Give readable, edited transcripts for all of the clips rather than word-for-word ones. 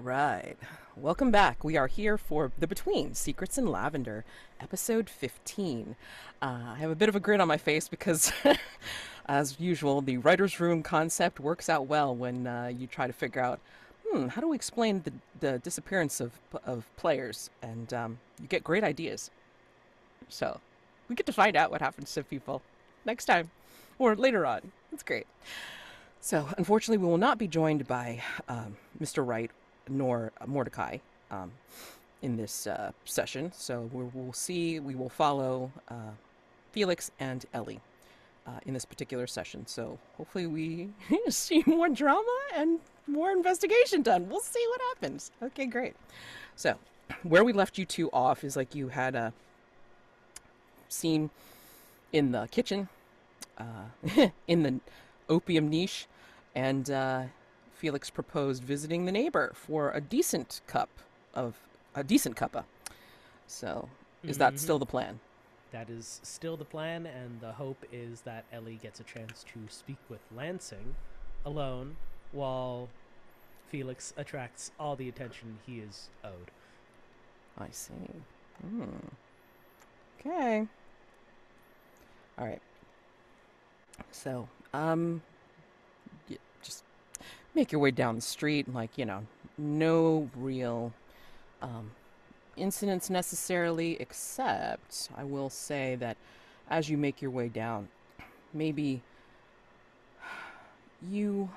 right. Welcome back. We are here for The Between Secrets in Lavender, episode 15. I have a bit of a grin on my face because, as usual, the writer's room concept works out well when you try to figure out, how do we explain the disappearance of players? And you get great ideas. So we get to find out what happens to people next time or later on. It's great. So, unfortunately, we will not be joined by Mr. Wright nor Mordecai in this session. So, we will follow Felix and Ellie in this particular session. So, hopefully, we see more drama and more investigation done. We'll see what happens. Okay, great. So, where we left you two off is like you had a scene in the kitchen, in the opium niche, and Felix proposed visiting the neighbor for a decent cuppa. So, is that still the plan? That is still the plan, and the hope is that Ellie gets a chance to speak with Lansing alone while Felix attracts all the attention he is owed. I see. Okay. All right. So, just make your way down the street, no real incidents necessarily, except I will say that as you make your way down, maybe you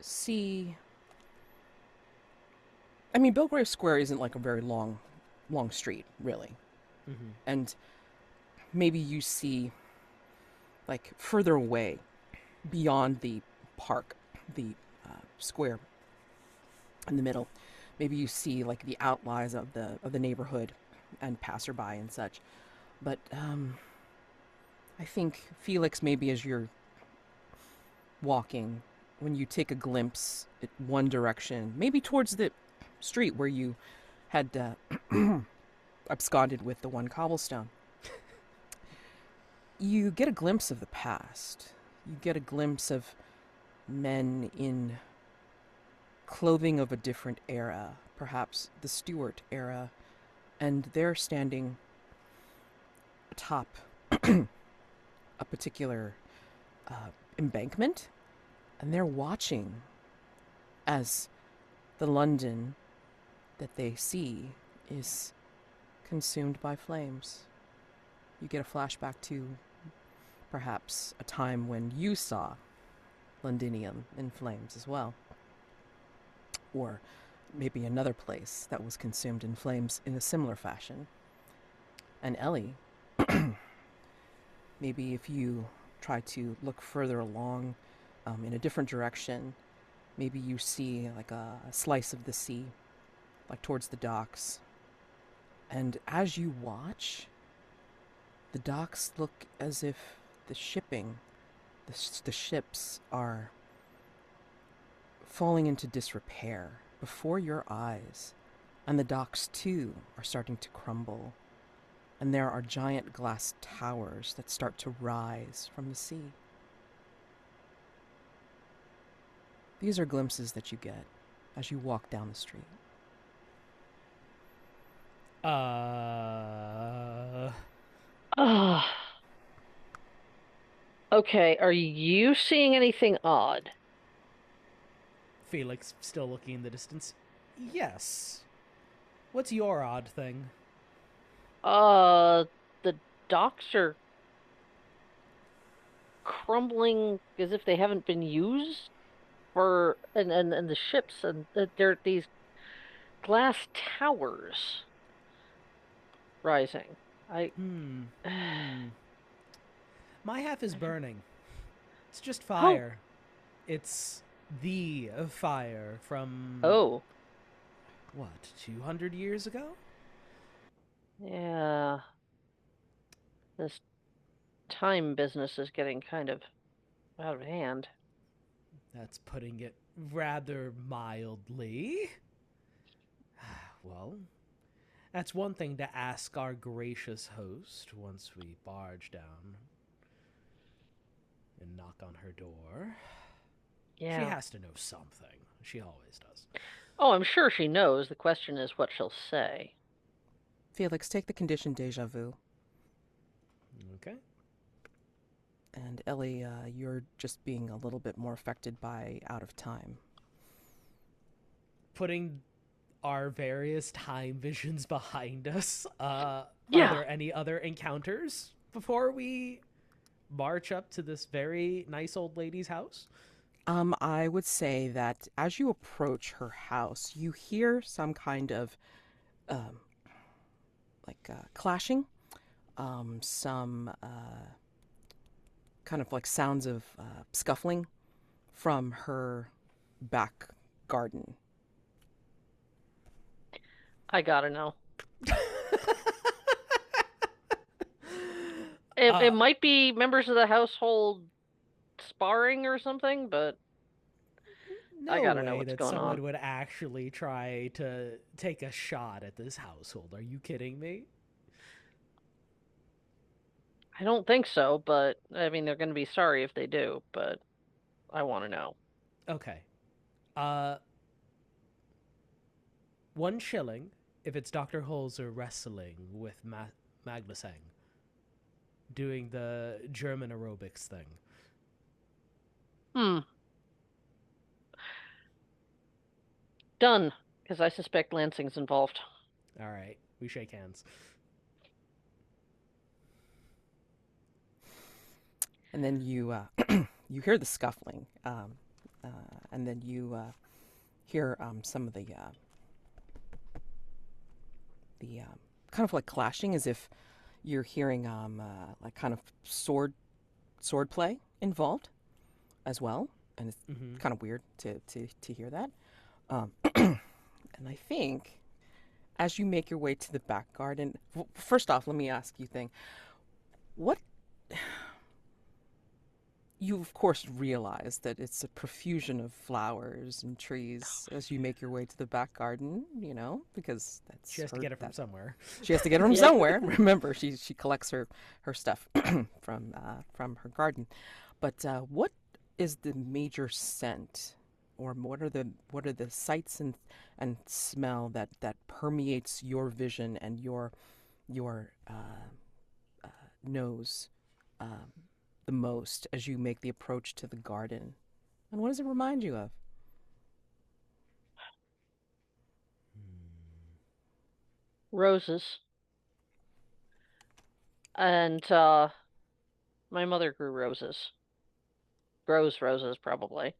see. I mean, Belgrave Square isn't like a very long street, really. Mm-hmm. And maybe you see, like, further away, beyond the park, the square in the middle, maybe you see like the outlines of the neighborhood and passerby and such. But I think Felix, maybe as you're walking, when you take a glimpse at one direction, maybe towards the street where you had absconded with the one cobblestone, you get a glimpse of the past. You get a glimpse of men in clothing of a different era, perhaps the Stuart era, and they're standing atop a particular embankment, and they're watching as the London that they see is consumed by flames. You get a flashback to perhaps a time when you saw Londinium in flames as well. Or maybe another place that was consumed in flames in a similar fashion. And Ellie, maybe if you try to look further along in a different direction, maybe you see like a slice of the sea, like towards the docks. And as you watch, the docks look as if the ships are falling into disrepair before your eyes, and the docks too are starting to crumble, and there are giant glass towers that start to rise from the sea. These are glimpses that you get as you walk down the street. Okay, are you seeing anything odd? Felix, still looking in the distance. Yes. What's your odd thing? The docks are crumbling as if they haven't been used for, and the ships, and there are these glass towers rising. My half is burning. It's just fire. It's the fire from... Oh. What, 200 years ago? Yeah. This time business is getting kind of out of hand. That's putting it rather mildly. Well, that's one thing to ask our gracious host once we barge down and knock on her door. Yeah. She has to know something. She always does. Oh, I'm sure she knows. The question is what she'll say. Felix, take the condition déjà vu. Okay. And Ellie, you're just being a little bit more affected by out of time. Putting our various time visions behind us, are Yeah. there any other encounters before we march up to this very nice old lady's house? I would say that as you approach her house, you hear some kind of um, clashing, some kind of like sounds of scuffling from her back garden. I gotta know. It uh, might be members of the household sparring or something, but I no gotta know way what's that going someone on. would actually try to take a shot at this household. Are you kidding me? I don't think so, but I mean, they're gonna be sorry if they do, but I want to know. Okay. Uh, 1 shilling if it's Dr. Holzer wrestling with Maglasang, doing the German aerobics thing. Hmm. Done. Because I suspect Lansing's involved. All right, we shake hands. And then you you hear the scuffling, uh, and then you hear some of the kind of like clashing, as if you're hearing like kind of sword play involved as well, and it's Mm-hmm. kind of weird to hear that. And I think as you make your way to the back garden, first off, let me ask you thing. What you of course realize that it's a profusion of flowers and trees as you make your way to the back garden, because She that's has to her get it from that somewhere. she has to get it from Yep. somewhere. Remember, she collects her stuff from her garden. But what is the major scent, or what are the sights and smell that permeates your vision and your nose um, the most as you make the approach to the garden? And what does it remind you of? Roses. And my mother grew roses. Grows roses, probably.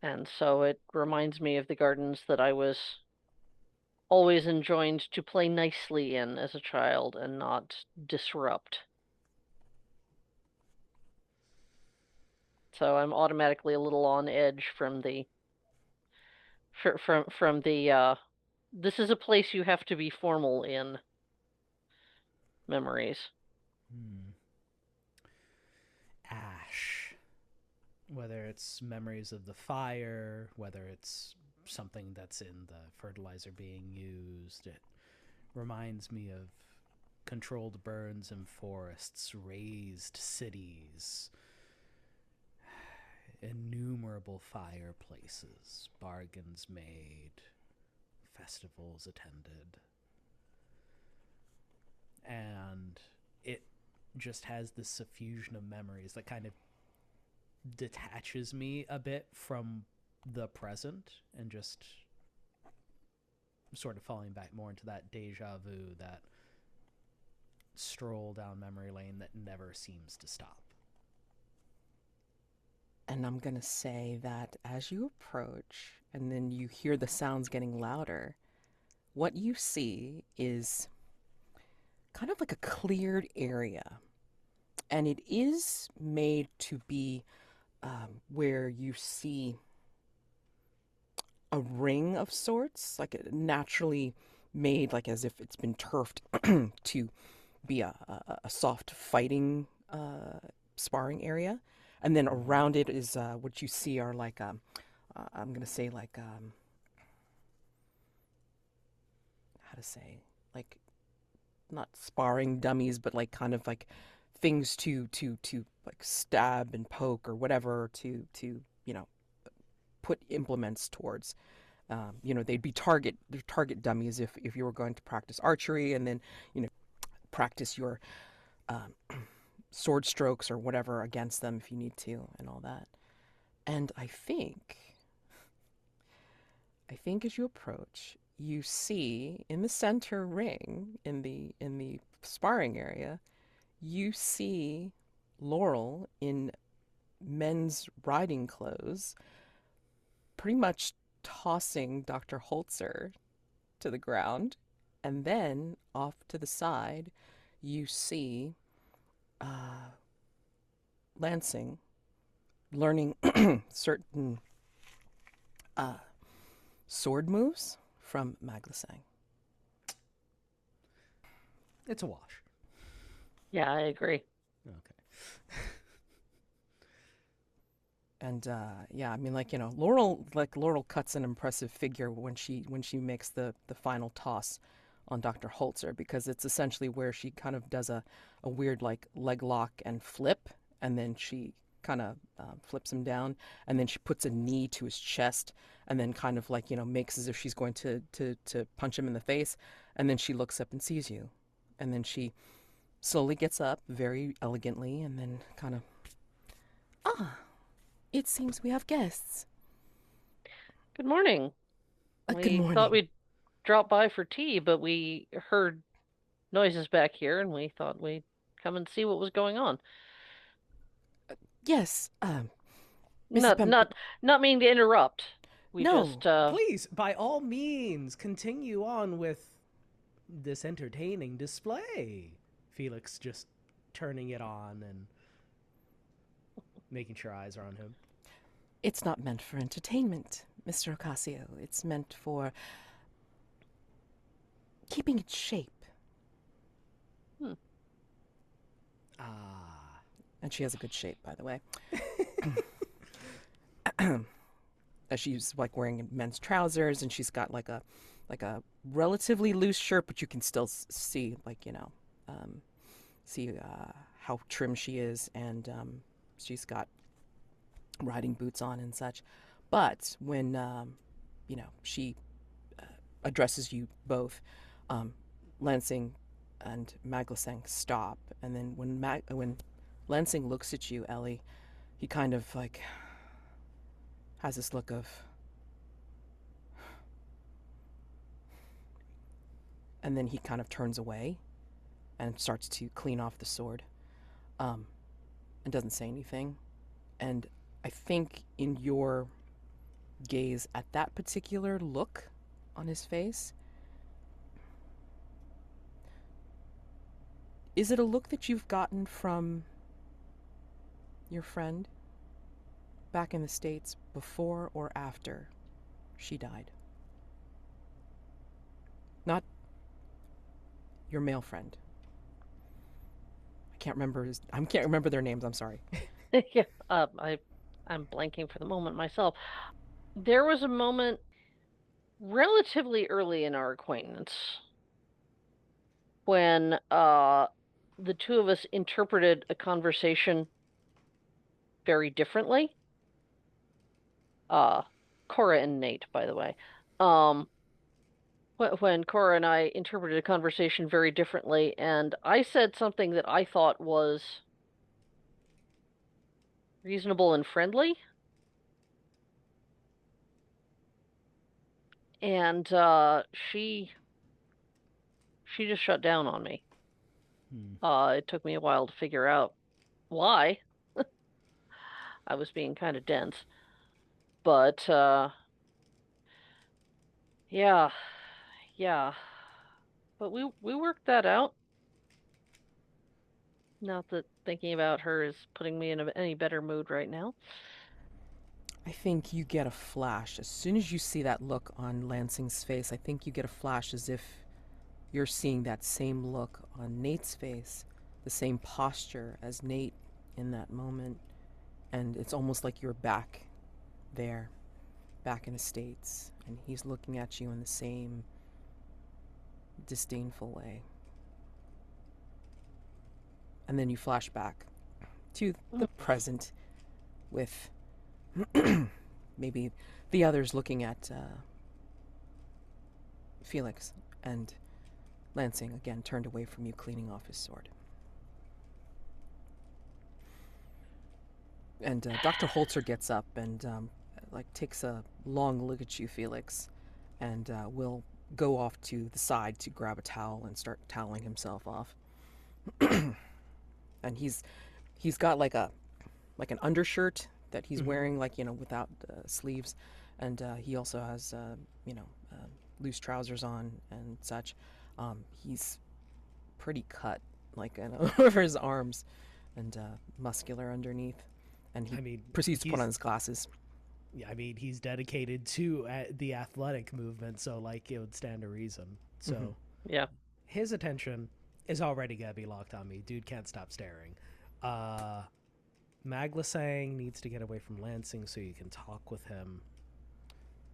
And so it reminds me of the gardens that I was always enjoined to play nicely in as a child and not disrupt. So I'm automatically a little on edge from the this is a place you have to be formal in memories. Hmm. Ash. Whether it's memories of the fire, whether it's something that's in the fertilizer being used, it reminds me of controlled burns in forests, razed cities, innumerable fireplaces, bargains made, festivals attended. And it just has this suffusion of memories that kind of detaches me a bit from the present and just sort of falling back more into that deja vu, that stroll down memory lane that never seems to stop. And I'm going to say that as you approach and then you hear the sounds getting louder, what you see is kind of like a cleared area. And it is made to be where you see a ring of sorts, like naturally made, like as if it's been turfed to be a soft fighting sparring area. And then Mm-hmm. around it is what you see are like, I'm going to say, like, how to say, like, not sparring dummies, but like kind of like things to like stab and poke or whatever to put implements towards. they'd be target dummies if you were going to practice archery and then, practice your um, sword strokes or whatever against them if you need to and all that. And I think as you approach, you see in the center ring, in the sparring area, you see Laurel in men's riding clothes, pretty much tossing Dr. Holzer to the ground. And then off to the side, you see Lansing learning certain sword moves from Madelancholy. It's a wash. Yeah, I agree. Okay. And yeah, I mean, Laurel cuts an impressive figure when she makes the final toss on Dr. Holzer, because it's essentially where she kind of does a weird like leg lock and flip, and then she kind of flips him down, and then she puts a knee to his chest, and then kind of like, makes as if she's going to punch him in the face, and then she looks up and sees you, and then she slowly gets up very elegantly, and then kind of, it seems we have guests. Good morning. Good We morning. thought we'd drop by for tea, but we heard noises back here, and we thought we'd come and see what was going on. Yes, Mrs. Not meaning to interrupt. We No, just Please, by all means, continue on with this entertaining display. Felix just turning it on and making sure eyes are on him. It's not meant for entertainment, Mr. Ocasio. It's meant for keeping its shape. Ah. And she has a good shape, by the way. She's like wearing men's trousers, and she's got like a relatively loose shirt, but you can still see how trim she is, and she's got riding boots on and such. But when she addresses you both, Lansing and Madelancholy stop, and then when Lansing looks at you, Ellie, he kind of like has this look of, and then he kind of turns away and starts to clean off the sword, and doesn't say anything. And I think in your gaze at that particular look on his face, is it a look that you've gotten from your friend back in the States before or after she died? Not your male friend. I can't remember their names, I'm sorry. yeah, I'm blanking for the moment myself. There was a moment relatively early in our acquaintance when the two of us interpreted a conversation very differently. Cora and Nate, by the way. When Cora and I interpreted a conversation very differently, and I said something that I thought was reasonable and friendly, and she just shut down on me. It took me a while to figure out why. I was being kind of dense, but yeah, but we worked that out. Not that thinking about her is putting me in any better mood right now. I think you get a flash. As soon as you see that look on Lansing's face, I think you get a flash as if you're seeing that same look on Nate's face, the same posture as Nate in that moment. And it's almost like you're back there, back in the States, and he's looking at you in the same disdainful way. And then you flash back to the present with maybe the others looking at Felix, and Lansing again turned away from you, cleaning off his sword. And Dr. Holzer gets up and takes a long look at you, Felix, and will go off to the side to grab a towel and start toweling himself off. And he's got like an undershirt that he's wearing, without sleeves, and he also has loose trousers on and such. He's pretty cut, over his arms, and muscular underneath. And he proceeds to put on his glasses. Yeah, I mean, he's dedicated to the athletic movement, so it would stand to reason. So yeah, his attention is already gonna be locked on me. Dude can't stop staring. Maglasang needs to get away from Lansing so you can talk with him.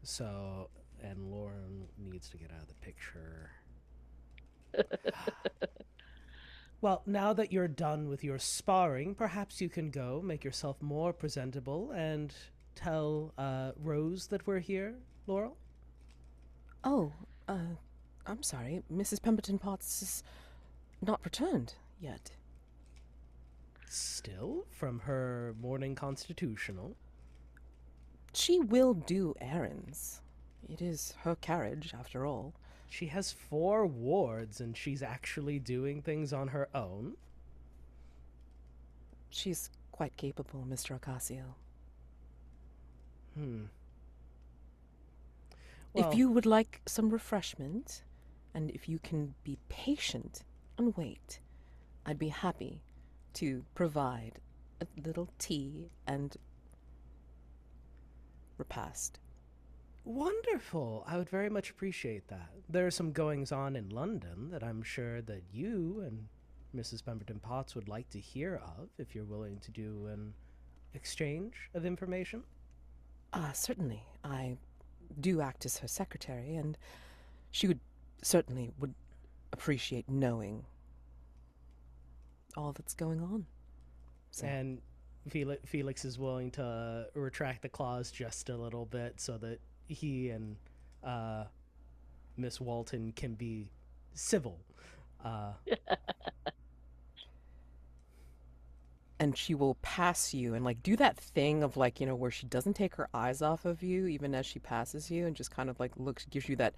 So, and Lauren needs to get out of the picture. Well, now that you're done with your sparring, perhaps you can go make yourself more presentable and tell Rose that we're here, Laurel? Oh, I'm sorry. Mrs. Pemberton-Potts is not returned yet. Still? From her morning constitutional? She will do errands. It is her carriage, after all. She has 4 wards, and she's actually doing things on her own? She's quite capable, Mr. Ocasio. Well, if you would like some refreshment, and if you can be patient and wait, I'd be happy to provide a little tea and repast. wonderful. I would very much appreciate that. There are some goings-on in London that I'm sure that you and Mrs. Pemberton-Potts would like to hear of, if you're willing to do an exchange of information. Certainly. I do act as her secretary, and she would appreciate knowing all that's going on. So. And Felix is willing to retract the clause just a little bit so that he and Miss Walton can be civil. And she will pass you and do that thing of where she doesn't take her eyes off of you even as she passes you, and just kind of gives you that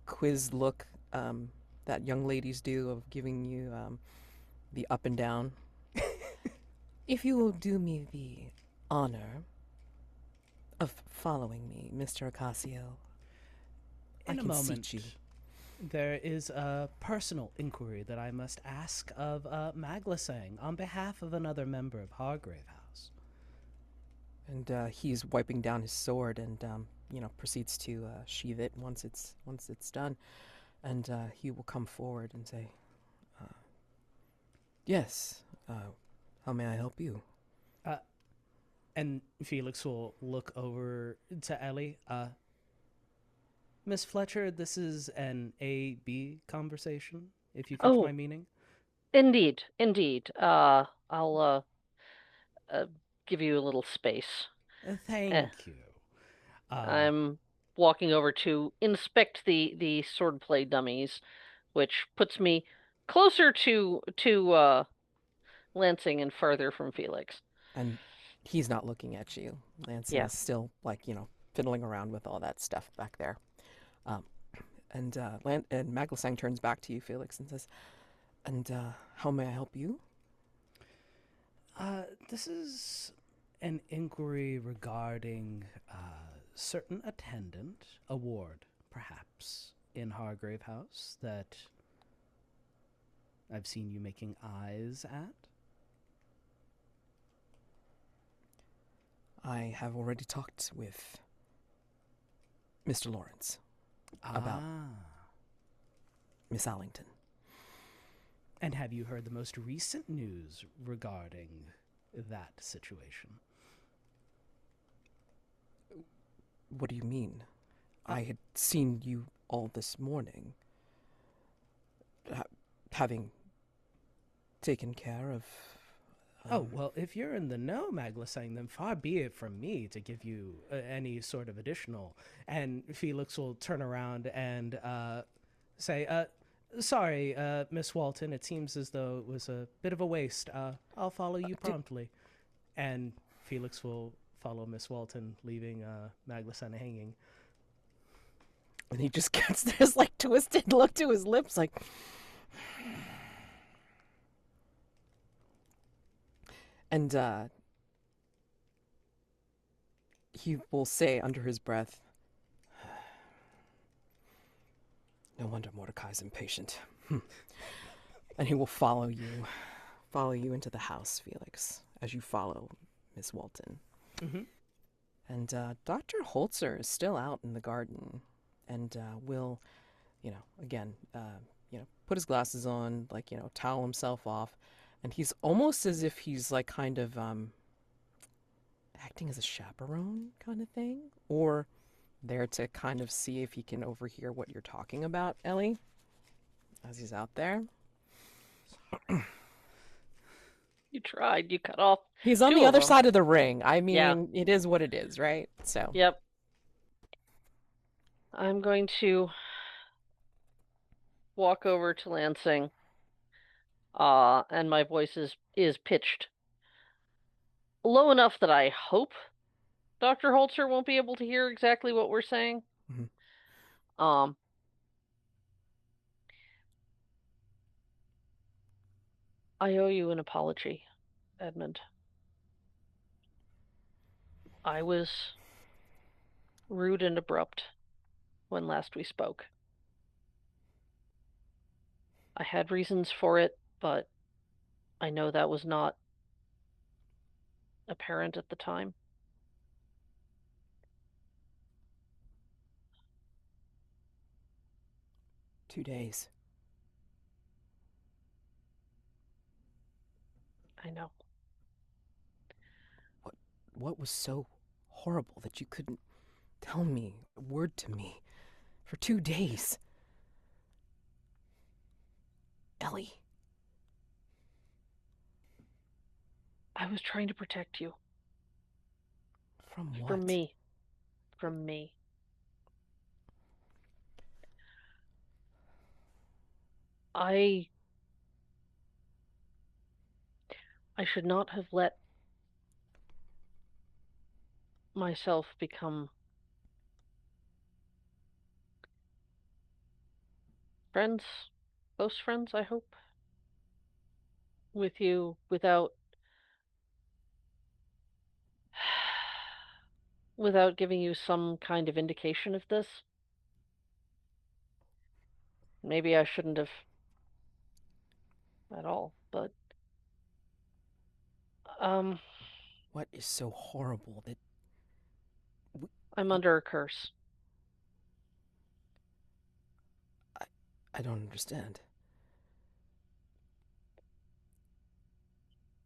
quiz look that young ladies do of giving you the up and down. If you will do me the honor of following me, Mr. Ocasio, I In a can moment, seat you. there is a personal inquiry that I must ask of Maglasang on behalf of another member of Hargrave House. And he's wiping down his sword and proceeds to sheath it once it's done, and he will come forward and say, "Yes, how may I help you?" And Felix will look over to Ellie. Miss Fletcher, this is an A-B conversation, if you catch my meaning. Indeed. I'll give you a little space. Thank you. I'm walking over to inspect the swordplay dummies, which puts me closer to Lansing and farther from Felix. And he's not looking at you. Lansing is still fiddling around with all that stuff back there. And Maglasang turns back to you, Felix, and says, "And how may I help you?" This is an inquiry regarding certain attendant, a ward, perhaps, in Hargrave House that I've seen you making eyes at. I have already talked with Mr. Lawrence about Miss Allington. And have you heard the most recent news regarding that situation? What do you mean? I had seen you all this morning, having taken care of Oh, well, if you're in the know, Maglasang, then far be it from me to give you any sort of additional. And Felix will turn around and say, sorry, Miss Walton, it seems as though it was a bit of a waste. I'll follow you promptly. And Felix will follow Miss Walton, leaving Maglasang hanging. And he just gets this like twisted look to his lips, like. And he will say under his breath, "No wonder Mordecai's impatient." And he will follow you into the house, Felix, as you follow Miss Walton. Mm-hmm. And Dr. Holzer is still out in the garden, and will, again, put his glasses on, like, towel himself off, and he's almost as if he's like kind of acting as a chaperone kind of thing, or there to kind of see if he can overhear what you're talking about, Ellie, as he's out there. You tried. You cut off. He's on two the of other them. side of the ring. I mean, Yeah. It is what it is, right? So. Yep. I'm going to walk over to Lansing, and my voice is pitched low enough that I hope Dr. Holzer won't be able to hear exactly what we're saying. Mhm. I owe you an apology, Edmund. I was rude and abrupt when last we spoke. I had reasons for it, but I know that was not apparent at the time. "2 days. I know. What was so horrible that you couldn't tell me a word to me for 2 days? Ellie." I was trying to protect you. From what? From me. From me. I should not have let myself become friends, close friends, I hope, with you without giving you some kind of indication of this. Maybe I shouldn't have at all, but What is so horrible that I'm under a curse. I don't understand?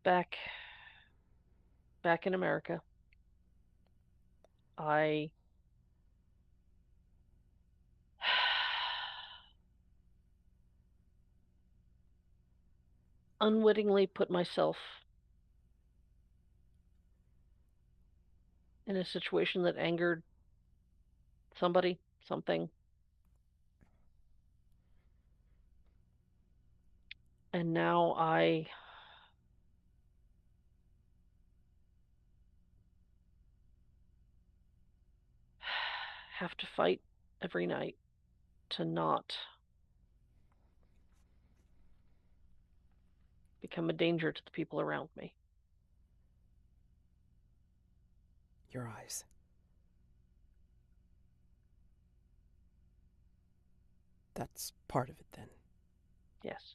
Back in America, I unwittingly put myself in a situation that angered somebody, something. And now I have to fight every night to not become a danger to the people around me. Your eyes. That's part of it, then. Yes.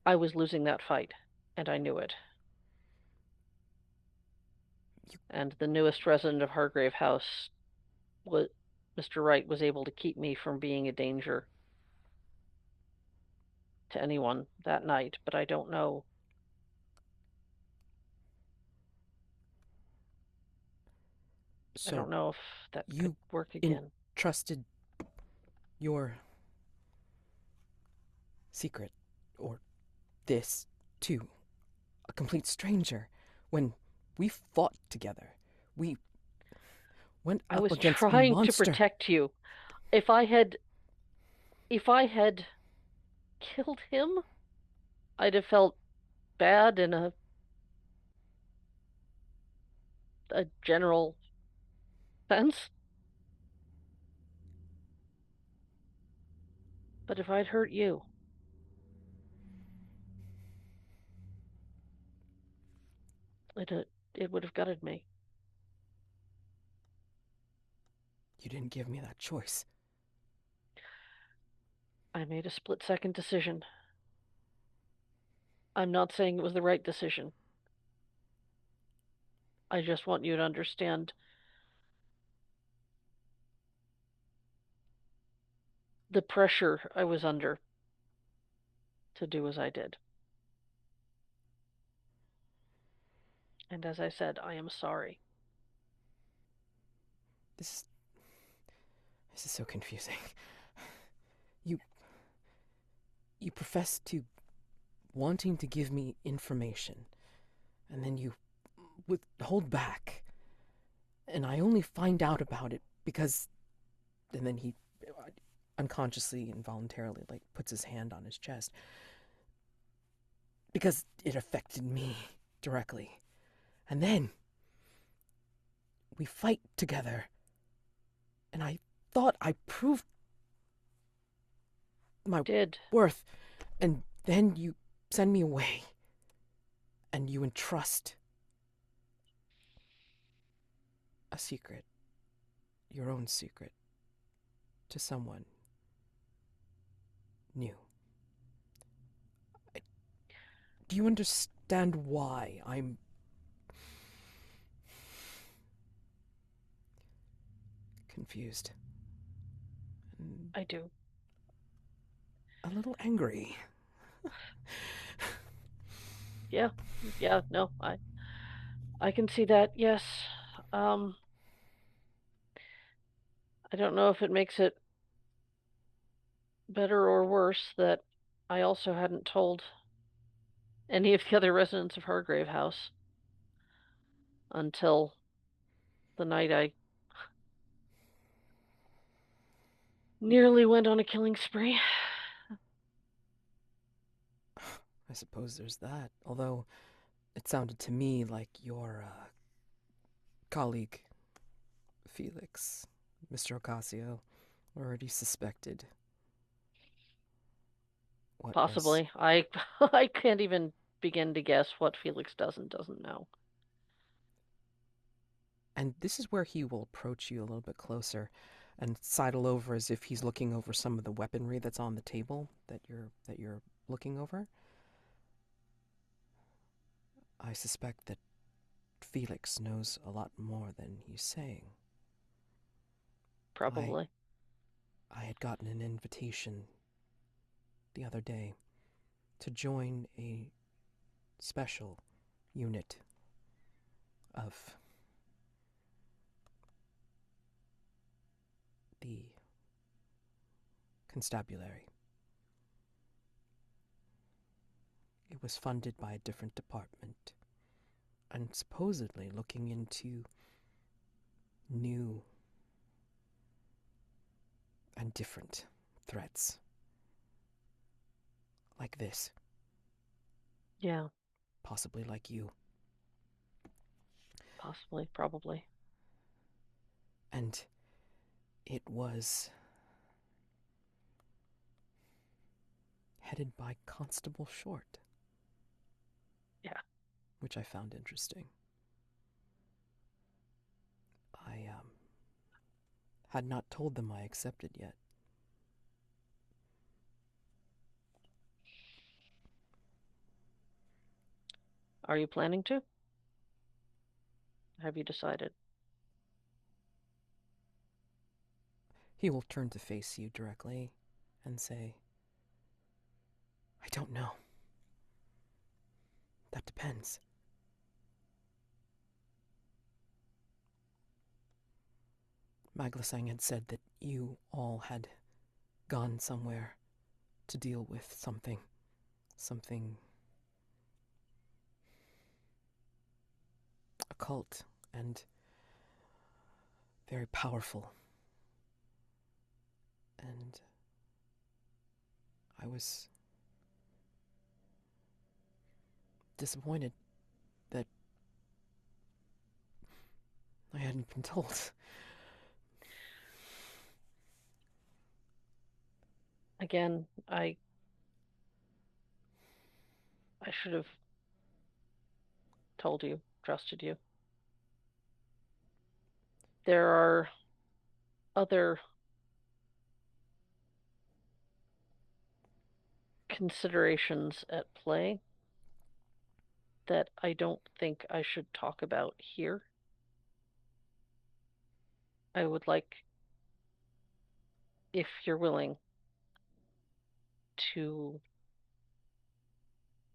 I was losing that fight, and I knew it. And the newest resident of Hargrave House, Mr. Wright, was able to keep me from being a danger to anyone that night, but I don't know. I So don't know if that could you work again. trusted your secret, or this, too, a complete stranger, when we fought together. We went I up was against a trying to monster. protect you. If I had if I had killed him, I'd have felt bad in a general sense. But if I'd hurt you, it would have gutted me. You didn't give me that choice. I made a split-second decision. I'm not saying it was the right decision. I just want you to understand the pressure I was under to do as I did. And as I said, I am sorry. This is so confusing. You profess to wanting to give me information, and then you withhold back, and I only find out about it because... And then he unconsciously, involuntarily, like, puts his hand on his chest. Because it affected me directly. And then we fight together, and I thought I proved my worth, and then you send me away, and you entrust a secret, your own secret, to someone new. Do you understand why I'm confused? I do. A little angry. Yeah, no, I can see that. Yes. I don't know if it makes it better or worse that I also hadn't told any of the other residents of Hargrave House until the night I nearly went on a killing spree. I suppose there's that. Although it sounded to me like your colleague, Felix, Mr. Ocasio, already suspected what was... Possibly. I can't even begin to guess what Felix does and doesn't know. And this is where he will approach you a little bit closer and sidle over as if he's looking over some of the weaponry that's on the table that you're looking over. I suspect that Felix knows a lot more than he's saying. Probably. I had gotten an invitation the other day to join a special unit of the constabulary. It was funded by a different department and supposedly looking into new and different threats. Like this. Yeah. Possibly like you. Possibly, probably. And it was headed by Constable Short. Yeah. Which I found interesting. I had not told them I accepted yet. Are you planning to? Have you decided? He will turn to face you directly and say, I don't know. That depends. Maglasang had said that you all had gone somewhere to deal with something occult and very powerful. And I was disappointed that I hadn't been told. Again, I should have told you, trusted you. There are other considerations at play that I don't think I should talk about here. I would like, if you're willing, to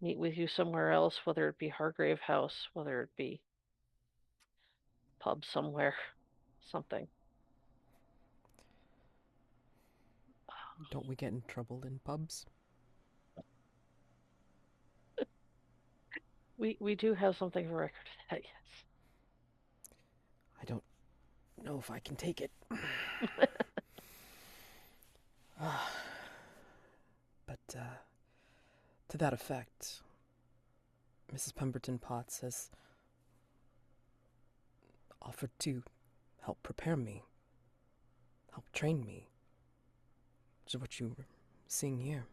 meet with you somewhere else, whether it be Hargrave House, whether it be pub somewhere, something. Don't we get in trouble in pubs? We do have something for record of that, yes. I don't know if I can take it. But to that effect, Mrs. Pemberton-Potts has offered to help prepare me, help train me, which is what you were seeing here.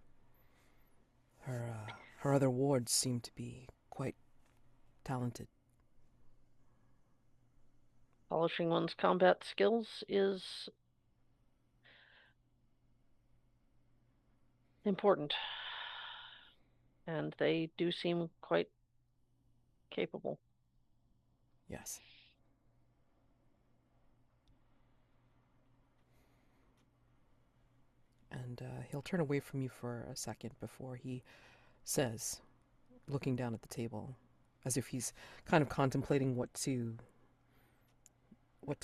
Her other wards seem to be quite talented. Polishing one's combat skills is important, and they do seem quite capable. Yes. And he'll turn away from you for a second before he says, looking down at the table, as if he's kind of contemplating what to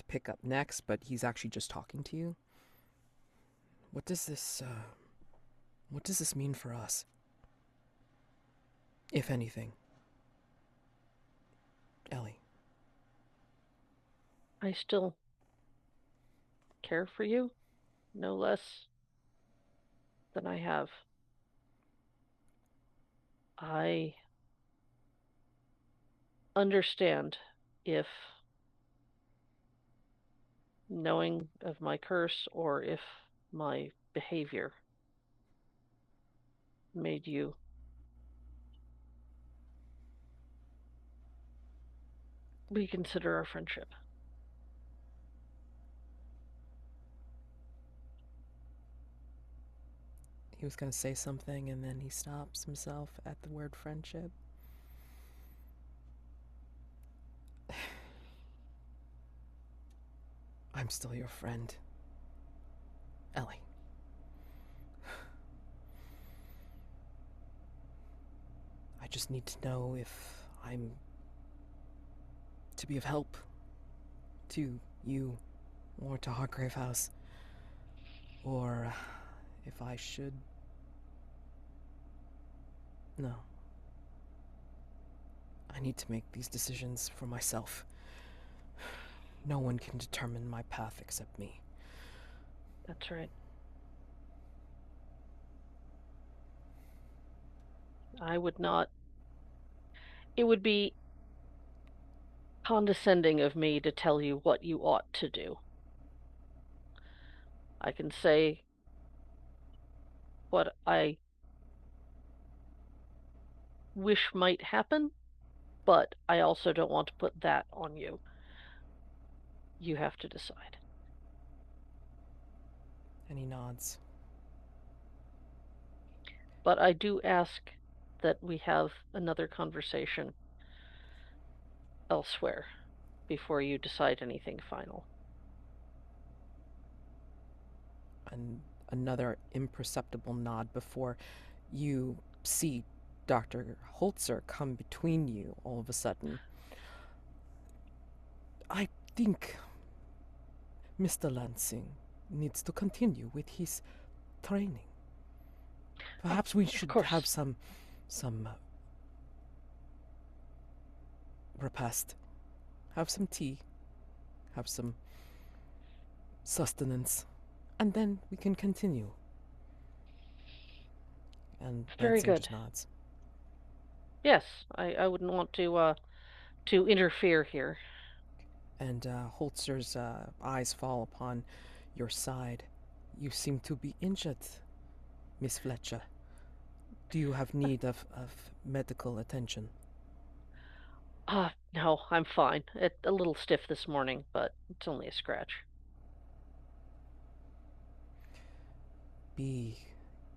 pick up next, but he's actually just talking to you. What does this mean for us? If anything. Ellie. I still care for you, no less than I have. I understand if knowing of my curse or if my behavior made you reconsider our friendship. He was going to say something and then he stops himself at the word friendship. I'm still your friend, Ellie. I just need to know if I'm to be of help to you or to Hargrave House, or if I should... No. I need to make these decisions for myself. No one can determine my path except me. That's right. I would not. It would be condescending of me to tell you what you ought to do. I can say what I wish might happen, but I also don't want to put that on you. You have to decide. And he nods. But I do ask that we have another conversation elsewhere before you decide anything final. And another imperceptible nod before you see Dr. Holzer come between you all of a sudden. I think Mr. Lansing needs to continue with his training. Perhaps we Of should have course. some repast. Have some tea. Have some sustenance. And then we can continue. And Very Lansing good. just nods. Yes, I wouldn't want to interfere here. And Holzer's eyes fall upon your side. You seem to be injured, Miss Fletcher. Do you have need of medical attention? No, I'm fine. A little stiff this morning, but it's only a scratch. Be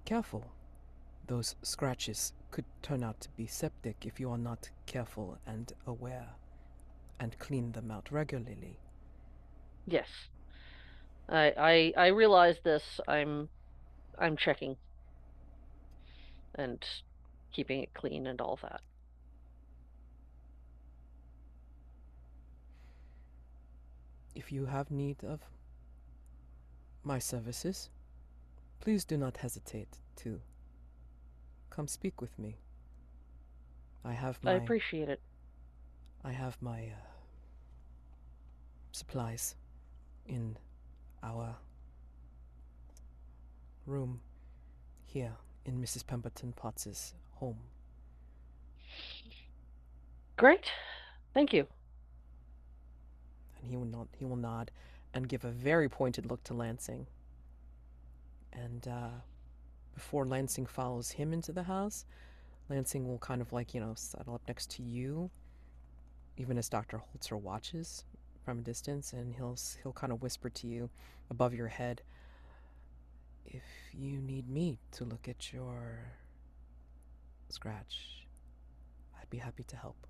careful. Those scratches could turn out to be septic if you are not careful and aware and clean them out regularly. Yes. I realize this. I'm checking and keeping it clean and all that. If you have need of my services, please do not hesitate to come speak with me. I have I my appreciate it. I have my supplies in our room here in Mrs. Pemberton-Potts' home. Great. Thank you. And he will nod and give a very pointed look to Lansing. And before Lansing follows him into the house, Lansing will kind of like, settle up next to you, even as Dr. Holzer watches from a distance, and he'll kind of whisper to you above your head, "If you need me to look at your scratch, I'd be happy to help."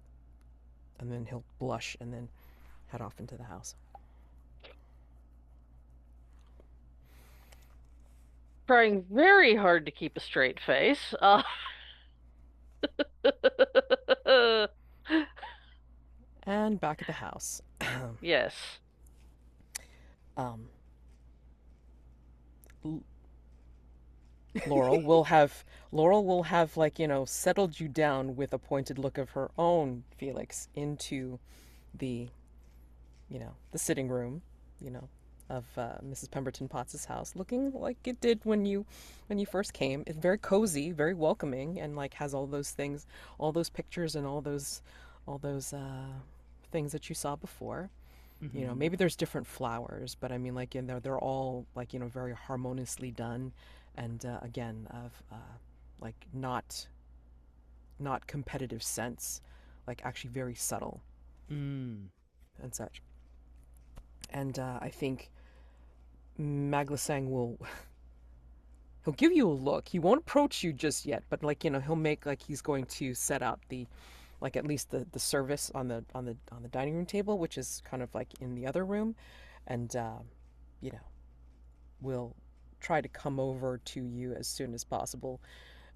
And then he'll blush and then head off into the house. Trying very hard to keep a straight face. And back at the house. Yes. um, Laurel will have like, settled you down with a pointed look of her own, Felix, into the the sitting room, of Mrs. Pemberton-Potts' house, looking like it did when you first came. It's very cozy, very welcoming, and like has all those things, all those pictures, and all those things that you saw before. Mm-hmm. Maybe there's different flowers, but I mean, like in there, they're all like very harmoniously done, and again, of like not competitive scents, like actually very subtle Mm. and such. And I think Maglasang will he'll give you a look. He won't approach you just yet, but like he'll make like he's going to set out the like at least the service on the dining room table, which is kind of like in the other room, and you know will try to come over to you as soon as possible.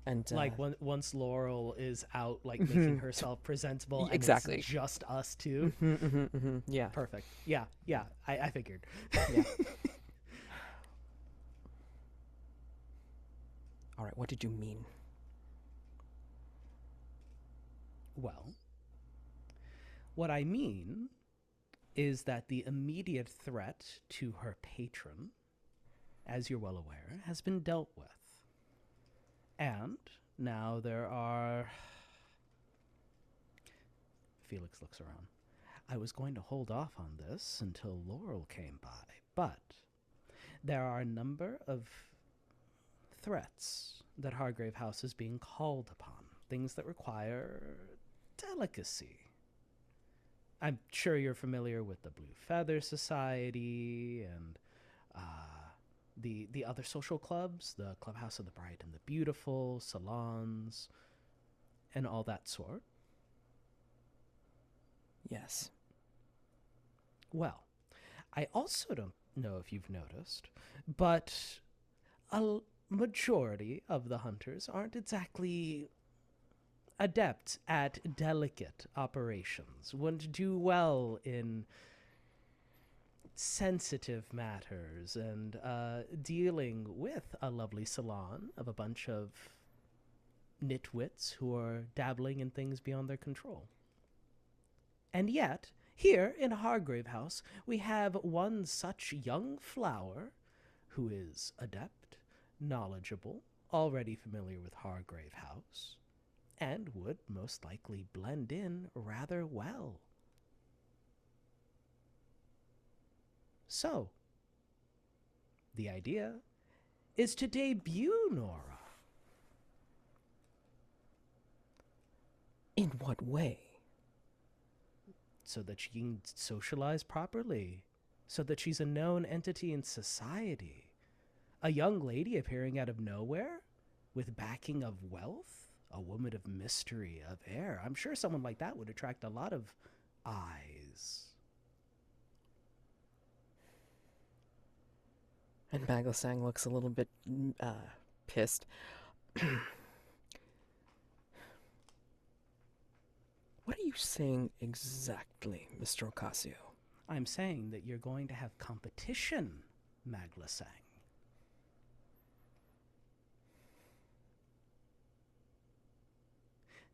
And Like once Laurel is out, like making herself presentable, and it's exactly. just us two. Yeah, Perfect. Yeah, yeah. I figured. yeah. All right, what did you mean? Well, what I mean is that the immediate threat to her patron, as you're well aware, has been dealt with. And now there are. Felix looks around. I was going to hold off on this until Laurel came by, but there are a number of threats that Hargrave House is being called upon, things that require delicacy. I'm sure you're familiar with the Blue Feather Society and the other social clubs, the Clubhouse of the Bright and the Beautiful, salons, and all that sort. Yes. Well, I also don't know if you've noticed, but a majority of the hunters aren't exactly adept at delicate operations, wouldn't do well in sensitive matters and dealing with a lovely salon of a bunch of nitwits who are dabbling in things beyond their control. And yet, here in Hargrave House, we have one such young flower who is adept, knowledgeable, already familiar with Hargrave House, and would most likely blend in rather well. So, the idea is to debut Nora. In what way? So that she can socialize properly, so that she's a known entity in society. A young lady appearing out of nowhere, with backing of wealth, a woman of mystery, of air. I'm sure someone like that would attract a lot of eyes. And Madelancholy looks a little bit pissed. What are you saying exactly, Mr. Ocasio? I'm saying that you're going to have competition, Madelancholy.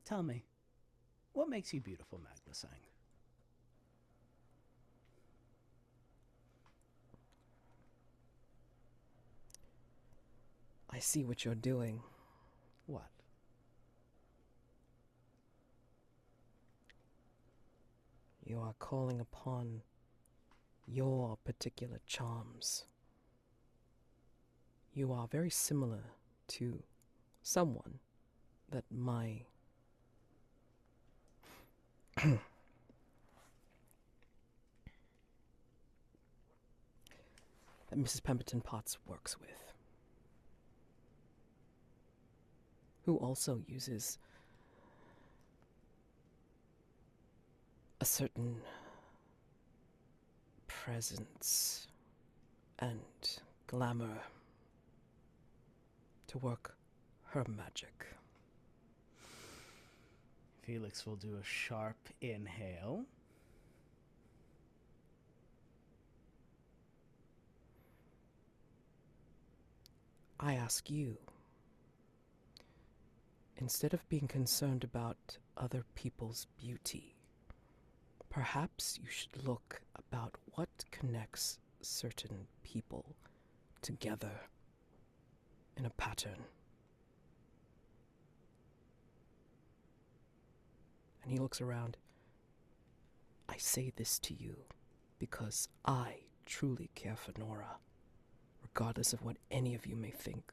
Tell me, what makes you beautiful, Madelancholy? I see what you're doing. What? You are calling upon your particular charms. You are very similar to someone that that Mrs. Pemberton-Potts works with, who also uses a certain presence and glamour to work her magic. Felix will do a sharp inhale. I ask you, instead of being concerned about other people's beauty, perhaps you should look about what connects certain people together in a pattern. And he looks around. I say this to you because I truly care for Nora, regardless of what any of you may think.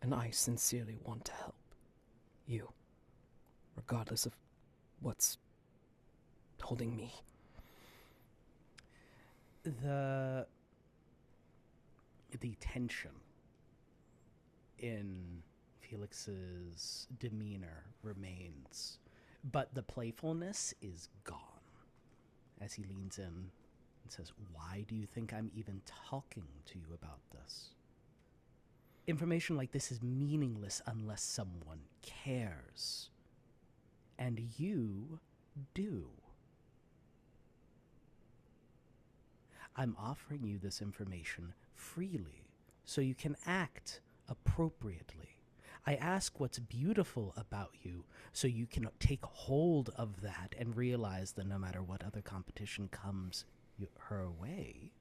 And I sincerely want to help you, regardless of what's holding me. The tension in Felix's demeanor remains, but the playfulness is gone as he leans in and says, "Why do you think I'm even talking to you about this? Information like this is meaningless unless someone cares. And you do. I'm offering you this information freely so you can act appropriately. I ask what's beautiful about you so you can take hold of that and realize that no matter what other competition comes her way,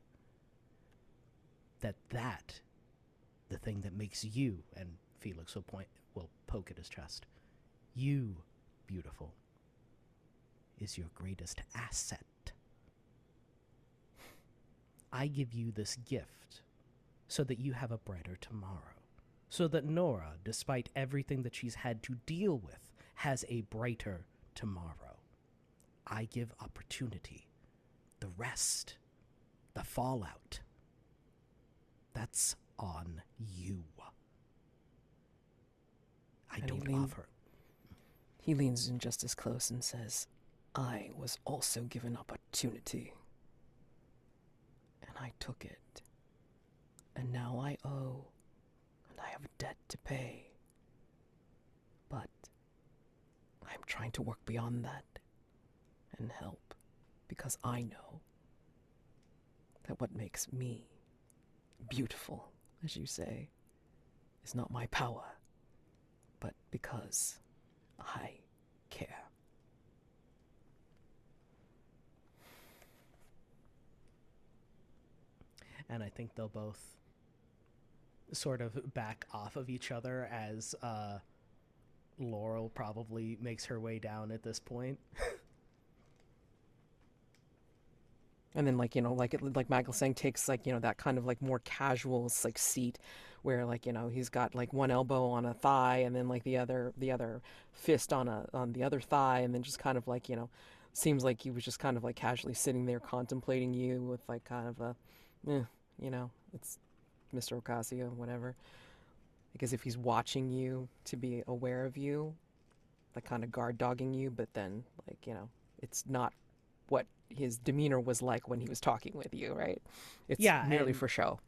that the thing that makes you, and Felix will poke at his chest, you beautiful, is your greatest asset. I give you this gift so that you have a brighter tomorrow, so that Nora, despite everything that she's had to deal with, has a brighter tomorrow. I give opportunity. The rest, the fallout, that's on you. I don't offer. He leans in just as close and says, I was also given opportunity. And I took it. And now I owe, and I have a debt to pay. But I'm trying to work beyond that and help, because I know that what makes me beautiful, as you say, is not my power, but because I care. And I think they'll both sort of back off of each other as Laurel probably makes her way down at this point. And then, like, like Maggle saying, takes, like, that kind of, like, more casual, like, seat where, like, he's got, like, one elbow on a thigh and then, like, the other fist on the other thigh, and then just kind of, like, seems like he was just kind of, like, casually sitting there contemplating you with, like, kind of a, it's Mr. Ocasio, whatever. Because if he's watching you to be aware of you, like, kind of guard dogging you, but then, like, it's not what his demeanor was like when he was talking with you, right? It's merely for show.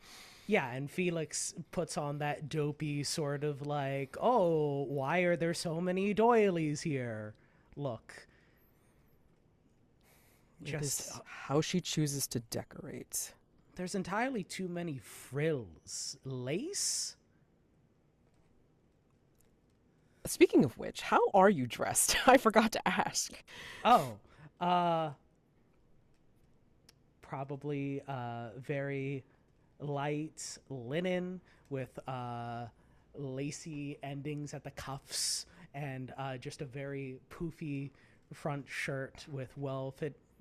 Yeah, and Felix puts on that dopey sort of like, oh, why are there so many doilies here? Look. Just how she chooses to decorate. There's entirely too many frills. Lace? Speaking of which, how are you dressed? I forgot to ask. Oh, probably very light linen with lacy endings at the cuffs, and just a very poofy front shirt with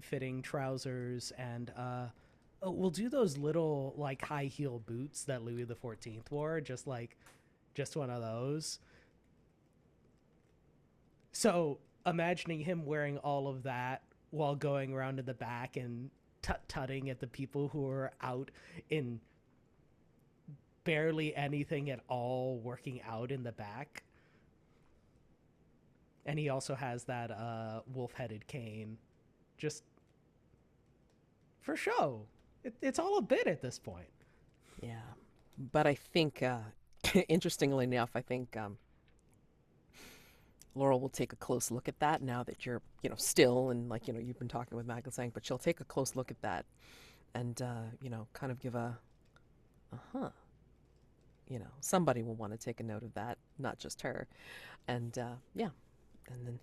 fitting trousers, and we'll do those little like high heel boots that Louis XIV wore, just one of those. So imagining him wearing all of that while going around in the back and tut-tutting at the people who are out in barely anything at all, working out in the back. And he also has that wolf-headed cane, just for show. It's all a bit at this point. Yeah, but I think, interestingly enough, I think Laurel will take a close look at that now that you're, still, and, like, you've been talking with Madelancholy, but she'll take a close look at that and, kind of give a, somebody will want to take a note of that, not just her. And, yeah, and then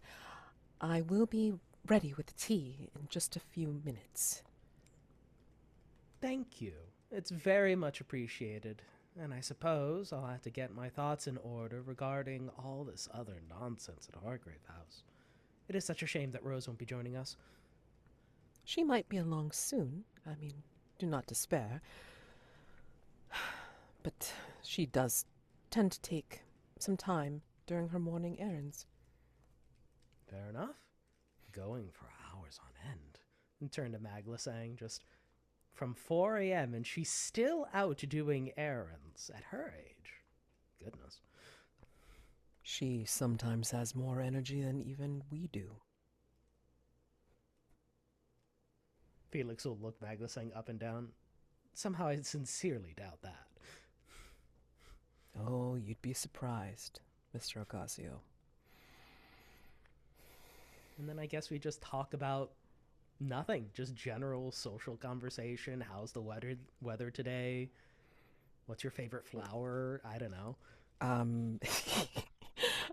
I will be ready with the tea in just a few minutes. Thank you. It's very much appreciated. And I suppose I'll have to get my thoughts in order regarding all this other nonsense at Hargrave House. It is such a shame that Rose won't be joining us. She might be along soon. I mean, do not despair. But she does tend to take some time during her morning errands. Fair enough. Going for hours on end. And turn to Magla saying, just from 4 a.m. and she's still out doing errands at her age. Goodness. She sometimes has more energy than even we do. Felix will look Magla saying up and down. Somehow I sincerely doubt that. Oh, you'd be surprised, Mr. Ocasio. And then I guess we just talk about nothing, just general social conversation. How's the weather today? What's your favorite flower? I don't know.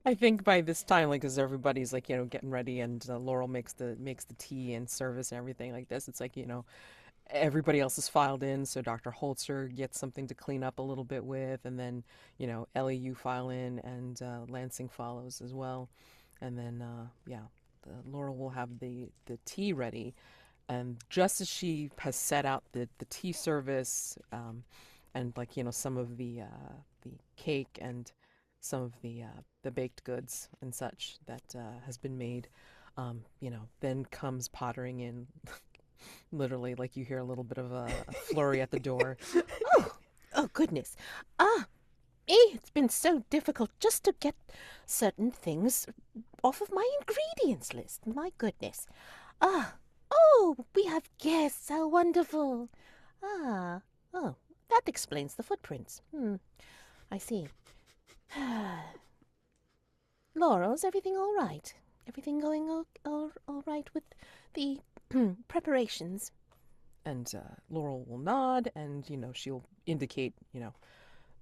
I think by this time, like, as everybody's, like, getting ready, and Laurel makes the tea and service and everything like this, it's like, everybody else is filed in, so Dr. Holzer gets something to clean up a little bit with, and then, Ellie, you file in, and Lansing follows as well. And then, Laurel will have the tea ready, and just as she has set out the tea service, and, like, some of the cake and some of the baked goods and such that has been made, then comes pottering in. Literally, like, you hear a little bit of a flurry at the door. Oh goodness. It's been so difficult just to get certain things off of my ingredients list. My goodness. Oh, we have guests. How wonderful. Oh, that explains the footprints. I see. Laurel, is everything all right? Everything going all right with the preparations? And Laurel will nod, and she'll indicate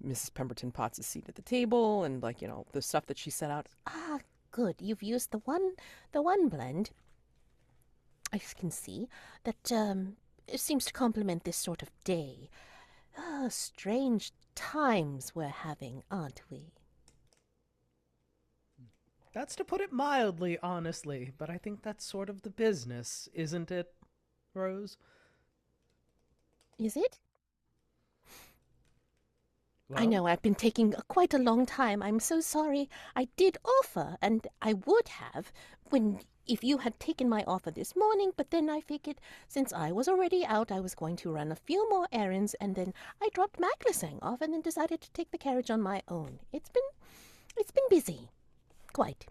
Mrs. Pemberton-Potts' seat at the table, and the stuff that she set out. Ah, good. You've used the one blend. I can see that it seems to complement this sort of day. Ah, strange times we're having, aren't we? That's to put it mildly, honestly, but I think that's sort of the business, isn't it, Rose? Is it? I Well, know I've been taking quite a long time. I'm so sorry. I did offer, and I would have if you had taken my offer this morning, but then I figured since I was already out, I was going to run a few more errands, and then I dropped Madelancholy off and then decided to take the carriage on my own. It's been busy. Quite.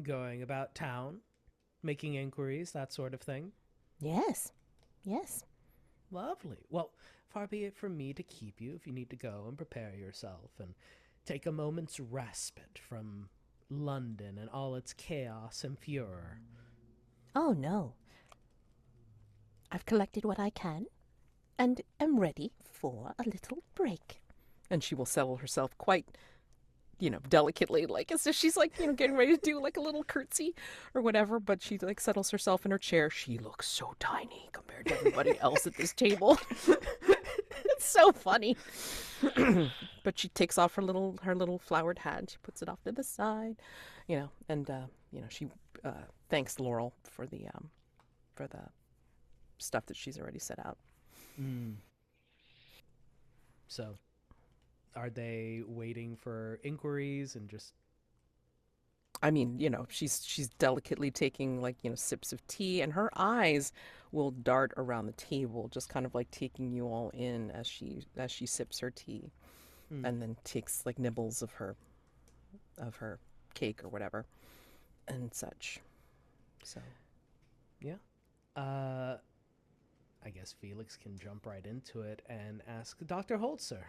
going about town, making inquiries, that sort of thing. Yes. Yes. Lovely. Well, far be it from me to keep you if you need to go and prepare yourself and take a moment's respite from London and all its chaos and furor. Oh, no. I've collected what I can and am ready for a little break. And she will settle herself quite, delicately, like as if she's getting ready to do like a little curtsy or whatever, but she settles herself in her chair. She looks so tiny compared to everybody else at this table. It's so funny. But she takes off her little flowered hat. She puts it off to the side, and she thanks Laurel for the stuff that she's already set out. So, are they waiting for inquiries and just... I mean, she's delicately taking sips of tea, and her eyes will dart around the table, just kind of taking you all in as she sips her tea, and then takes nibbles of her cake or whatever, and such. So, Yeah. I guess Felix can jump right into it and ask Dr. Holzer.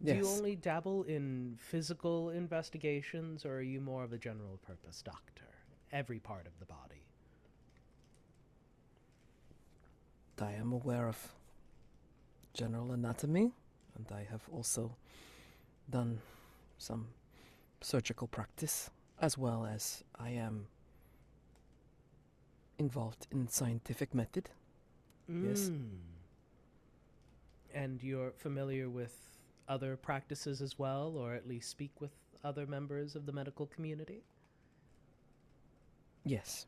Do you yes. only dabble in physical investigations, or are you more of a general purpose doctor? Every part of the body. I am aware of general anatomy, and I have also done some surgical practice, as well as I am involved in scientific method. Yes. And you're familiar with other practices as well, or at least speak with other members of the medical community? Yes.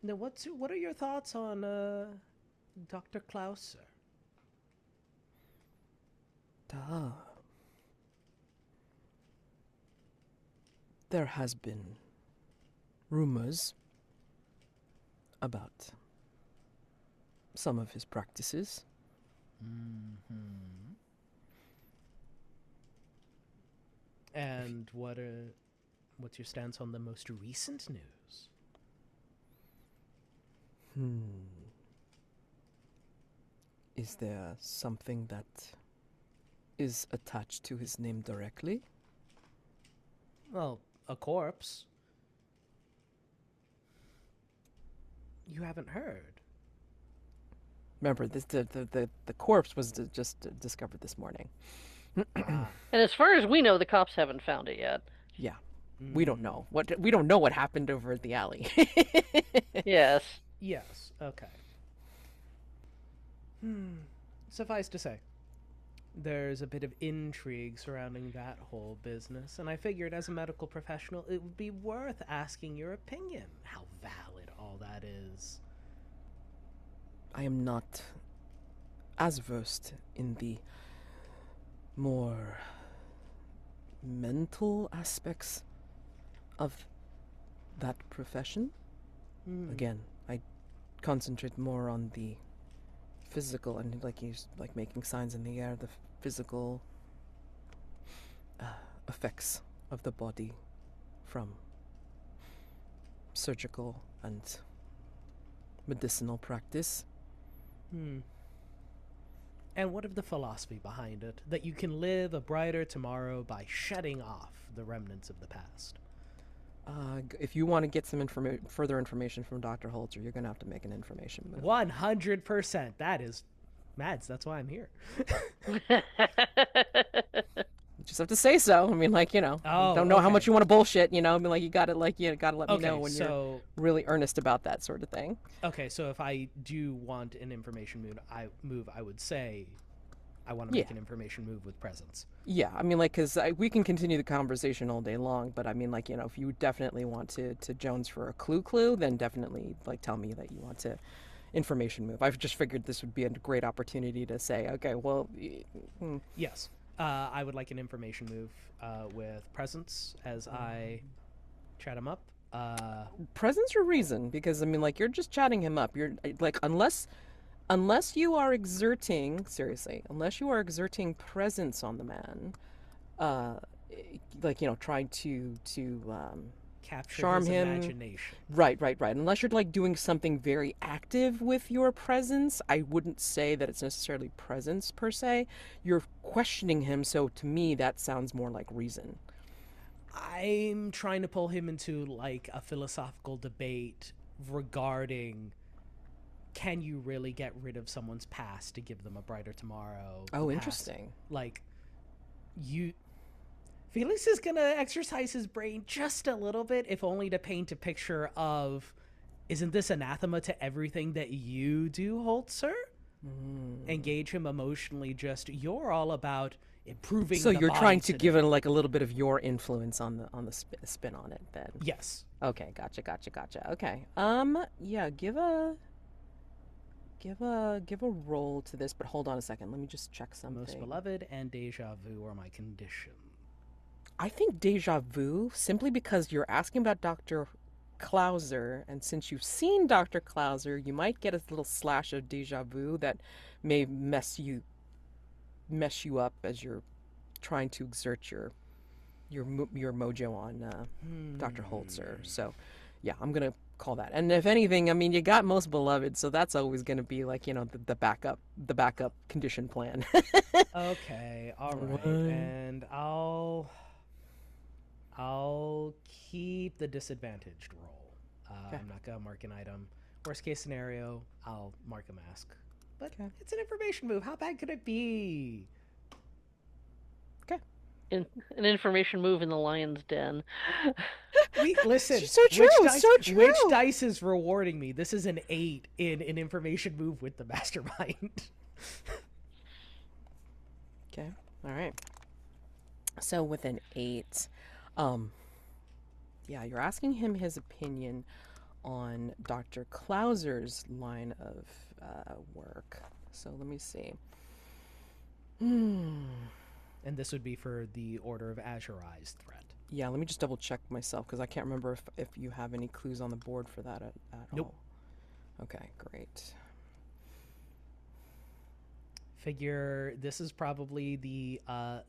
Now, what are your thoughts on Dr. Klauser? There has been rumors about some of his practices. And what's your stance on the most recent news? Is there something that is attached to his name directly? Well, a corpse. You haven't heard. Remember, the corpse was just discovered this morning. And as far as we know, the cops haven't found it yet. Yeah, we don't know what happened over at the alley. Yes. Yes, okay. Suffice to say, there's a bit of intrigue surrounding that whole business, and I figured as a medical professional it would be worth asking your opinion, how valid all that is. I am not as versed in the more mental aspects of that profession. Again, I concentrate more on the physical, and he's making signs in the air, the physical effects of the body from surgical and medicinal practice. And what of the philosophy behind it? That you can live a brighter tomorrow by shedding off the remnants of the past. If you want to get some further information from Dr. Holzer, you're going to have to make an information move. 100%. That is Mads. That's why I'm here. You just have to say so. I mean, like, Oh, don't know how okay. much you want to bullshit, I mean, like, you gotta let me know when you're so really earnest about that sort of thing. okay, so if I do want an information move, I would say I want to make Yeah. an information move with presence. Yeah, I mean, like, because we can continue the conversation all day long, but I mean, like, if you definitely want to Jones for a clue, then definitely, like, tell me that you want to information move. I've just figured this would be a great opportunity to say, okay, well, Yes. I would like an information move with presence as I chat him up. presence or reason? Because I mean, like, you're just chatting him up. You're like, unless you are exerting presence on the man, uh, like, trying to Capture charm his him. imagination. Right. Unless you're like doing something very active with your presence, I wouldn't say that it's necessarily presence per se. You're questioning him, so to me that sounds more like reason. I'm trying to pull him into like a philosophical debate regarding can you really get rid of someone's past to give them a brighter tomorrow? Oh, Past- interesting. Like Felix is gonna exercise his brain just a little bit, if only to paint a picture of, isn't this anathema to everything that you do, Holzer? Engage him emotionally. Just you're all about improving. So the you're body trying to today. give it like a little bit of your influence on the spin on it then. Yes. Okay, gotcha. Okay. Yeah, give a roll to this, but hold on a second. Let me just check something. Most beloved and deja vu are my condition. I think deja vu, simply because you're asking about Dr. Clauser, and since you've seen Dr. Clauser, you might get a little slash of deja vu that may mess you up as you're trying to exert your mojo on Dr. Holzer. So, yeah, I'm gonna call that. And if anything, I mean, you got most beloved, so that's always gonna be like, the backup condition plan. Okay, all right, Right. and I'll keep the disadvantaged roll. Okay. I'm not gonna mark an item. Worst case scenario, I'll mark a mask. But Okay. it's an information move. How bad could it be? An information move in the lion's den. Listen. So true, Which dice is rewarding me? This is an 8 in an information move with the mastermind. Okay. All right. So with an 8, yeah, you're asking him his opinion on Dr. Clauser's line of work. So let me see. And this would be for the Order of Azurized threat. Yeah, let me just double check myself because I can't remember if you have any clues on the board for that at Nope. all. Okay, great. Figure this is probably the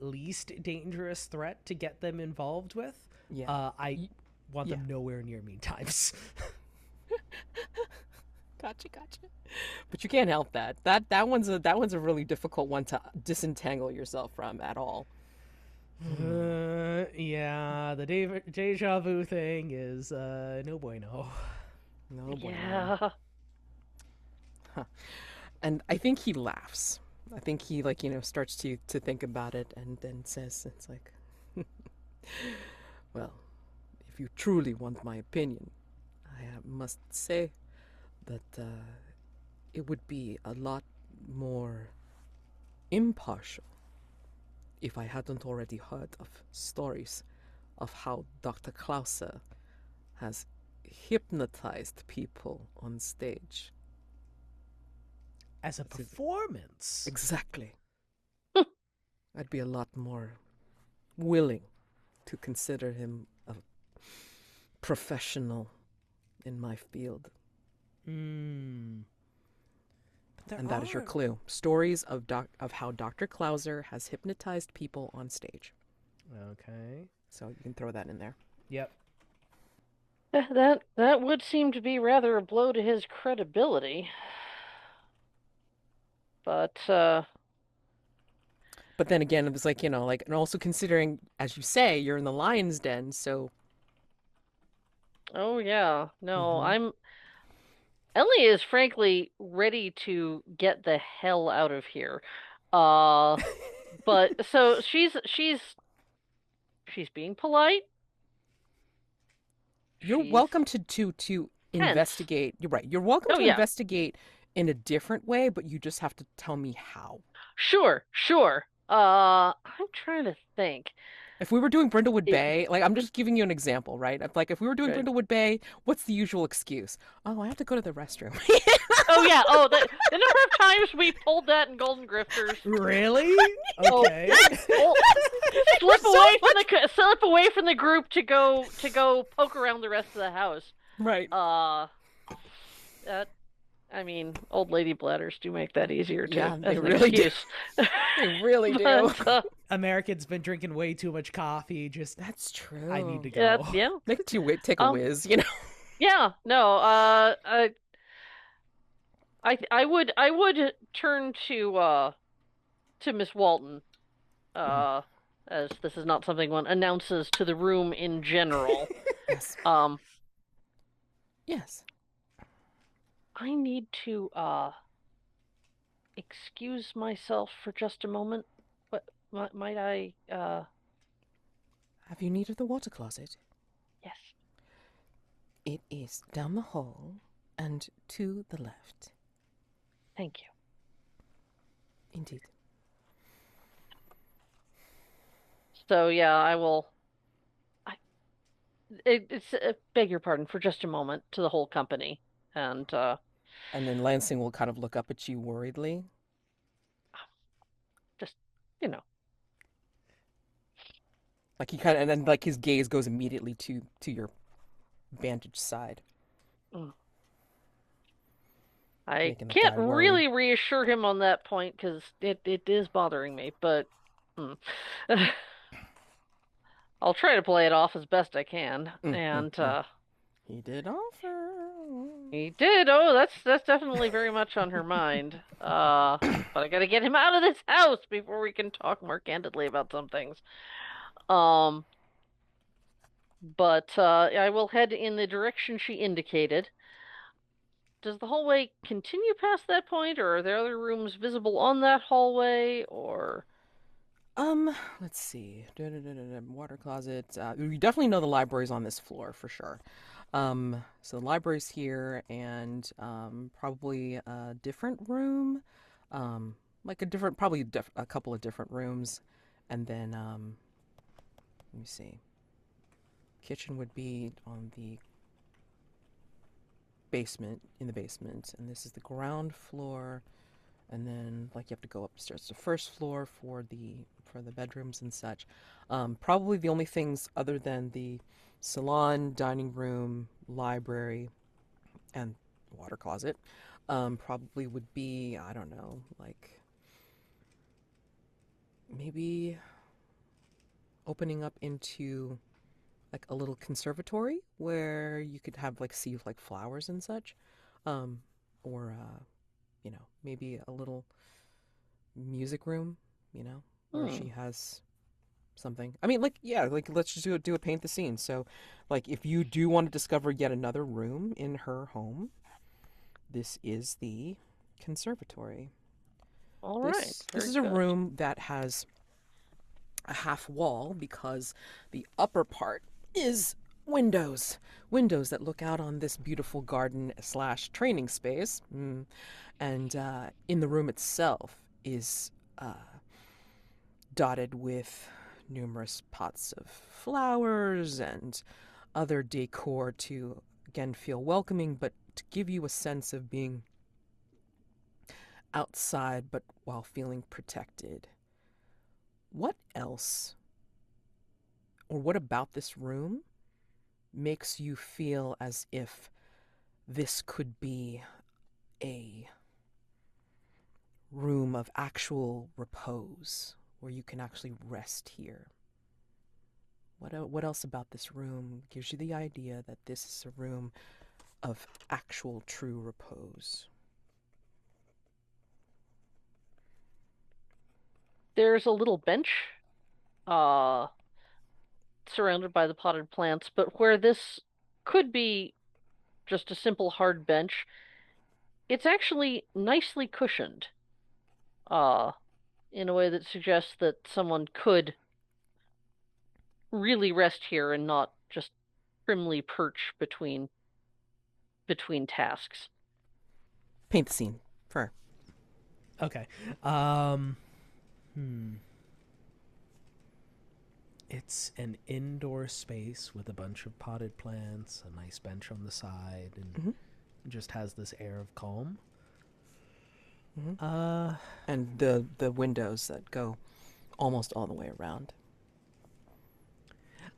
least dangerous threat to get them involved with. Yeah. I want them yeah. nowhere near mean times. Gotcha. But you can't help that. That one's a really difficult one to disentangle yourself from at all. Yeah, the deja vu thing is no bueno. No bueno. Yeah. And I think he laughs. I think he starts to think about it and then says, it's like, well, if you truly want my opinion, I must say that it would be a lot more impartial if I hadn't already heard of stories of how Dr. Clauser has hypnotized people on stage. As a performance. Exactly. I'd be a lot more willing to consider him a professional in my field. Mm. And that is your clue. Stories of how Dr. Clauser has hypnotized people on stage. Okay. So you can throw that in there. Yep. That would seem to be rather a blow to his credibility. But then again, it was like, and also considering, as you say, you're in the lion's den, so Oh yeah. No, Mm-hmm. Ellie is frankly ready to get the hell out of here. Uh, but so she's being polite. You're She's welcome to tense. investigate. You're right. You're welcome Oh to yeah. investigate in a different way, but you just have to tell me how. Sure, sure. I'm trying to think. If we were doing Brindlewood It, Bay, like I'm just giving you an example, right? Like if we were doing right. Brindlewood Bay, what's the usual excuse? Oh, I have to go to the restroom. Oh yeah. Oh, the number of times we pulled that in Golden Grifters. Really? Oh, Okay. well, They were so much. slip away from the group to go poke around the rest of the house. Right. Uh, that I mean, old lady bladders do make that easier too Yeah, they as an really do. excuse. They really do. But Americans been drinking way too much coffee. Just That's true. I need to yeah, go. yeah, Make you take a um, whiz, you know. yeah, no, I would turn to Miss Walton, Mhm. uh, as this is not something one announces to the room in general. Yes. Um, Yes. I need to excuse myself for just a moment. What might I Have you need of the water closet? yes. It is down the hall and to the left. Thank you. Indeed. So yeah, I will. I it's beg your pardon for just a moment to the whole company, and And then Lansing will kind of look up at you worriedly. just you know, Like he kind of, and then like his gaze goes immediately to your vantage side, mm. I making that can't guy worry. really reassure him on that point because it is bothering me, but mm. I'll try to play it off as best I can, Mm, mm, and mm. He did offer. he did. Oh, that's definitely very much on her mind. But I gotta get him out of this house before we can talk more candidly about some things. Um, but I will head in the direction she indicated. Does the hallway continue past that point, or are there other rooms visible on that hallway, or Let's see. Water closet. You definitely know the library's on this floor for sure. So the library's here, and probably a different room, like a different, probably a couple of different rooms, and then let me see. Kitchen would be on the basement, in the basement, and this is the ground floor, and then like you have to go upstairs to first floor for the bedrooms and such. Probably the only things other than the salon, dining room, library, and water closet, probably would be, I don't know, like maybe opening up into like a little conservatory where you could have like see like flowers and such, um, or maybe a little music room, where hmm. she has something. I mean, like, yeah, like let's just do a paint the scene. So, like, if you do want to discover yet another room in her home, this is the conservatory. All right, This very is a good. room that has a half wall because the upper part is windows that look out on this beautiful garden slash training space. And in the room itself is dotted with numerous pots of flowers and other decor to again feel welcoming, but to give you a sense of being outside but while feeling protected. What else, or what about this room makes you feel as if this could be a room of actual repose where you can actually rest here? What else about this room gives you the idea that this is a room of actual true repose? There's a little bench, uh, surrounded by the potted plants, but where this could be just a simple hard bench, it's actually nicely cushioned, uh, in a way that suggests that someone could really rest here and not just primly perch between tasks. Paint the scene for her. Okay. Hmm. It's an indoor space with a bunch of potted plants, a nice bench on the side, and Mhm. just has this air of calm. Mhm. Uh, And the windows that go almost all the way around.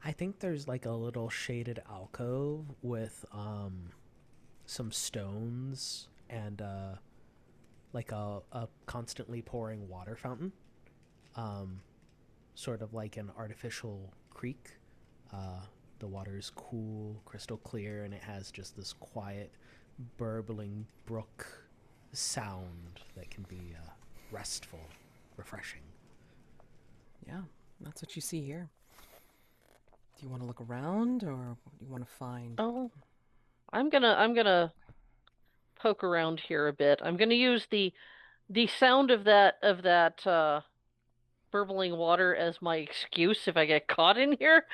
I think there's like a little shaded alcove with some stones and like a constantly pouring water fountain. Um, Sort of like an artificial creek. Uh, the water is cool, crystal clear, and it has just this quiet, burbling brook sound that can be restful, refreshing. Yeah, that's what you see here. Do you want to look around, or what do you want to find? Oh, I'm gonna poke around here a bit. I'm gonna use the sound of that burbling water as my excuse if I get caught in here.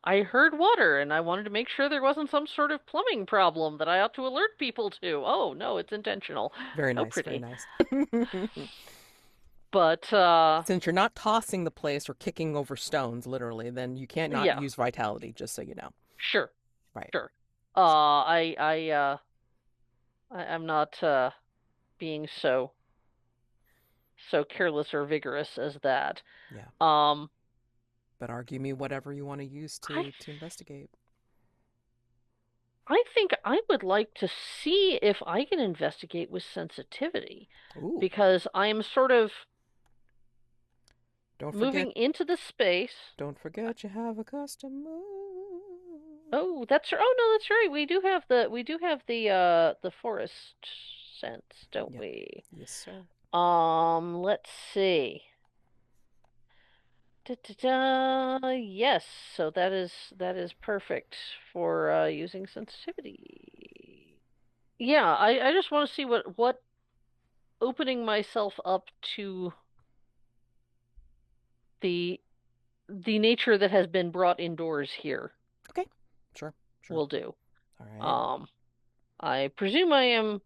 I heard water and I wanted to make sure there wasn't some sort of plumbing problem that I ought to alert people to. Oh, no, it's intentional. Very How nice, very pretty. nice. But Since you're not tossing the place or kicking over stones, literally, then you can't not yeah, use vitality, just so you know. sure, Right. sure. I'm not being so careless or vigorous as that. Yeah. Um, But argue me whatever you want to use I to investigate. I think I would like to see if I can investigate with sensitivity Ooh. because I am sort of Don't forget moving into the space. don't forget you have a customer. Oh, oh no, that's right. We do have the forest sense, don't Yep. we? Yes, sir. Let's see. Da, da, da. Yes, so that is perfect for using sensitivity. Yeah, I just want to see what opening myself up to the the nature that has been brought indoors here Okay. Sure. Sure. will do. All right. Um, I presume I am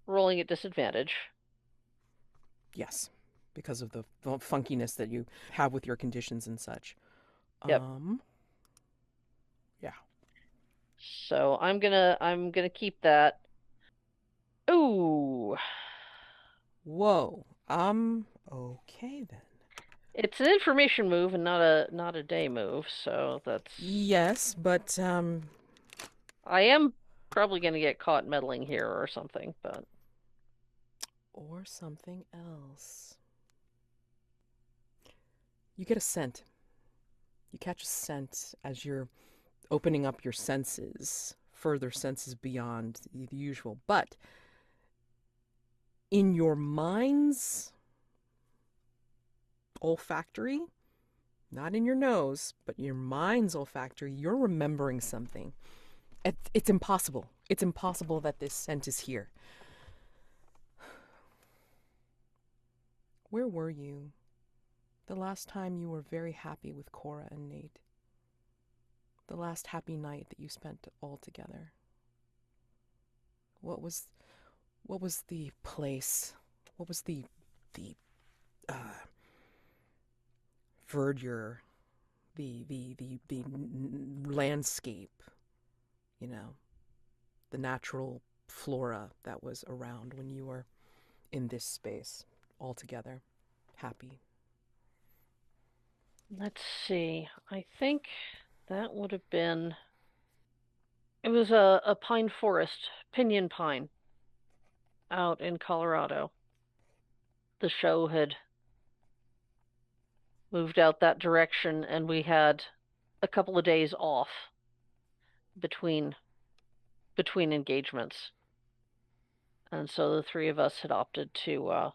rolling at disadvantage. Yes. Because of the funkiness that you have with your conditions and such. Yep. Yeah. So I'm gonna keep that. Ooh, Whoa. Okay then. it's an information move and not a day move, so that's Yes, but I am probably gonna get caught meddling here or something, but or something else. You get a scent. You catch a scent as you're opening up your senses, further senses beyond the usual. But in your mind's olfactory, not in your nose, but your mind's olfactory, you're remembering something. It's impossible. It's impossible that this scent is here. Where were you the last time you were very happy with Cora and Nate? The last happy night that you spent all together? What was the place? What was the verdure, the landscape, you know, the natural flora that was around when you were in this space all together, happy? let's see. I think that would have been it was a pine forest, pinyon pine out in Colorado. The show had moved out that direction, and we had a couple of days off between engagements. And so the three of us had opted to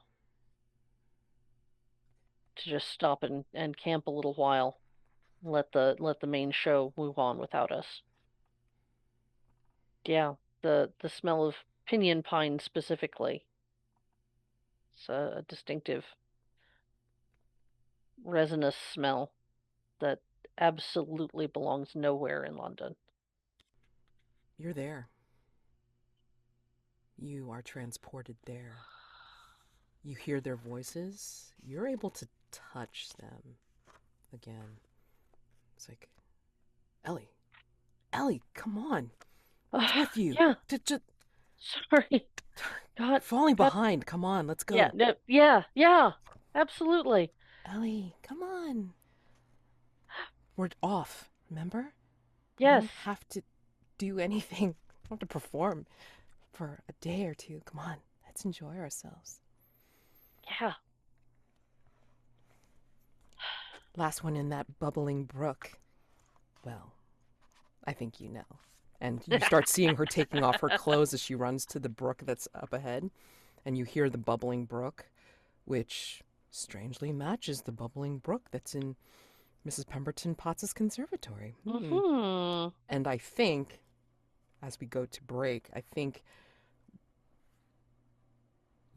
just stop and camp a little while. let the main show move on without us. Yeah, the smell of pinyon pine specifically. It's a distinctive resinous smell that absolutely belongs nowhere in London. You're there. You are transported there. You hear their voices. You're able to touch them again. It's like, Ellie, Ellie, come on. What's with you? Yeah, Just sorry. God, falling God, behind. Come on, let's yeah, go. no, yeah, absolutely. Ellie, come on. We're off, remember? We Yes, don't have to do anything. We don't have to perform for a day or two. Come on, let's enjoy ourselves. yeah. Last one in that bubbling brook. Well, I think you know. And you start seeing her taking off her clothes as she runs to the brook that's up ahead. And you hear the bubbling brook, which strangely matches the bubbling brook that's in Mrs. Pemberton-Potts' conservatory. Mm-hmm. And I think, as we go to break, I think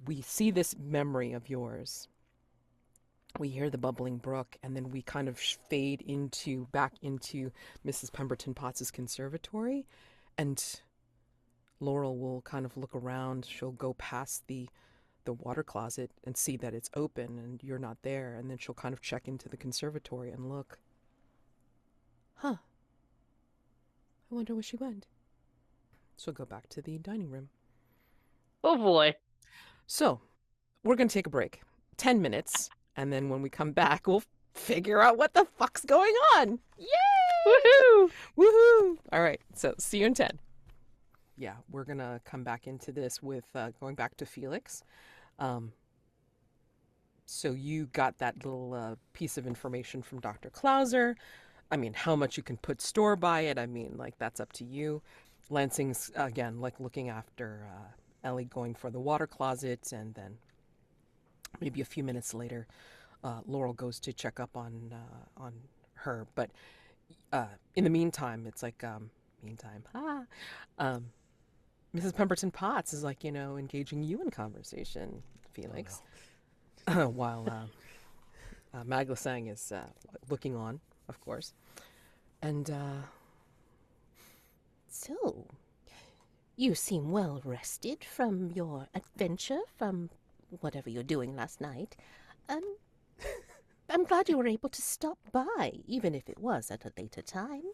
we see this memory of yours. We hear the bubbling brook, and then we kind of fade back into Mrs. Pemberton-Potts' conservatory, and Laurel will kind of look around. She'll go past the water closet and see that it's open and you're not there, and then she'll kind of check into the conservatory and look. Huh. I wonder where she went. She'll go back to the dining room. Oh boy. So, we're going to take a break. 10 minutes. And then when we come back, we'll figure out what the fuck's going on. Yay! Woohoo! Woohoo! All right. So, see you in 10. Yeah, we're going to come back into this with going back to Felix. So you got that little piece of information from Dr. Clauser. I mean, how much you can put store by it, I mean, like, that's up to you. Lansing's, again, like, looking after Ellie going for the water closet, and then maybe a few minutes later, Laurel goes to check up on her. But in the meantime, it's like, Mrs. Pemberton-Potts is, like, engaging you in conversation, Felix. Oh, no. While Madelancholy is looking on, of course. And, So, you seem well rested from your adventure, from whatever you're doing last night. I'm glad you were able to stop by, even if it was at a later time.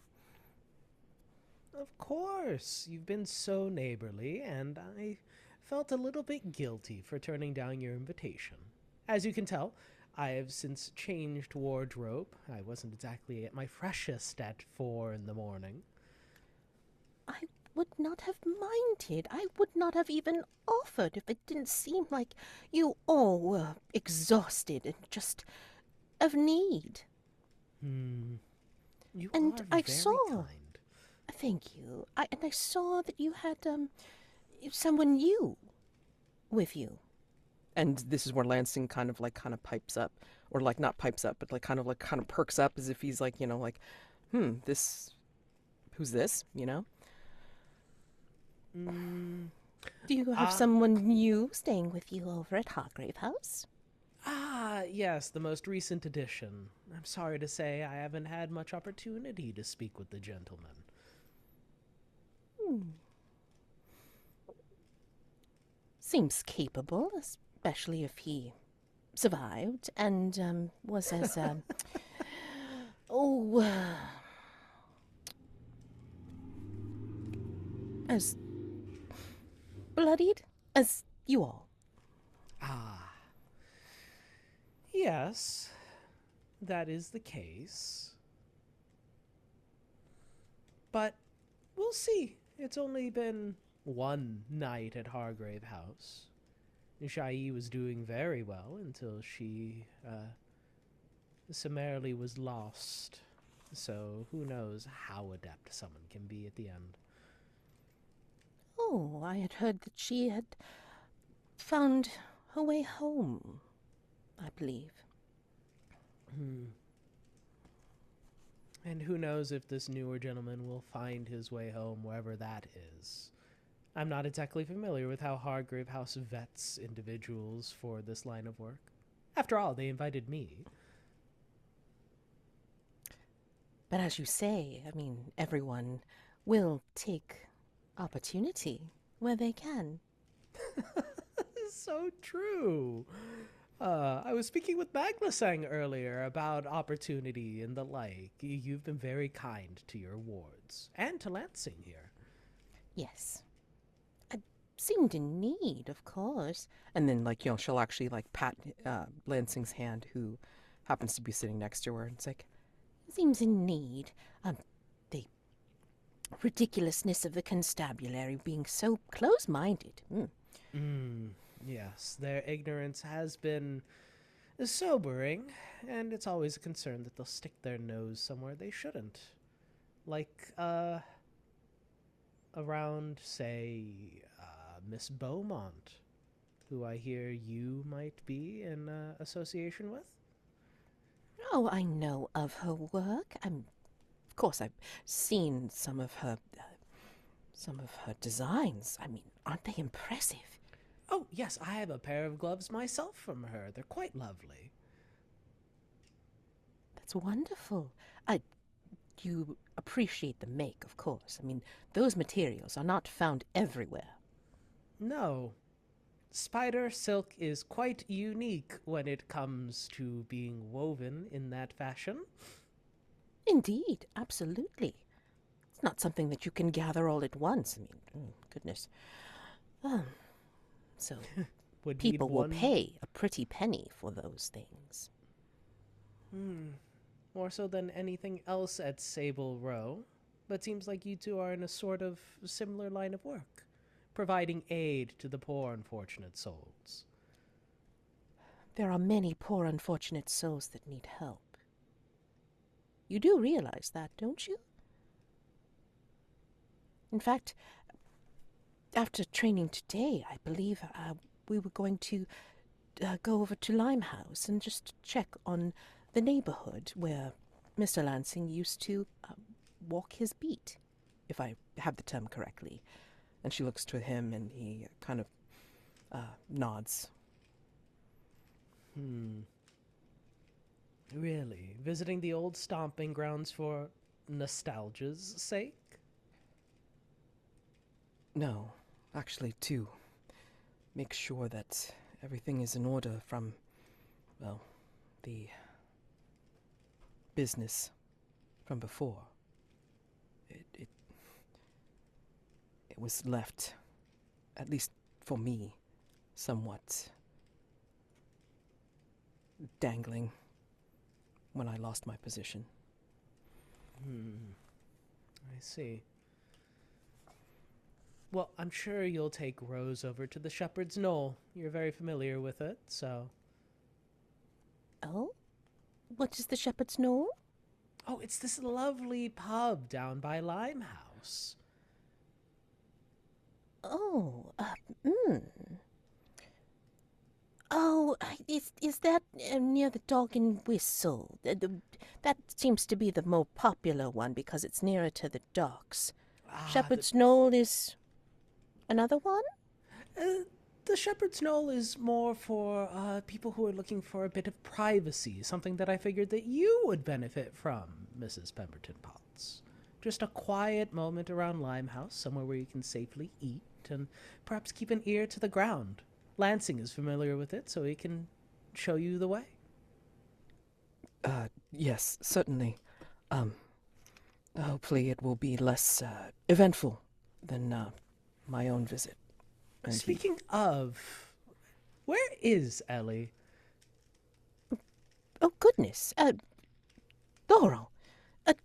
Of course, you've been so neighborly, and I felt a little bit guilty for turning down your invitation. As you can tell, I have since changed wardrobe. I wasn't exactly at my freshest at 4 in the morning. I would not have minded. I would not have even offered if it didn't seem like you all were exhausted and just of need. You And are I very saw. kind. Thank you. And I saw that you had someone new with you. and this is where Lansing kind of pipes up, or like not pipes up, but kind of perks up as if he's like, this, who's this, Do you have someone new staying with you over at Hargrave House? Yes, the most recent addition. I'm sorry to say I haven't had much opportunity to speak with the gentleman. Seems capable, especially if he survived and was as as bloodied as you all. Yes, that is the case. But we'll see. It's only been one night at Hargrave House. Shai was doing very well until she summarily was lost. So who knows how adept someone can be at the end. Oh, I had heard that she had found her way home, I believe. And who knows if this newer gentleman will find his way home wherever that is. I'm not exactly familiar with how Hargrave House vets individuals for this line of work. After all, they invited me. But as you say, I mean, everyone will take opportunity where they can. So true. I was speaking with Madelancholy earlier about opportunity and the like. You've been very kind to your wards, and to Lansing here. Yes. I seemed in need, of course. And then, like, she'll actually, like, pat Lansing's hand, who happens to be sitting next to her, and it's like, Seems in need. The ridiculousness of the constabulary being so close-minded. Yes, their ignorance has been sobering, and it's always a concern that they'll stick their nose somewhere they shouldn't. Like, around, say, Miss Beaumont, who I hear you might be in association with? Oh, I know of her work. Of course, I've seen some of her designs. I mean, aren't they impressive? Oh, yes, I have a pair of gloves myself from her. They're quite lovely. That's wonderful. You appreciate the make, of course. I mean, those materials are not found everywhere. No. Spider silk is quite unique when it comes to being woven in that fashion. Indeed, absolutely. It's not something that you can gather all at once. I mean, goodness. So Would need people will one- pay a pretty penny for those things. More so than anything else at Sable Row. But seems like you two are in a sort of similar line of work, providing aid to the poor unfortunate souls. There are many poor unfortunate souls that need help. You do realize that, don't you? In fact, after training today, I believe we were going to go over to Limehouse and just check on the neighborhood where Mr. Lansing used to walk his beat, if I have the term correctly. And she looks to him, and he kind of nods. Really? Visiting the old stomping grounds for nostalgia's sake? No, actually, to make sure that everything is in order from, well, the business from before. It was left, at least for me, somewhat dangling when I lost my position. I see. Well, I'm sure you'll take Rose over to the Shepherd's Knoll. You're very familiar with it, so... Oh? What is the Shepherd's Knoll? Oh, it's this lovely pub down by Limehouse. Oh, Oh, is that near the Dog and Whistle? That seems to be the more popular one because it's nearer to the docks. Shepherd's Knoll is another one? The Shepherd's Knoll is more for people who are looking for a bit of privacy, something that I figured that you would benefit from, Mrs. Pemberton-Potts. Just a quiet moment around Limehouse, somewhere where you can safely eat and perhaps keep an ear to the ground. Lansing is familiar with it, so he can show you the way. Yes, certainly. Hopefully it will be less eventful than my own visit. And Speaking of, where is Ellie? Oh, goodness. Laurel,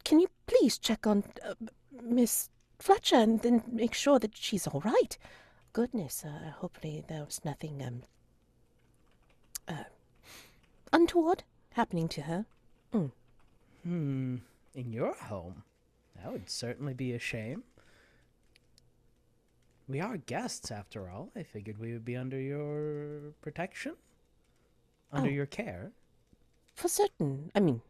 can you please check on Miss Fletcher and then make sure that she's all right? Goodness, hopefully there was nothing untoward happening to her. In your home? That would certainly be a shame. We are guests, after all. I figured we would be under your protection. Under your care. For certain. I mean,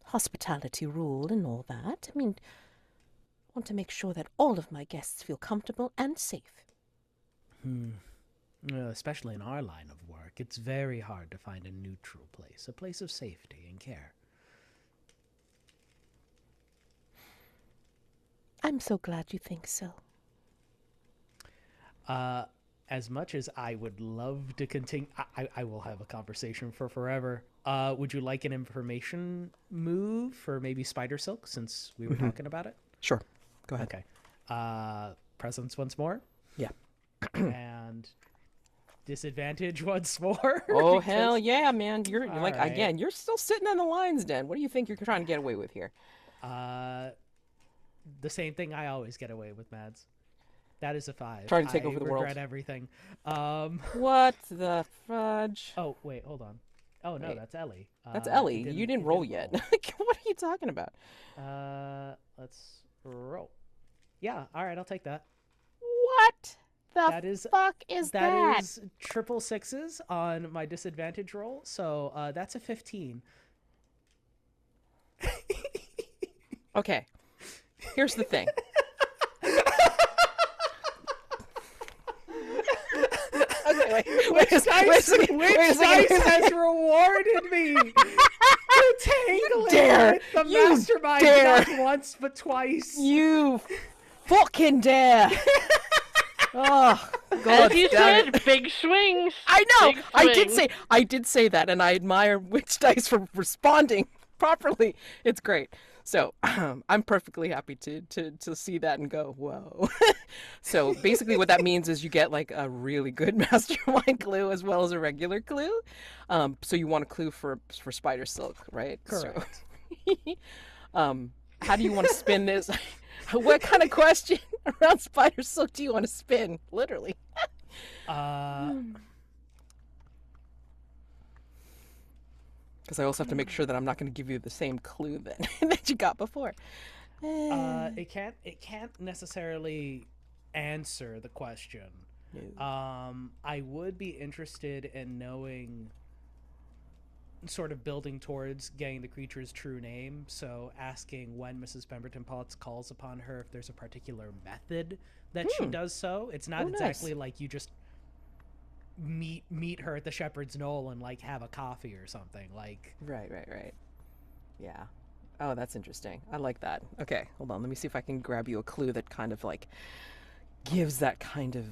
hospitality rule and all that. I mean, I want to make sure that all of my guests feel comfortable and safe. Especially in our line of work, it's very hard to find a neutral place, a place of safety and care. I'm so glad you think so. As much as I would love to continue, I will have a conversation for forever. Would you like an information move for maybe spider silk, since we were talking about it? Sure. Go ahead. Okay. Presence once more. Yeah. And disadvantage once more. Oh, hell yeah, man. You're like, right. again, you're still sitting in the lion's den. What do you think you're trying to get away with here? The same thing I always get away with, Mads. That is a 5. Trying to take over the world. I regret everything. What the fudge? Oh, wait, hold on. Oh, no, Wait. That's Ellie. That's Ellie. It You didn't roll yet. What are you talking about? Let's roll. Yeah, all right, I'll take that. What the That is- fuck is that? That is triple 6s on my disadvantage roll, so that's a 15. Okay. Here's the thing. Okay, wait a second. Which dice has rewarded me for tangling dare. with the You mastermind dare. not once but twice. You fucking dare! Oh, God As you damn it. said, big swings. I know. Big I did say that, and I admire Witch Dice for responding properly. It's great. So I'm perfectly happy to see that and go, whoa. So basically, what that means is you get like a really good mastermind clue as well as a regular clue. So you want a clue for spider silk, right? Correct. So, how do you want to spin this? What kind of question around spider silk do you want to spin? Literally. Because I also have to make sure that I'm not going to give you the same clue that you got before. It can't necessarily answer the question. No. I would be interested in knowing, sort of building towards getting the creature's true name. So asking when Mrs. Pemberton-Potts calls upon her, if there's a particular method that she does so. It's not Oh, nice. exactly like you just meet her at the Shepherd's Knoll and like have a coffee or something. Like, Right. Yeah. Oh, that's interesting. I like that. Okay, hold on. Let me see if I can grab you a clue that kind of like gives that kind of.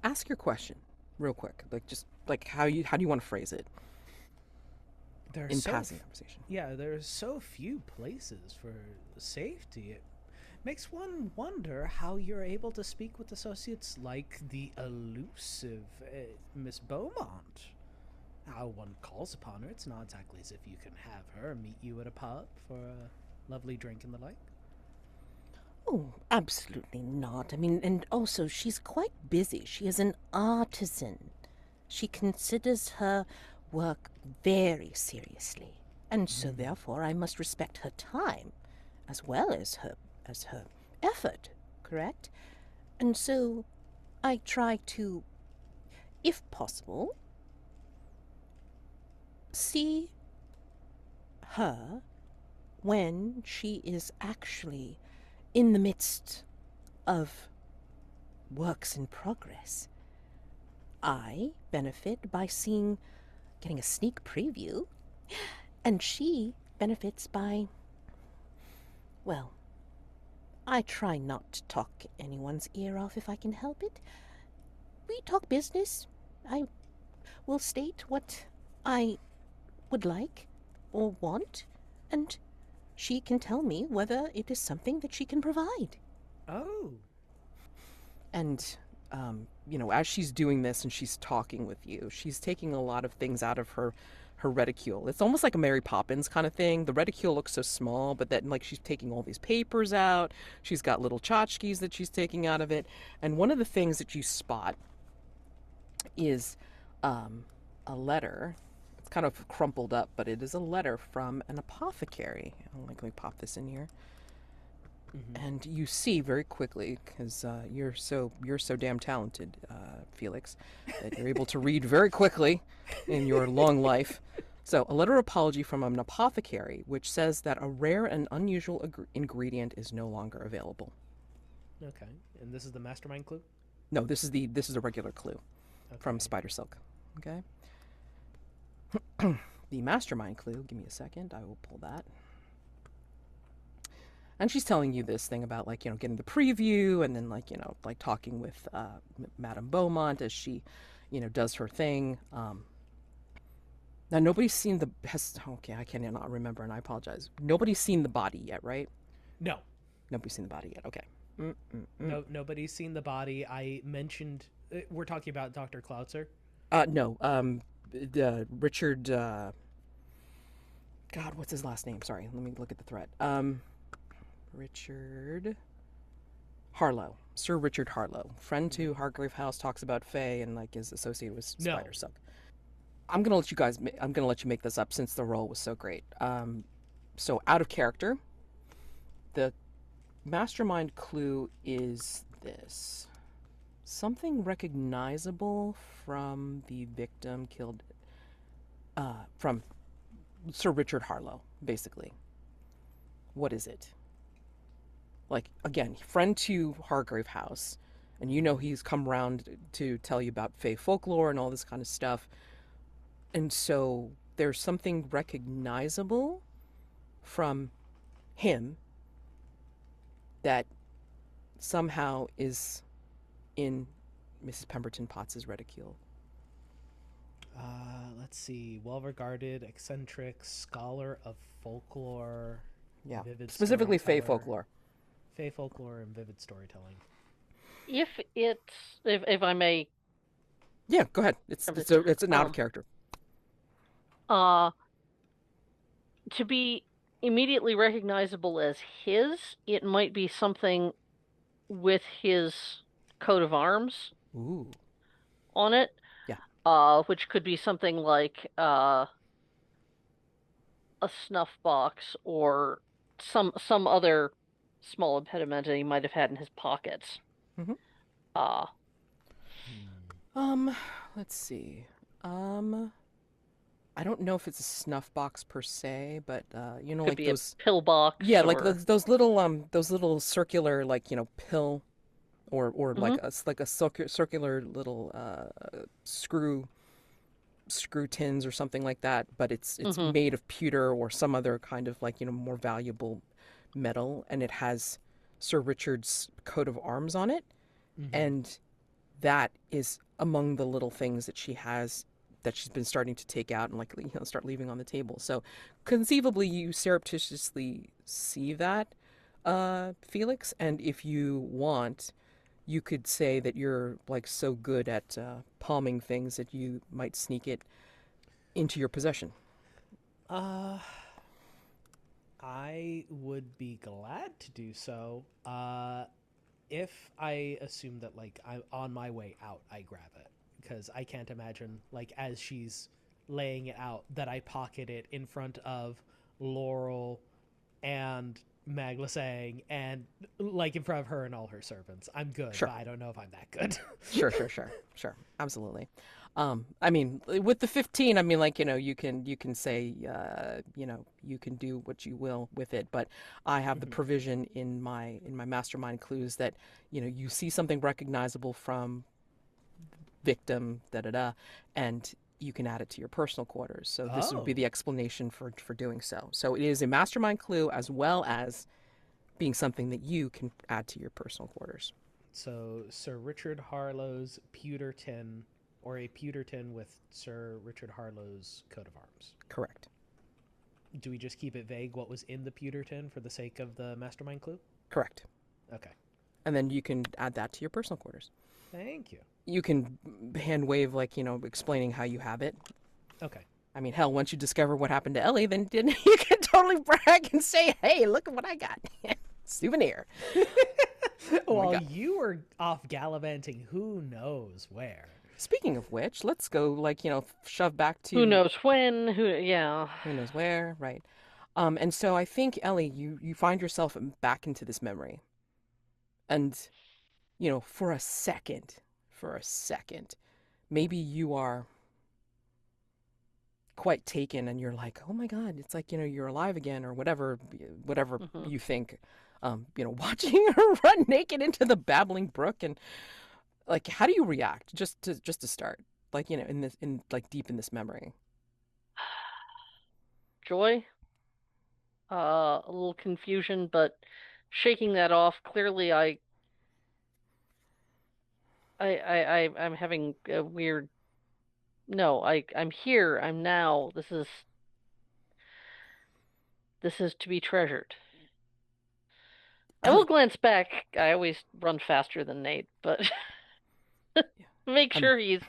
Ask your question real quick. Like just like how do you want to phrase it there's in so passing conversation? Yeah, there's so few places for safety. It makes one wonder how you're able to speak with associates like the elusive Miss Beaumont. How one calls upon her, it's not exactly as if you can have her meet you at a pub for a lovely drink and the like. Oh, absolutely not. I mean, and also, she's quite busy. She is an artisan. She considers her work very seriously. And so, therefore, I must respect her time, as well as her effort, correct? And so, I try to, if possible, see her when she is actually in the midst of works in progress. I benefit by getting a sneak preview, and she benefits by, well, I try not to talk anyone's ear off if I can help it. We talk business. I will state what I would like or want, and she can tell me whether it is something that she can provide. Oh. And as she's doing this and she's talking with you, she's taking a lot of things out of her reticule. It's almost like a Mary Poppins kind of thing. The reticule looks so small, but then like she's taking all these papers out. She's got little tchotchkes that she's taking out of it. And one of the things that you spot is a letter. It's kind of crumpled up, but it is a letter from an apothecary. Let me pop this in here. And you see very quickly, because you're so damn talented, Felix, that you're able to read very quickly in your long life. So, a letter of apology from an apothecary, which says that a rare and unusual ingredient is no longer available. Okay. And this is the mastermind clue? No, this is a regular clue from Okay. Spider Silk. Okay. The mastermind clue. Give me a second. I will pull that. And she's telling you this thing about, like, getting the preview and then, like, like talking with Madame Beaumont as she, does her thing. Now, nobody's seen okay, I cannot remember, and I apologize. Nobody's seen the body yet, right? No. Nobody's seen the body yet. Okay. No, nobody's seen the body. I mentioned we're talking about Dr. Cloutzer. No. Richard. God, what's his last name? Sorry, let me look at the thread. Richard Harlow. Sir Richard Harlow. Friend to Hargrave House, talks about Faye and, like, is associated with Spider Silk. I'm gonna let you make this up since the role was so great. So out of character, the mastermind clue is this: something recognizable from the victim killed, from Sir Richard Harlow, basically. What is it? Like, again, friend to Hargrave House, and he's come around to tell you about Fae folklore and all this kind of stuff. And so there's something recognizable from him that somehow is in Mrs. Pemberton-Potts' reticule. Let's see. Well-regarded, eccentric, scholar of folklore. Yeah, vivid specifically Fae storyteller. folklore. Fae folklore and vivid storytelling. If I may, Yeah, go ahead. It's an out of character. To be immediately recognizable as his, it might be something with his coat of arms Ooh. on it. Yeah. Which could be something like a snuff box or some other small impediment that he might have had in his pockets. Mm-hmm. Let's see. I don't know if it's a snuff box per se, but Could like be those a pill box. Yeah, or... like those little circular, like, pill, or like a circular little screw tins or something like that, but it's made of pewter or some other kind of, like, more valuable metal, and it has Sir Richard's coat of arms on it, and that is among the little things that she has that she's been starting to take out and, like, start leaving on the table. So conceivably you surreptitiously see that, Felix, and if you want, you could say that you're, like, so good at palming things that you might sneak it into your possession. I would be glad to do so. If I assume that, like, I'm on my way out, I grab it. Because I can't imagine, like, as she's laying it out, that I pocket it in front of Laurel and Maglasang and, like, in front of her and all her servants. I'm good, Sure. but I don't know if I'm that good. Sure. Absolutely. I mean, with the 15, I mean, like, you can say, you can do what you will with it, but I have the provision in my mastermind clues that, you see something recognizable from victim, and you can add it to your personal quarters. So this would be the explanation for doing so. So it is a mastermind clue as well as being something that you can add to your personal quarters. So Sir Richard Harlow's pewter tin, or a pewter tin with Sir Richard Harlow's coat of arms. Correct. Do we just keep it vague what was in the pewter tin for the sake of the mastermind clue? Correct. Okay. And then you can add that to your personal quarters. Thank you. You can hand wave, like, explaining how you have it. Okay. I mean, hell, once you discover what happened to Ellie, then you can totally brag and say, hey, look at what I got. Souvenir. While you were off gallivanting who knows where. Speaking of which, let's go, like, shove back to... Who knows when, yeah. Who knows where, right. And so I think, Ellie, you find yourself back into this memory. And, for a second, maybe you are quite taken, and you're like, oh my God, it's like, you're alive again, or whatever Mm-hmm. you think. Watching her run naked into the babbling brook, and like, how do you react? Just to start, like, in like deep in this memory. Joy, a little confusion, but shaking that off. Clearly, I'm having a weird. No, I'm here. I'm now. This is to be treasured. I will glance back. I always run faster than Nate, but make I'm sure he's,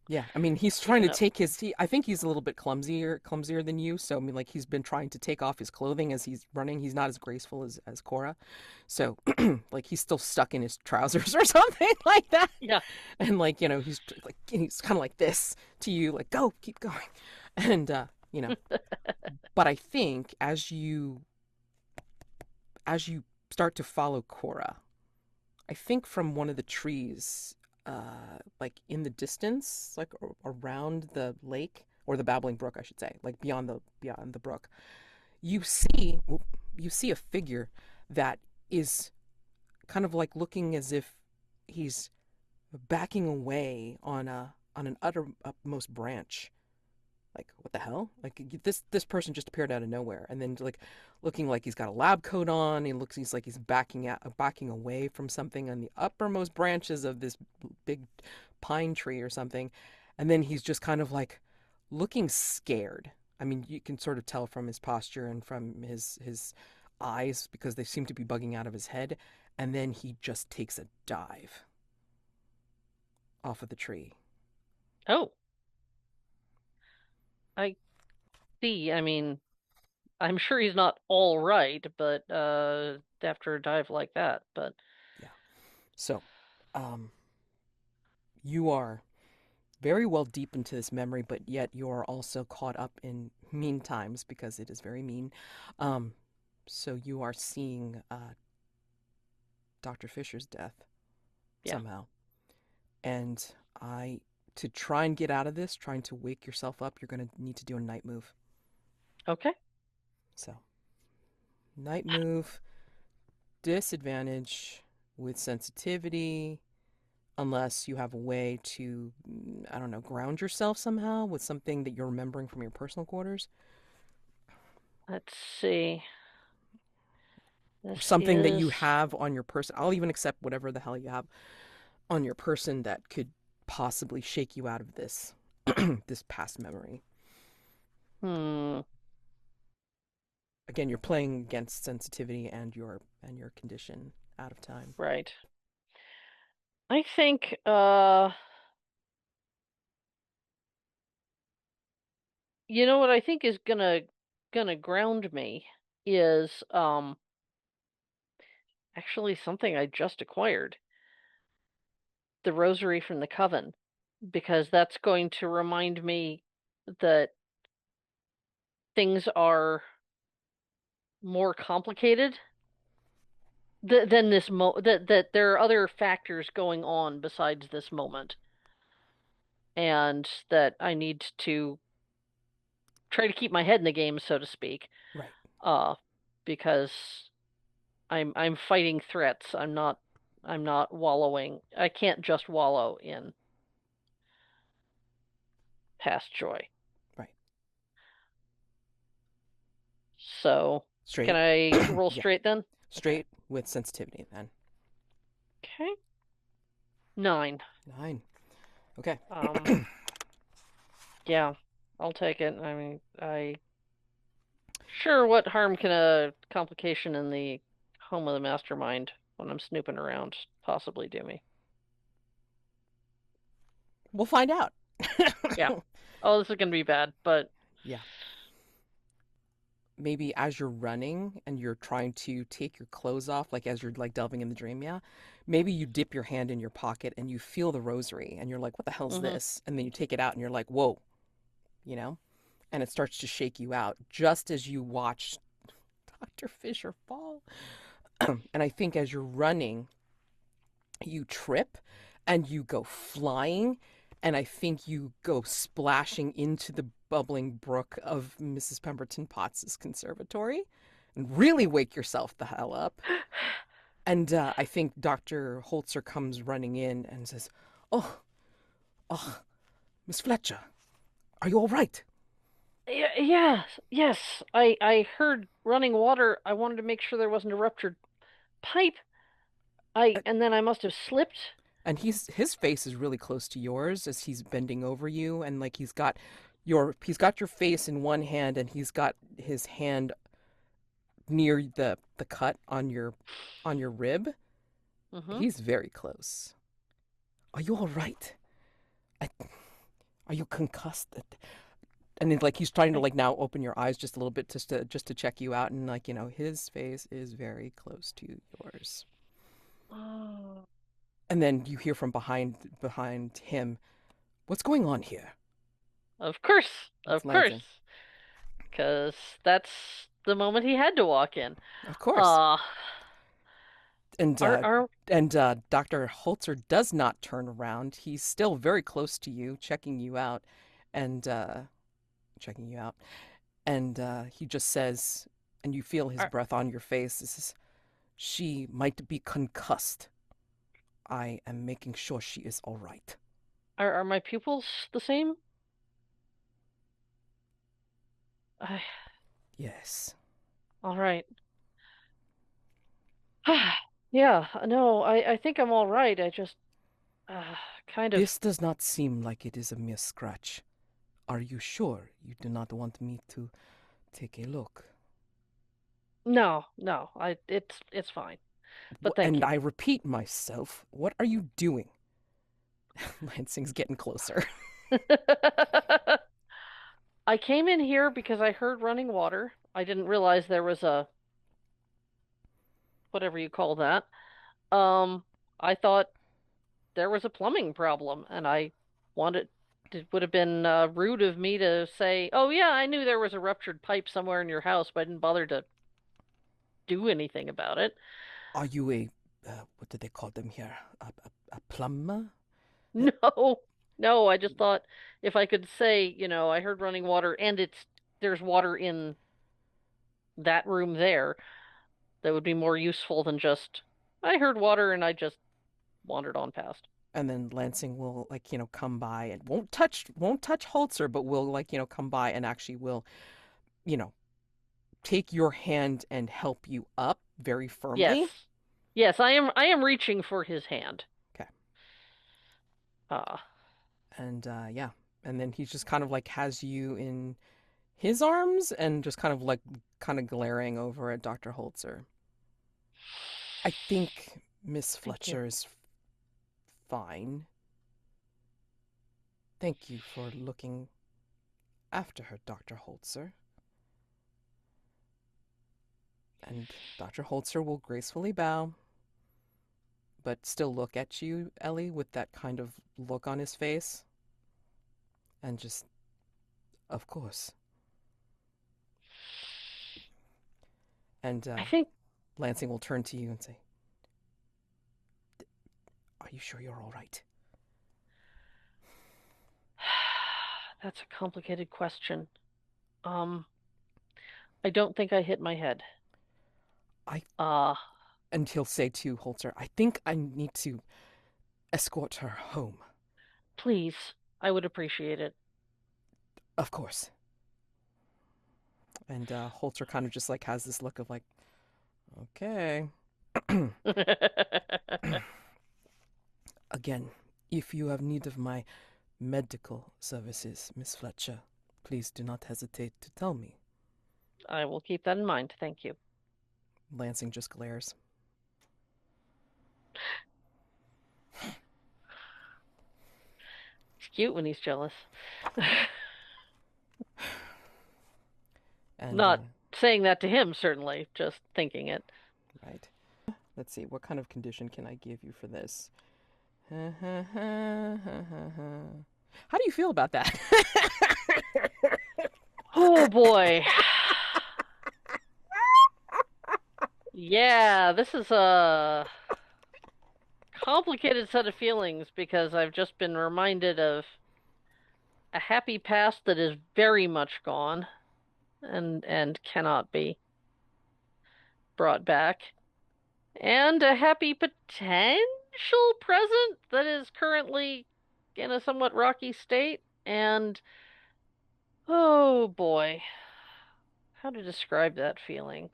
Yeah, I mean, he's trying you to know, take I think he's a little bit clumsier than you. So I mean, like, he's been trying to take off his clothing as he's running. He's not as graceful as Cora, so like he's still stuck in his trousers or something like that. yeah. And like, he's kind of like this to you, like, go, keep going, and you know. But I think as you start to follow Cora, I think from one of the trees, like in the distance, like around the lake or the babbling brook, I should say, like beyond the brook, you see you see a figure that is kind of like looking as if he's backing away on an uttermost branch. Like, what the hell? Like, this person just appeared out of nowhere, and then, like, looking like he's got a lab coat on. He's like he's backing away from something on the uppermost branches of this big pine tree or something, and then he's just kind of like looking scared. I mean, you can sort of tell from his posture and from his eyes, because they seem to be bugging out of his head, and then he just takes a dive off of the tree. Oh, I see. I mean, I'm sure he's not all right, but after a dive like that, but Yeah. So, um, you are very well deep into this memory, but yet you are also caught up in mean times, because it is very mean. Um, so you are seeing Dr. Fisher's death yeah. somehow. And to try and get out of this, trying to wake yourself up, you're going to need to do a night move. Okay. So, night move, disadvantage with sensitivity, unless you have a way to, I don't know, ground yourself somehow with something that you're remembering from your personal quarters. Let's see. Or This something that is you have on your person. I'll even accept whatever the hell you have on your person that could possibly shake you out of this this past memory. hmm, Again, you're playing against sensitivity and your condition out of time. right. I think you know what I think is gonna ground me is actually something I just acquired. The rosary from the coven, because that's going to remind me that things are more complicated than that there are other factors going on besides this moment, and that I need to try to keep my head in the game, so to speak. Right. Uh, because I'm fighting threats. I'm not wallowing. I can't just wallow in past joy. Right. So, can Straight. I roll Yeah. straight then? Okay. Straight with sensitivity then. Okay. 9. 9. Okay. Um, yeah, I'll take it. I mean, sure, what harm can a complication in the home of the mastermind when I'm snooping around possibly do me? We'll find out. Yeah. Oh, this is gonna be bad, but Yeah. Maybe as you're running and you're trying to take your clothes off, like as you're like delving in the dream, yeah, maybe you dip your hand in your pocket and you feel the rosary and you're like, what the hell's hmm this? And then you take it out and you're like, whoa, and it starts to shake you out just as you watch Dr. Fisher fall. And I think as you're running, you trip and you go flying, and I think you go splashing into the bubbling brook of Mrs. Pemberton-Potts' conservatory and really wake yourself the hell up. And I think Dr. Holzer comes running in and says, "Oh, oh, Miss Fletcher, are you all right?" Yes. I heard running water. I wanted to make sure there wasn't a ruptured pipe. And then I must have slipped. And his face is really close to yours as he's bending over you, and like he's got your face in one hand, and he's got his hand near the cut on your rib. Mm-hmm. He's very close. Are you all right? Are you concussed? And then, like, he's trying to like now open your eyes just a little bit just to check you out, and like, you know, his face is very close to yours. Oh. And then you hear from behind him, "What's going on here?" Of course. It's Lansing. Because that's the moment he had to walk in. Of course. And Are Dr. Holzer does not turn around. He's still very close to you, checking you out, and he just says, and you feel his breath on your face. This is, "She might be concussed. I am making sure she is all right." are my pupils the same? Yes. All right. Yeah, no, I think I'm all right. I just kind of. This does not seem like it is a mere scratch. Are you sure you do not want me to take a look? No, it's fine. But thank And you. I repeat myself, what are you doing? Lansing's getting closer. I came in here because I heard running water. I didn't realize there was a whatever you call that. I thought there was a plumbing problem, and it would have been rude of me to say, "Oh yeah, I knew there was a ruptured pipe somewhere in your house, but I didn't bother to do anything about it." Are you a, what do they call them here? A plumber? No, I just thought if I could say, I heard running water and there's water in that room there, that would be more useful than just, I heard water and I just wandered on past. And then Lansing will, like, come by and won't touch Holzer, but will, like, come by and actually will, take your hand and help you up very firmly. Yes, I am reaching for his hand. Okay. And yeah. And then he just kind of like has you in his arms and just kind of glaring over at Dr. Holzer. "I think Miss Fletcher is fine. Thank you for looking after her, Dr. Holzer." And Dr. Holzer will gracefully bow, but still look at you, Ellie, with that kind of look on his face. And just, "Of course." And I think Lansing will turn to you and say, "Are you sure you're all right?" that's a complicated question. I don't think I hit my head. And he'll say to Holzer, "I think I need to escort her home." Please, I would appreciate it. "Of course." And Holzer kind of just like has this look of like, "Okay." "Again, if you have need of my medical services, Miss Fletcher, please do not hesitate to tell me." I will keep that in mind. Thank you. Lansing just glares. It's cute when he's jealous. And, Not saying that to him, certainly, just thinking it. Right. Let's see, what kind of condition can I give you for this? How do you feel about that? Oh boy. Yeah, this is complicated set of feelings because I've just been reminded of a happy past that is very much gone and cannot be brought back, and a happy potential present that is currently in a somewhat rocky state. And oh boy, how to describe that feeling?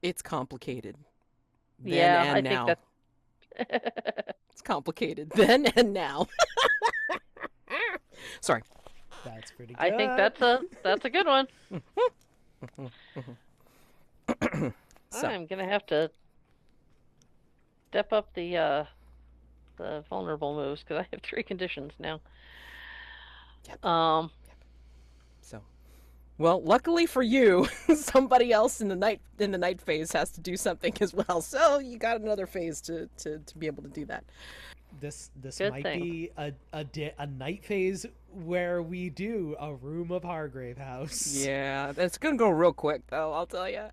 It's complicated. Then Yeah, and I think now. that It's complicated. Then and now. Sorry. That's pretty good. I think that's a good one. So, I'm gonna have to step up the vulnerable moves because I have 3 conditions now. Yep. Um, so. Well, luckily for you, somebody else in the night phase has to do something as well. So you got another phase to be able to do that. This Good might thing. be a night phase where we do a Room of Hargrave House. Yeah, that's gonna go real quick though, I'll tell you.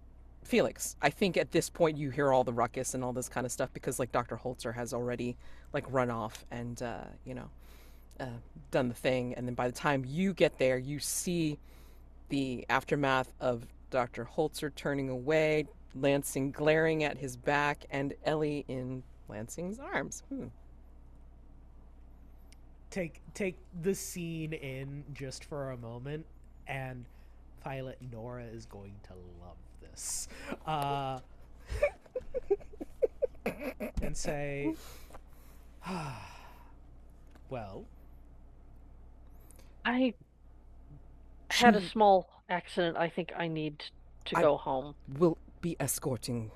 Felix, I think at this point you hear all the ruckus and all this kind of stuff because like Dr. Holzer has already like run off and done the thing, and then by the time you get there, you see the aftermath of Dr. Holzer turning away, Lansing glaring at his back, and Ellie in Lansing's arms. Take the scene in just for a moment, and Pilot Nora is going to love this. And say, well, I had a She small accident. I think I need to I- go home. will be escorting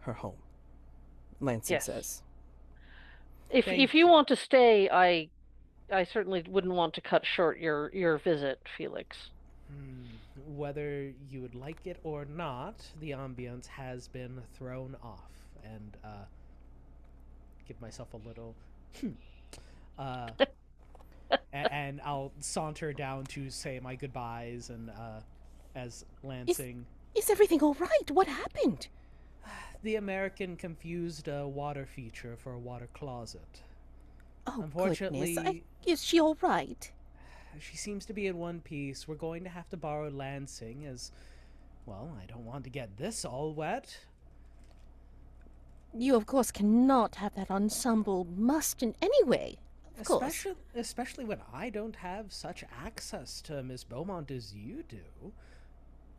her home, Lansing Yes. says. If Thank you want to stay, I certainly wouldn't want to cut short your visit, Felix. whether you would like it or not, the ambience has been thrown off, and give myself a little. And I'll saunter down to say my goodbyes, and as Lansing, Is everything all right? What happened? the American confused a water feature for a water closet. Oh, Unfortunately, goodness. Is she all right? she seems to be in one piece. We're going to have to borrow Lansing, as well. I don't want to get this all wet. You, of course, cannot have that ensemble must in any way. Of course. Especially when I don't have such access to Miss Beaumont as you do.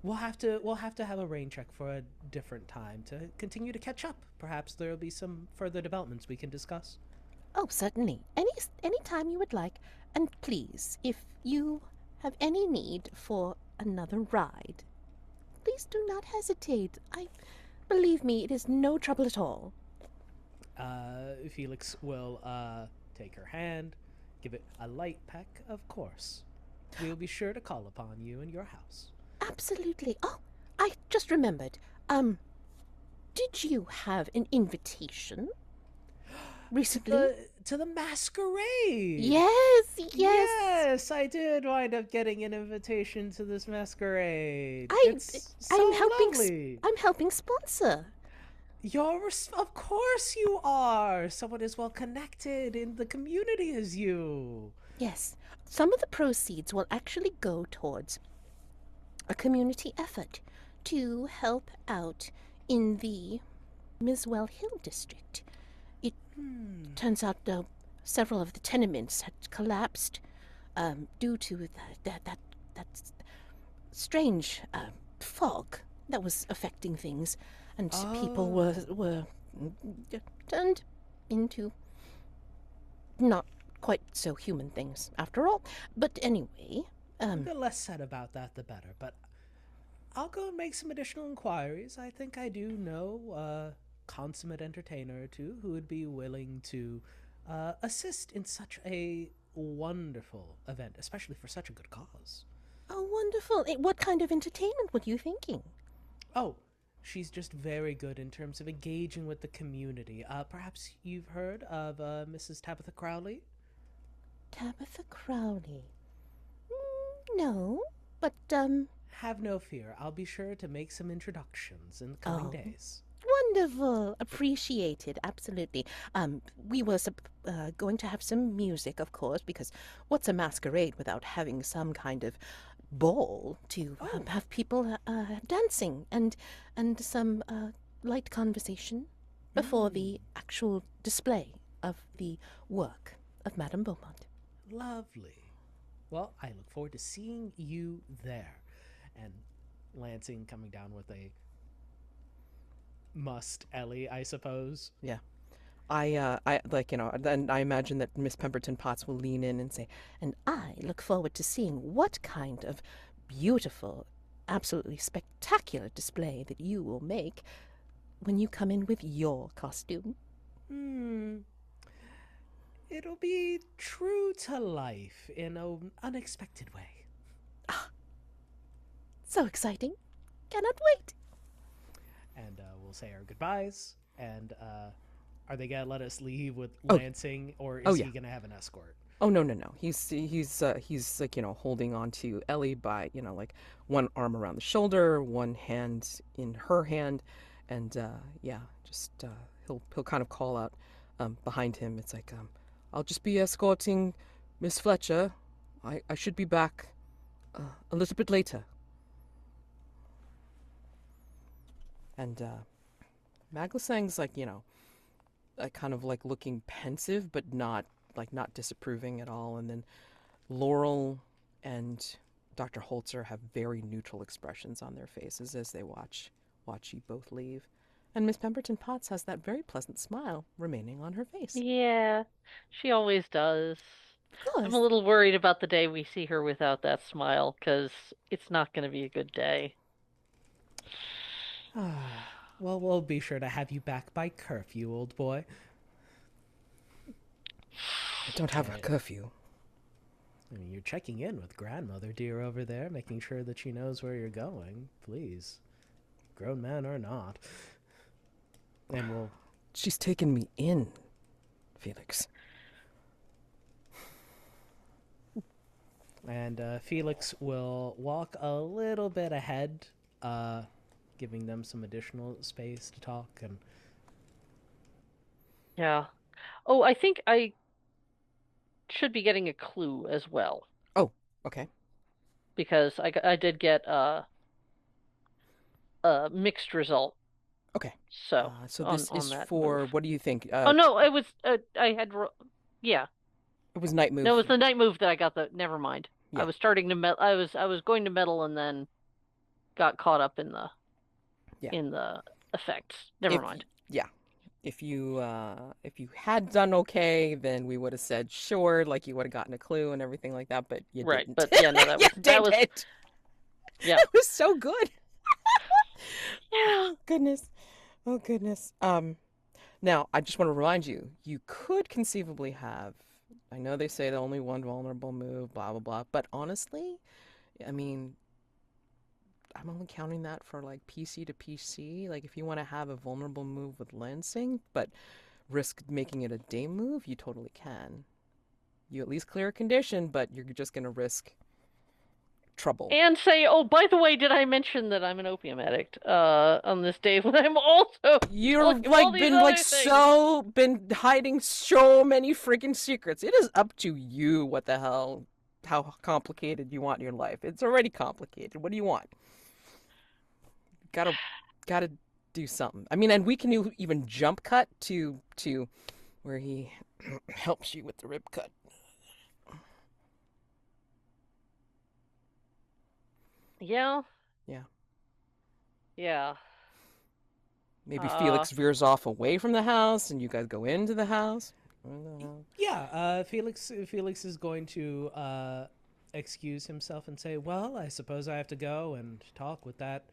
We'll have to have a rain check for a different time to continue to catch up. Perhaps there'll be some further developments we can discuss. Oh, certainly. Any time you would like. And please, if you have any need for another ride, please do not hesitate. Believe me, it is no trouble at all. Felix will take her hand, give it a light peck, of course. We'll be sure to call upon you in your house. Absolutely. Oh, I just remembered. Did you have an invitation recently? To the masquerade. Yes. Yes, I did wind up getting an invitation to this masquerade. It's so lovely. I'm helping sponsor. Of course you are. Someone as well connected in the community as you. Yes. Some of the proceeds will actually go towards a community effort to help out in the Miswell Hill district. It turns out several of the tenements had collapsed due to that strange fog that was affecting things, and people were turned into not quite so human things after all. But anyway, The less said about that, the better. But I'll go and make some additional inquiries. I think I do know a consummate entertainer or two who would be willing to assist in such a wonderful event, especially for such a good cause. oh, wonderful. What kind of entertainment were you thinking? Oh, she's just very good in terms of engaging with the community. Perhaps you've heard of Mrs. Tabitha Crowley? Tabitha Crowley. No, but Have no fear. I'll be sure to make some introductions in the coming Oh. days. Wonderful. Appreciated. Absolutely. We were going to have some music, of course, because what's a masquerade without having some kind of ball to have people dancing and some light conversation before the actual display of the work of Madame Beaumont. Lovely. Well, I look forward to seeing you there. And Lansing coming down with a must Ellie, I suppose. Yeah. I like, then I imagine that Miss Pemberton-Potts will lean in and say, And I look forward to seeing what kind of beautiful, absolutely spectacular display that you will make when you come in with your costume. It'll be true to life in an unexpected way. So exciting. Cannot wait. And we'll say our goodbyes. And are they going to let us leave with Oh. Lansing, or is Yeah. he going to have an escort? oh, no, no, no. He's like, holding on to Ellie by, like one arm around the shoulder, one hand in her hand. And, he'll kind of call out behind him. It's like, I'll just be escorting Miss Fletcher. I should be back a little bit later. And Madelancholy's like, kind of like looking pensive, but not disapproving at all. And then Laurel and Dr. Holzer have very neutral expressions on their faces as they watch you both leave. And Miss Pemberton-Potts has that very pleasant smile remaining on her face. Yeah, she always does. Of course. I'm a little worried about the day we see her without that smile, because it's not going to be a good day. Well, we'll be sure to have you back by curfew, old boy. I don't have a curfew. I mean, you're checking in with grandmother dear over there, making sure that she knows where you're going. Please. Grown man or not. And we'll... She's taken me in, Felix. And Felix will walk a little bit ahead, giving them some additional space to talk. And Yeah. Oh, I think I should be getting a clue as well, Oh, okay. because I did get a mixed result. Okay. So So on, this on is that for, move. what do you think? Oh no, it was I had yeah. It was night move. No, it was the night move that I got the. Never mind. Yeah. I was starting to I was going to meddle and then got caught up in the effects. Never mind. Yeah. If you had done okay, then we would have said sure, like you would have gotten a clue and everything like that, but you Right, didn't. but yeah, no, that was You that was didn't. yeah. That was so good. Oh goodness. Oh goodness. Now I just want to remind you, you could conceivably have, I know they say that only one vulnerable move, blah blah blah, but honestly, I mean, I'm only counting that for like PC to PC. Like if you want to have a vulnerable move with Lansing, but risk making it a day move, you totally can. You at least clear a condition, but you're just going to risk trouble. And say, oh, by the way, did I mention that I'm an opium addict on this day when I'm also You're all like these been other like things. been hiding so many freaking secrets. It is up to you what the hell, how complicated you want your life. It's already complicated. What do you want? Gotta do something. I mean, and we can even jump cut to where he helps you with the rib cut. Yeah. Yeah. Yeah. Maybe Felix veers off away from the house, and you guys go into the house. yeah, Felix is going to excuse himself and say, well, I suppose I have to go and talk with that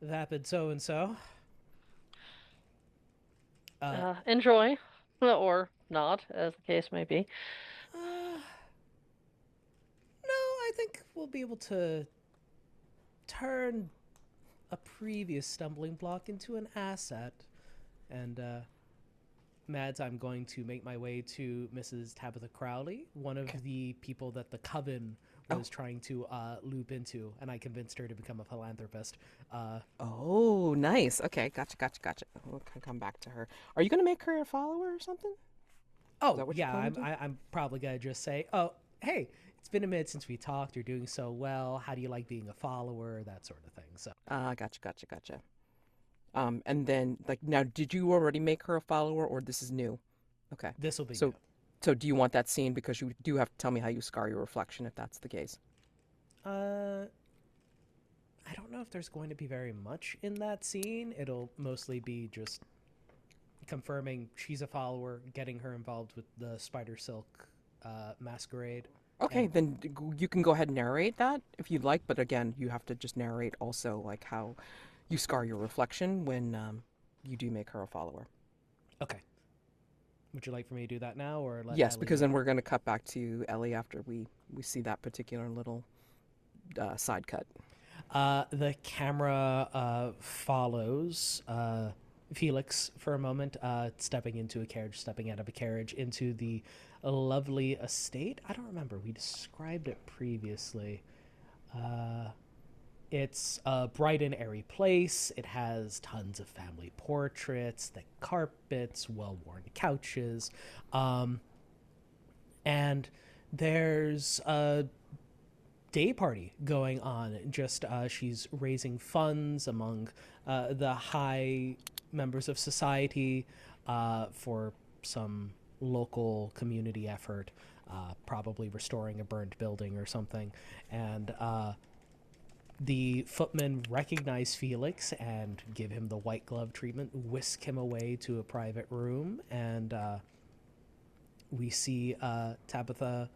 vapid so-and-so. Enjoy, or not, as the case may be. No, I think we'll be able to turn a previous stumbling block into an asset. And Mads, I'm going to make my way to Mrs. Tabitha Crowley, one of the people that the coven was trying to loop into, and I convinced her to become a philanthropist. Oh, nice. Okay, gotcha. We'll come back to her. Are you going to make her a follower or something? Oh, what you're yeah, planning to do? I'm probably going to just say, oh, hey, it's been a minute since we talked. You're doing so well. How do you like being a follower? That sort of thing. So, Gotcha. And then, like, now, did you already make her a follower, or this is new? Okay. this will be So, new. so do you want that scene? Because you do have to tell me how you scar your reflection, if that's the case. I don't know if there's going to be very much in that scene. It'll mostly be just confirming she's a follower, getting her involved with the Spider Silk masquerade. Okay, And then you can go ahead and narrate that if you'd like, but again, you have to just narrate also like how you scar your reflection when you do make her a follower. okay, would you like for me to do that now, or let Yes, Ellie because do then it? we're going to cut back to Ellie after we see that particular little side cut. The camera follows Felix for a moment, stepping out of a carriage into the lovely estate. I don't remember. We described it previously. It's a bright and airy place. It has tons of family portraits, thick carpets, well worn couches. And there's a day party going on. Just she's raising funds among the high members of society for some local community effort, probably restoring a burned building or something. And the footmen recognize Felix and give him the white glove treatment, whisk him away to a private room, and we see Tabitha,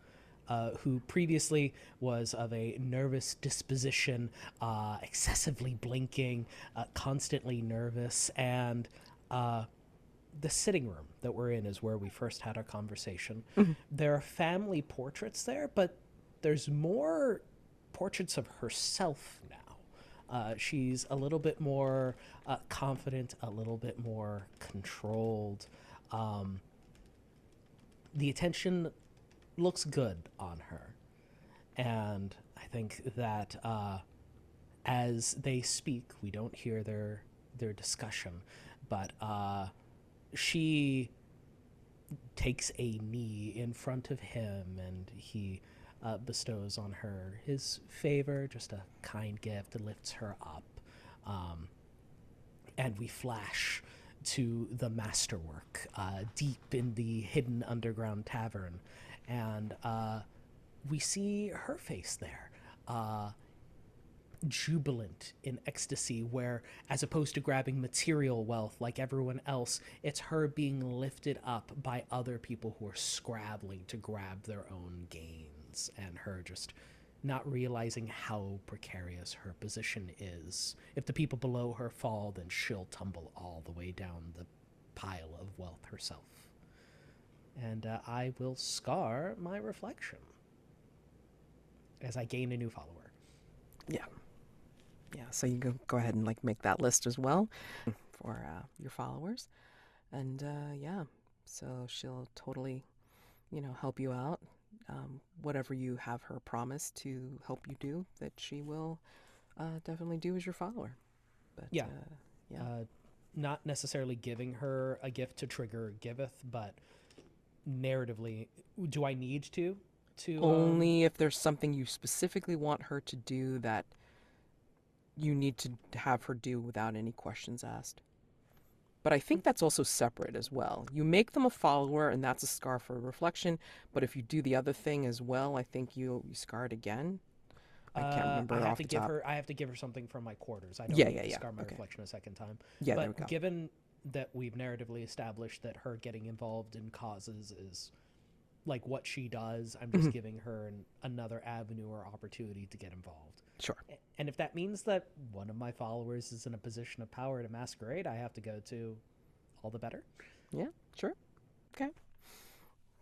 who previously was of a nervous disposition, excessively blinking, constantly nervous, and the sitting room that we're in is where we first had our conversation. There are family portraits there, but there's more portraits of herself now. She's a little bit more confident, a little bit more controlled. The attention looks good on her. And I think that as they speak, we don't hear their discussion, but she takes a knee in front of him, and he bestows on her his favor, just a kind gift, lifts her up. And we flash to the masterwork deep in the hidden underground tavern. And we see her face there, jubilant in ecstasy, where as opposed to grabbing material wealth like everyone else, it's her being lifted up by other people who are scrabbling to grab their own gains, and her just not realizing how precarious her position is. If the people below her fall, then she'll tumble all the way down the pile of wealth herself. And I will scar my reflection as I gain a new follower. Yeah. So you go ahead and like make that list as well for your followers, and so she'll totally, help you out. Whatever you have her promise to help you do, that she will definitely do as your follower. But Yeah. yeah. Not necessarily giving her a gift to trigger giveth, but narratively, do I need to? Only if there's something you specifically want her to do that you need to have her do without any questions asked. But I think that's also separate as well. You make them a follower, and that's a scar for reflection. But if you do the other thing as well, I think you scar it again. I can't remember I have off to the give top. her. I have to give her something from my quarters. I don't Yeah, need to yeah. scar my Okay. reflection a second time. Yeah, but there we go. given that we've narratively established that her getting involved in causes is like what she does, I'm just giving her another avenue or opportunity to get involved. Sure. And if that means that one of my followers is in a position of power to masquerade, I have to go to, all the better. Yeah, sure. Okay.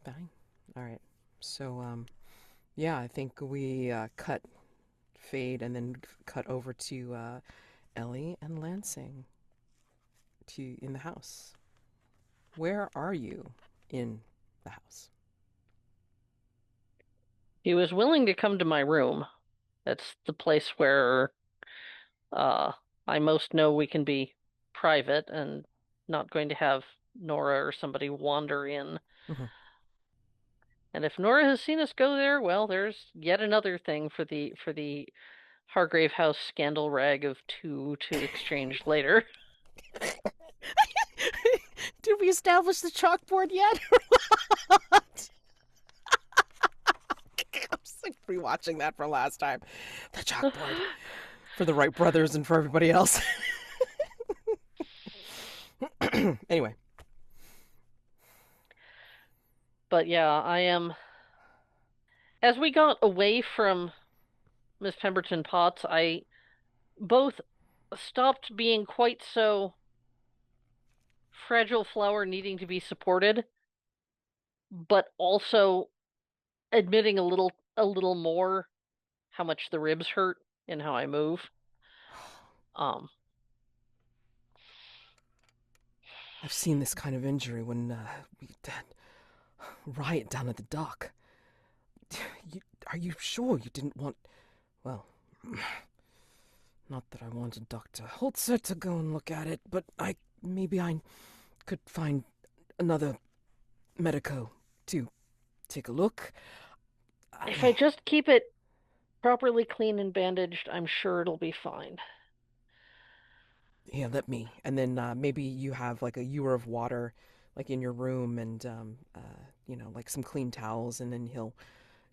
Fine. All right. So, I think we fade and then cut over to Ellie and Lansing in the house. Where are you in the house? He was willing to come to my room. That's the place where uh I most know we can be private and not going to have Nora or somebody wander in. Mhm. And if Nora has seen us go there, well, there's yet another thing for the Hargrave House scandal rag of two to exchange later. Did we establish the chalkboard yet? Or what? I'm just like rewatching that for last time. The chalkboard for the Wright brothers and for everybody else. Anyway, But yeah, I am. As we got away from Miss Pemberton-Potts, I both stopped being quite so fragile flower needing to be supported, but also admitting a little more how much the ribs hurt and how I move. Um, I've seen this kind of injury when we had riot down at the dock. Are you sure you didn't want... Well, not that I wanted Dr. Holzer to go and look at it, but maybe I could find another medico to take a look. if I just keep it properly clean and bandaged, I'm sure it'll be fine. Yeah, let me. And then maybe you have like a ewer of water, like in your room, and like some clean towels, and then he'll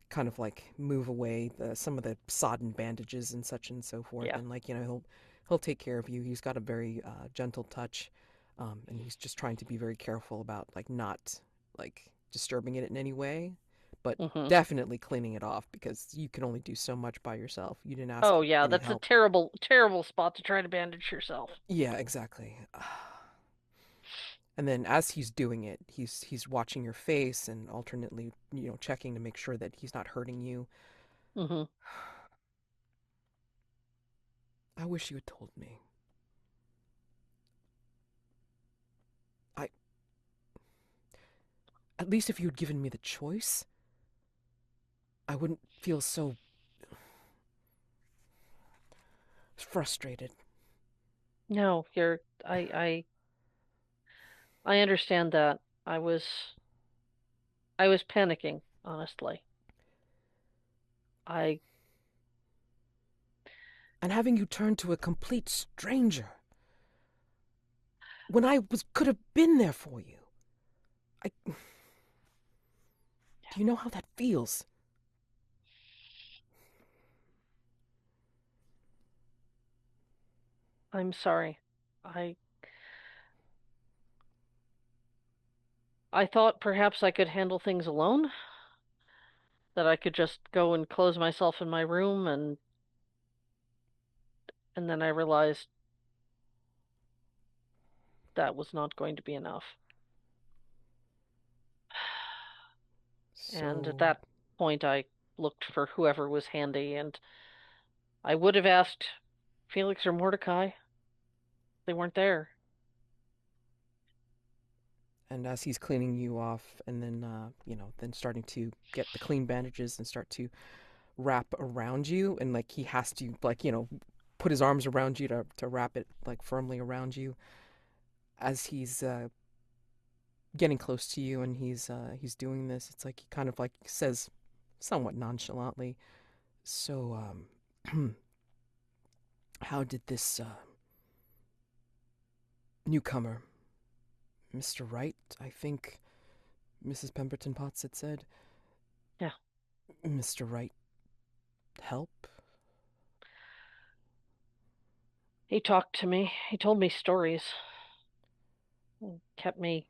kind of like move away some of the sodden bandages and such and so forth, Yeah. and he'll take care of you. He's got a very gentle touch, and he's just trying to be very careful about like not like disturbing it in any way, but hmm definitely cleaning it off because you can only do so much by yourself. You didn't ask Oh yeah, any that's a help. terrible, terrible spot to try to bandage yourself. Yeah, exactly. And then as he's doing it, he's watching your face and alternately, checking to make sure that he's not hurting you. hmm I wish you had told me. I At least if you had given me the choice, I wouldn't feel so frustrated. No, I understand that. I was panicking, honestly. I And having you turn to a complete stranger when I could have been there for you. Do you know how that feels? I'm sorry. I I thought perhaps I could handle things alone, that I could just go and close myself in my room and then I realized that was not going to be enough. And at So, that point I looked for whoever was handy and I would have asked Felix or Mordecai. They weren't there. and as he's cleaning you off, and then then starting to get the clean bandages and start to wrap around you, and like he has to like put his arms around you to wrap it like firmly around you as he's getting close to you, and he's doing this. It's like he kind of like says somewhat nonchalantly, so how did this newcomer, Mr. Wright, I think Mrs. Pemberton-Potts had said, Yeah. Mr. Wright, help? He talked to me. He told me stories. Kept me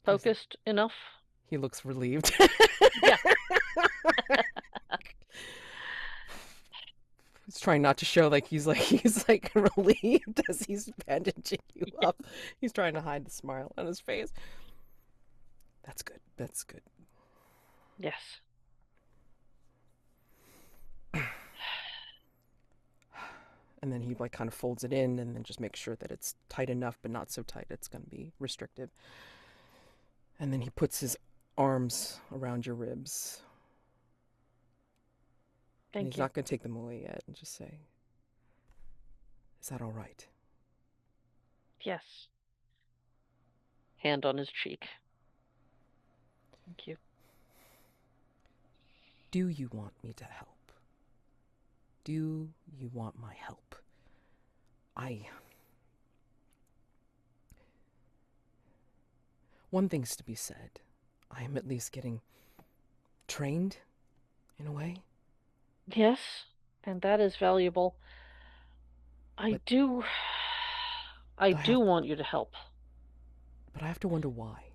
focused enough. He looks relieved. Yeah. He's trying not to show like he's like relieved as he's bandaging you up. He's trying to hide the smile on his face. That's good. That's good. And then he like kind of folds it in and then just makes sure that it's tight enough, but not so tight it's going to be restrictive. And then he puts his arms around your ribs. And he's not going to take them away yet, and just say, "Is that all right?" Yes. Hand on his cheek. Thank you. Do you want me to help? Do you want my help? One thing's to be said. I am at least getting trained, in a way. Yes, and that is valuable. I But do want you to help. But I have to wonder why.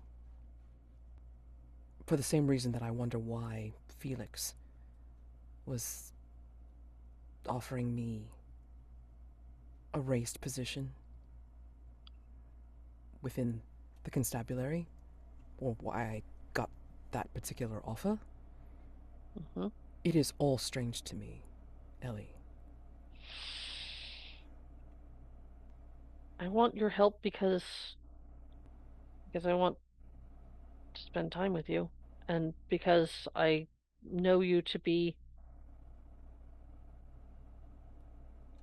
For the same reason that I wonder why Felix was offering me a raised position within the constabulary, or why I got that particular offer. Mm-hmm. It is all strange to me, Ellie. I want your help because I want to spend time with you, and because I know you to be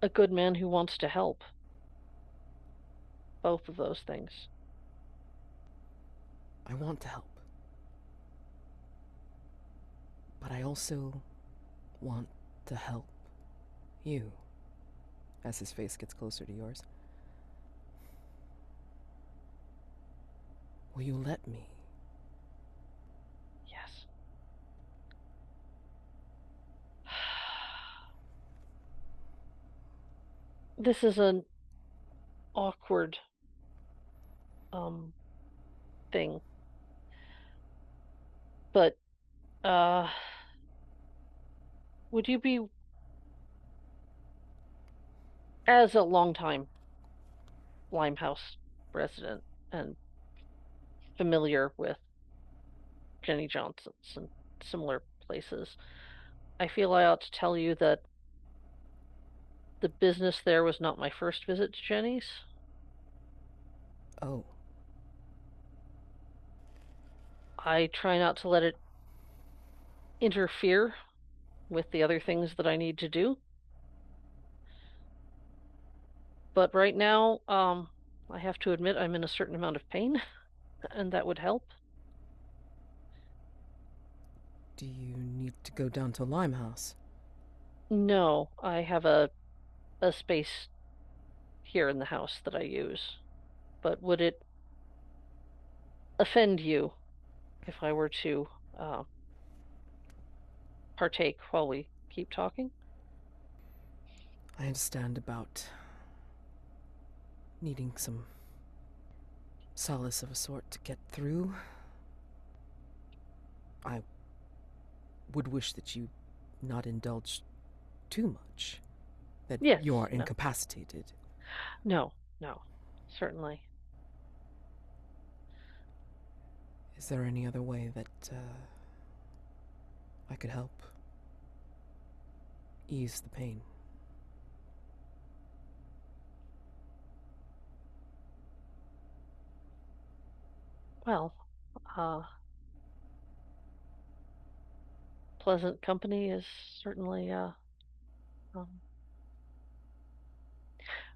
a good man who wants to help. Both of those things. I want to help. But I also want to help you. As his face gets closer to yours. Will you let me? Yes. This is an awkward thing. But would you be, as a longtime Limehouse resident and familiar with Jenny Johnson's and similar places, I feel I ought to tell you that the business there was not my first visit to Jenny's. Oh. I try not to let it interfere with the other things that I need to do. But right now, I have to admit I'm in a certain amount of pain, and that would help. Do you need to go down to Limehouse? No, I have a space here in the house that I use. But would it offend you if I were to partake while we keep talking? I understand about needing some solace of a sort to get through. I would wish that you not indulge too much. That Yes, you are no. incapacitated. No, certainly. Is there any other way that I could help ease the pain? Well, pleasant company is certainly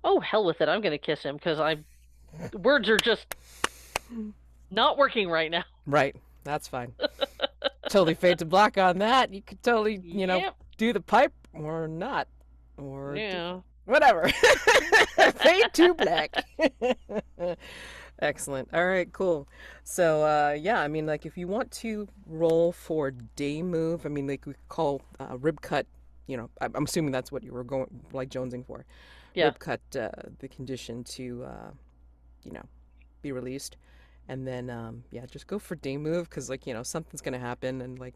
oh, hell with it. I'm gonna kiss him because words are just not working right now. Right. That's fine. Totally fade to black on that. You could totally, Yep. do the pipe or not. Or Yeah. whatever. Fade to black. Excellent. All right, cool. So, yeah, I mean, like, if you want to roll for day move, I mean, like, we call rib cut, I'm assuming that's what you were going, like, jonesing for. Yeah. Rib cut, the condition to, be released. And then, yeah, just go for day move because, like, something's going to happen. And, like,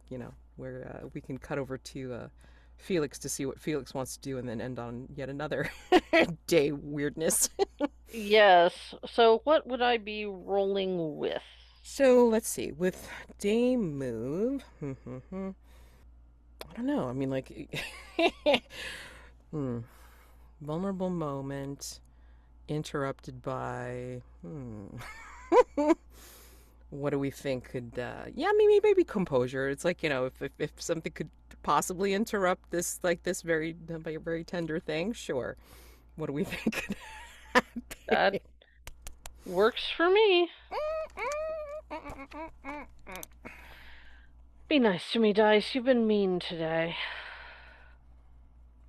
we can cut over to Felix to see what Felix wants to do and then end on yet another day weirdness. Yes. So what would I be rolling with? So, let's see. With day move, I don't know. I mean, like, Vulnerable moment interrupted by what do we think could maybe composure. It's like, if something could possibly interrupt this, like, this very very tender thing, sure. What do we think could happen? That works for me. Be nice to me, Dice. You've been mean today.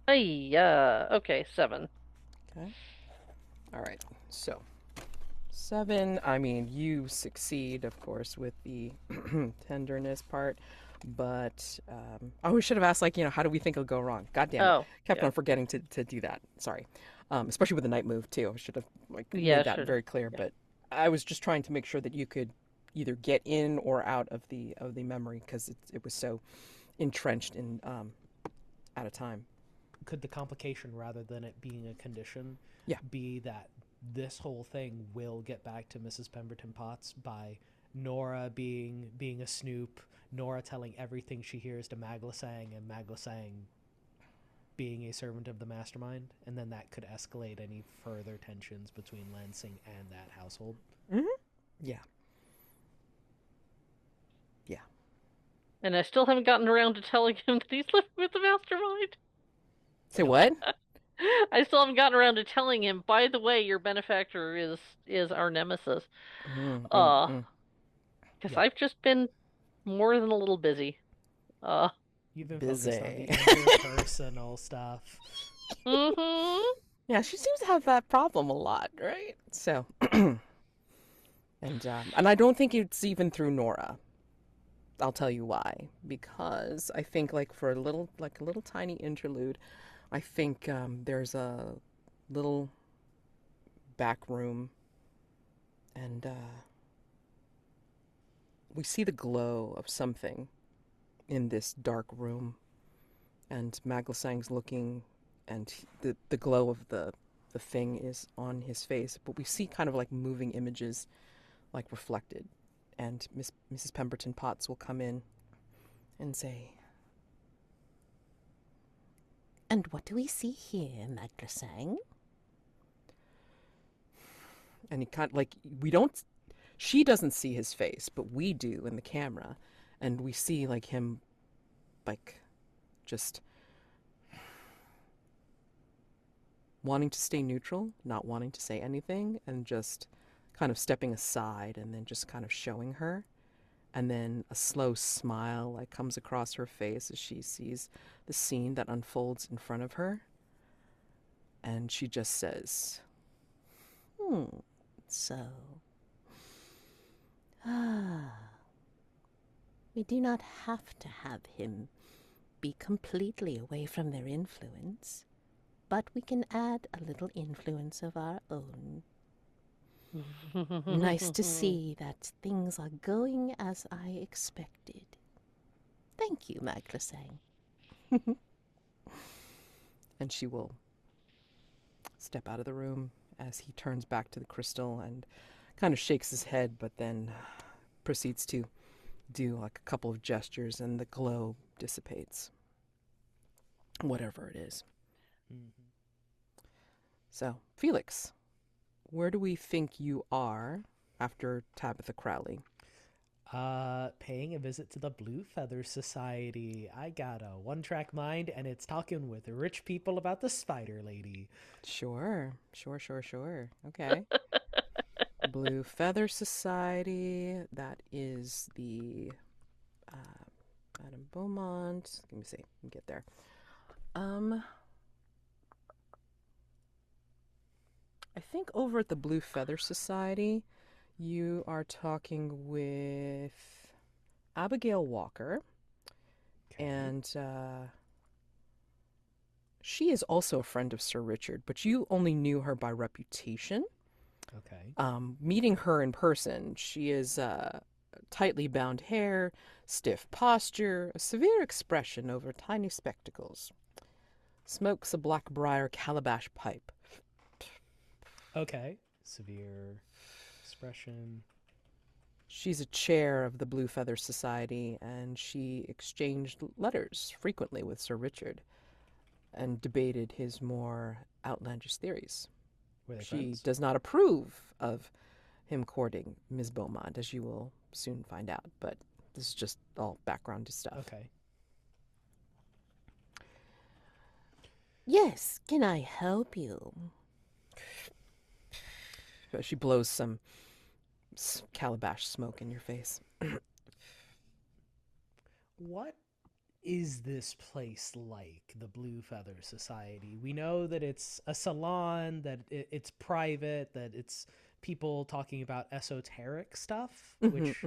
Okay, 7. Okay. All right. So 7. I mean, you succeed, of course, with the tenderness part, but we should have asked, like, how do we think it'll go wrong? God damn it! Oh, Kept yeah. on forgetting to do that. Sorry. Especially with the night move too. I should have Yeah, made that should- very clear. yeah. But I was just trying to make sure that you could either get in or out of the memory, because it was so entrenched in at a time. Could the complication, rather than it being a condition, Yeah. be that this whole thing will get back to Mrs. Pemberton-Potts by Nora being a snoop, Nora telling everything she hears to Maglasang, and Maglasang being a servant of the Mastermind, and then that could escalate any further tensions between Lansing and that household? Yeah. And I still haven't gotten around to telling him that he's living with the Mastermind. Say what? I still haven't gotten around to telling him, by the way, your benefactor is our nemesis. Mm, Uh, mm. because Yeah. I've just been more than a little busy. You've been focused on Busy. the interpersonal stuff. Mm-hmm. Yeah, she seems to have that problem a lot, right? So, and I don't think it's even through Nora. I'll tell you why. Because I think, like, for a little tiny interlude, I think there's a little back room, and we see the glow of something in this dark room, and Maglasang's looking, and the glow of the thing is on his face, but we see kind of like moving images, like, reflected, and Mrs. Pemberton-Potts will come in and say, And what do we see here, Maglasang? and he kind of, like, she doesn't see his face, but we do in the camera, and we see, like, him, like, just wanting to stay neutral, not wanting to say anything, and just kind of stepping aside, and then just kind of showing her. And then a slow smile, like, comes across her face as she sees the scene that unfolds in front of her. And she just says, So. We do not have to have him be completely away from their influence, but we can add a little influence of our own. Nice to see that things are going as I expected. Thank you, Maglasang. and she will step out of the room as he turns back to the crystal and kind of shakes his head, but then proceeds to do, like, a couple of gestures, and the glow dissipates. Whatever it is. Mm-hmm. So, Felix, where do we think you are after Tabitha Crowley? Paying a visit to the Blue Feather Society. I got a one-track mind, and it's talking with rich people about the Spider Lady. Sure. Okay. Blue Feather Society. That is the Adam Beaumont. Let me see. Let me get there. I think over at the Blue Feather Society, you are talking with Abigail Walker, Okay. and she is also a friend of Sir Richard, but you only knew her by reputation. Okay. Meeting her in person, she is tightly bound hair, stiff posture, a severe expression over tiny spectacles. Smokes a Blackbriar calabash pipe. Okay. Severe expression. She's a chair of the Blue Feather Society, and she exchanged letters frequently with Sir Richard. and debated his more outlandish theories. Were they She friends? does not approve of him courting Ms. Beaumont, as you will soon find out, but this is just all background stuff. Okay. Yes, can I help you? She blows some calabash smoke in your face. What is this place like, the Blue Feather Society? We know that it's a salon, that it's private, that it's people talking about esoteric stuff, which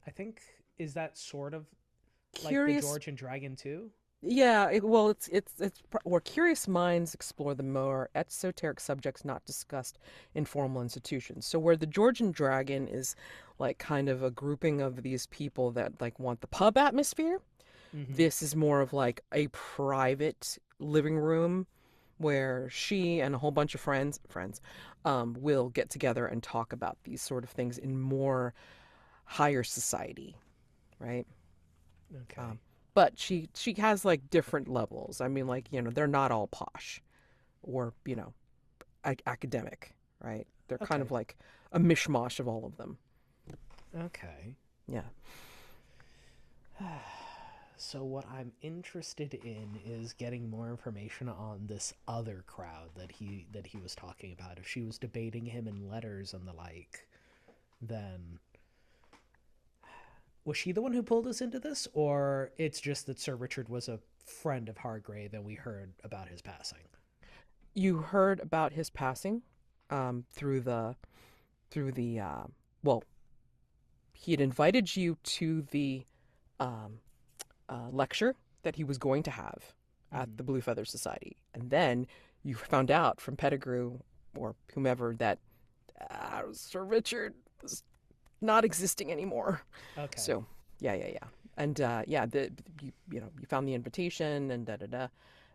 I think is that sort of like the George and Dragon too? Yeah, where curious minds explore the more esoteric subjects not discussed in formal institutions. So where the Georgian Dragon is like kind of a grouping of these people that like want the pub atmosphere, this is more of like a private living room where she and a whole bunch of friends will get together and talk about these sort of things in more higher society, right? Okay. But she has like different levels. I mean, like, you know, they're not all posh or, you know, academic, right? They're kind of Okay. like a mishmash of all of them. Okay. Yeah. So what I'm interested in is getting more information on this other crowd that he was talking about. If she was debating him in letters and the like, then was she the one who pulled us into this, or it's just that Sir Richard was a friend of Hargrave and we heard about his passing? You heard about his passing through the well, he had invited you to the lecture that he was going to have at the Blue Feather Society. And then you found out from Pettigrew or whomever that Sir Richard was not existing anymore. Okay. So, yeah. And you found the invitation and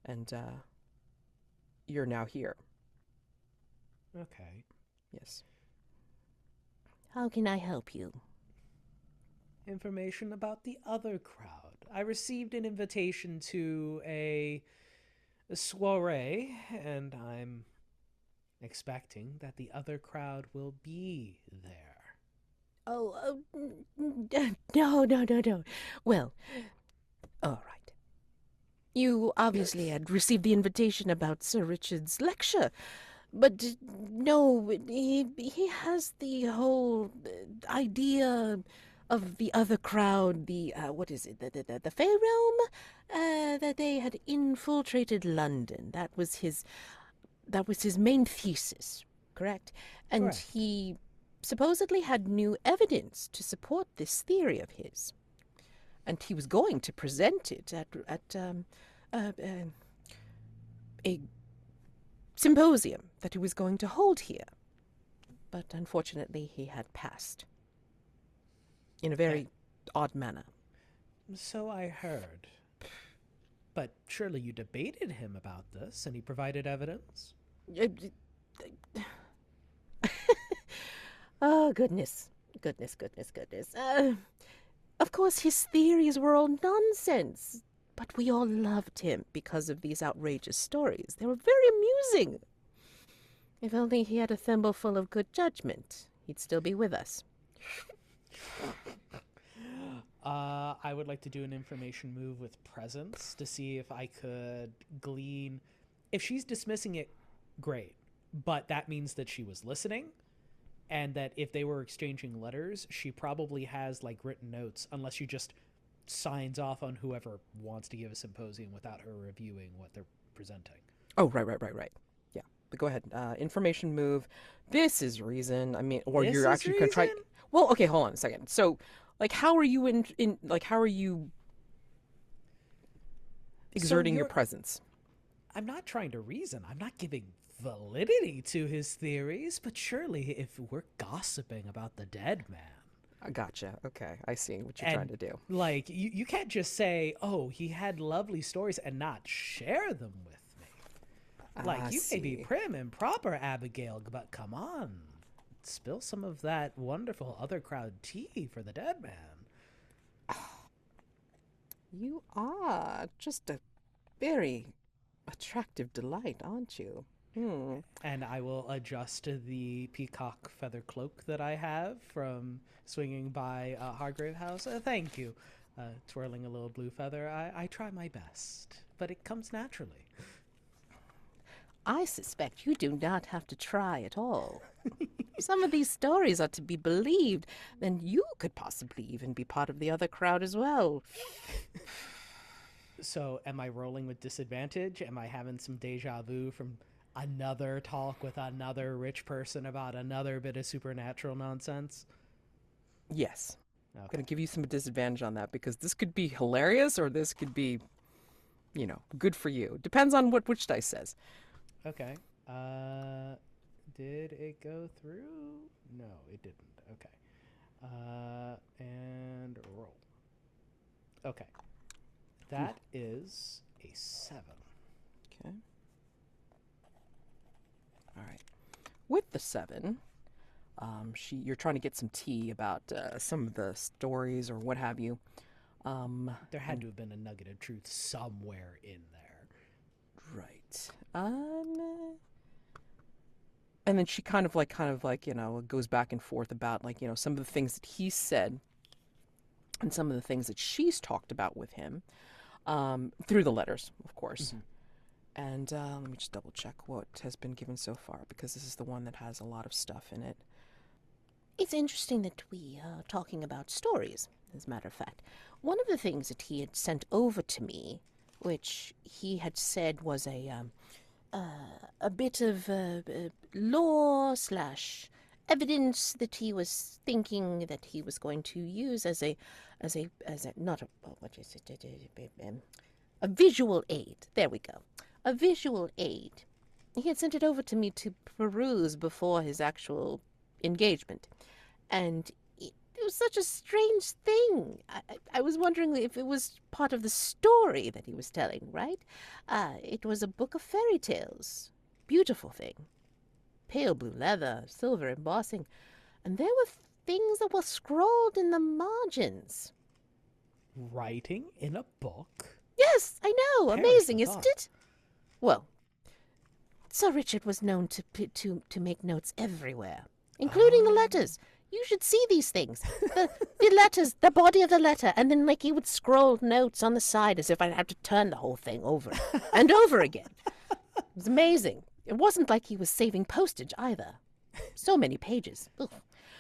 and you're now here. Okay. Yes. How can I help you? Information about the other crowd. I received an invitation to a soiree, and I'm expecting that the other crowd will be there. No. Well, all right. You obviously had received the invitation about Sir Richard's lecture, but no, he has the whole idea of the other crowd, the what is it, the Fey Realm, that they had infiltrated London. That was his main thesis, correct? And Correct. he supposedly had new evidence to support this theory of his, and he was going to present it at a symposium that he was going to hold here. But unfortunately, he had passed in a very odd manner. So I heard. But surely you debated him about this, and he provided evidence? Oh, goodness. Of course, his theories were all nonsense, but we all loved him because of these outrageous stories. They were very amusing. If only he had a thimbleful of good judgment, he'd still be with us. I would like to do an information move with presence to see if I could glean. If she's dismissing it, great. But that means that she was listening, and that if they were exchanging letters, she probably has like written notes, unless she just signs off on whoever wants to give a symposium without her reviewing what they're presenting. Oh, right. Yeah, but go ahead. Information move. This is reason. I mean, or This you're is actually gonna try. reason? Well, okay, hold on a second. So, like, how are you how are you exerting your you're- presence? I'm not trying to reason. I'm not giving validity to his theories, but surely if we're gossiping about the dead man, I gotcha. Okay, I see what you're and trying to do. like you can't just say, "Oh, he had lovely stories," and not share them with me. Like, I you may be see. prim and proper, Abigail, but come on, spill some of that wonderful other crowd tea for the dead man. You are just a very attractive delight, aren't you? And I will adjust the peacock feather cloak that I have from swinging by Hargrave House. Thank you. Twirling a little blue feather. I try my best, but it comes naturally. I suspect you do not have to try at all. Some of these stories are to be believed, then you could possibly even be part of the other crowd as well. So, am I rolling with disadvantage? Am I having some deja vu from another talk with another rich person about another bit of supernatural nonsense? Yes. I'm Okay. going to give you some disadvantage on that because this could be hilarious or this could be, good for you. Depends on what which dice says. Okay. Did it go through? No, it didn't. Okay. And roll. Okay. That is a 7. Okay. All right. With the 7, you're trying to get some tea about some of the stories or what have you. There had to have been a nugget of truth somewhere in there. Right. And then she kind of like, goes back and forth about some of the things that he said and some of the things that she's talked about with him, through the letters, of course. And let me just double check what has been given so far because this is the one that has a lot of stuff in it. It's interesting that we are talking about stories, as a matter of fact. One of the things that he had sent over to me, which he had said was a bit of lore / evidence that he was thinking that he was going to use as a visual aid. There we go. A visual aid. He had sent it over to me to peruse before his actual engagement. And it was such a strange thing. I was wondering if it was part of the story that he was telling, right? It was a book of fairy tales. Beautiful thing. Pale blue leather, silver embossing. And there were things that were scrawled in the margins. Writing in a book? Yes, I know. Perish Amazing, the isn't thought. it? Well, Sir Richard was known to make notes everywhere, including the letters. You should see these things. The letters, the body of the letter, and then he would scroll notes on the side as if I'd have to turn the whole thing over and over again. It was amazing. It wasn't like he was saving postage either. So many pages. Ugh.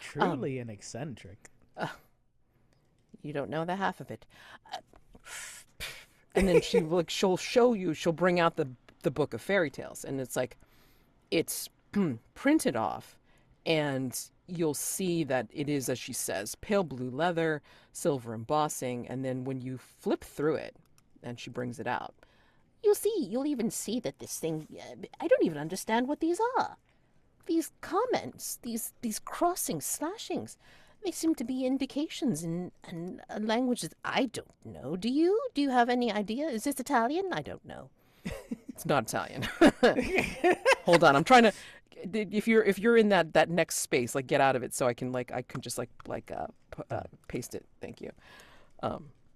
Truly an eccentric. You don't know the half of it. And then she'll show you, she'll bring out the book of fairy tales, and it's printed off, and you'll see that it is, as she says, pale blue leather, silver embossing, and then when you flip through it, and she brings it out, You'll even see that this thing, I don't even understand what these are. These comments, these crossings, slashings, they seem to be indications in a language that I don't know. Do you? Do you have any idea? Is this Italian? I don't know. it's not Italian. Hold on, I'm trying to. If you're in that next space, get out of it so I can just paste it. Thank you.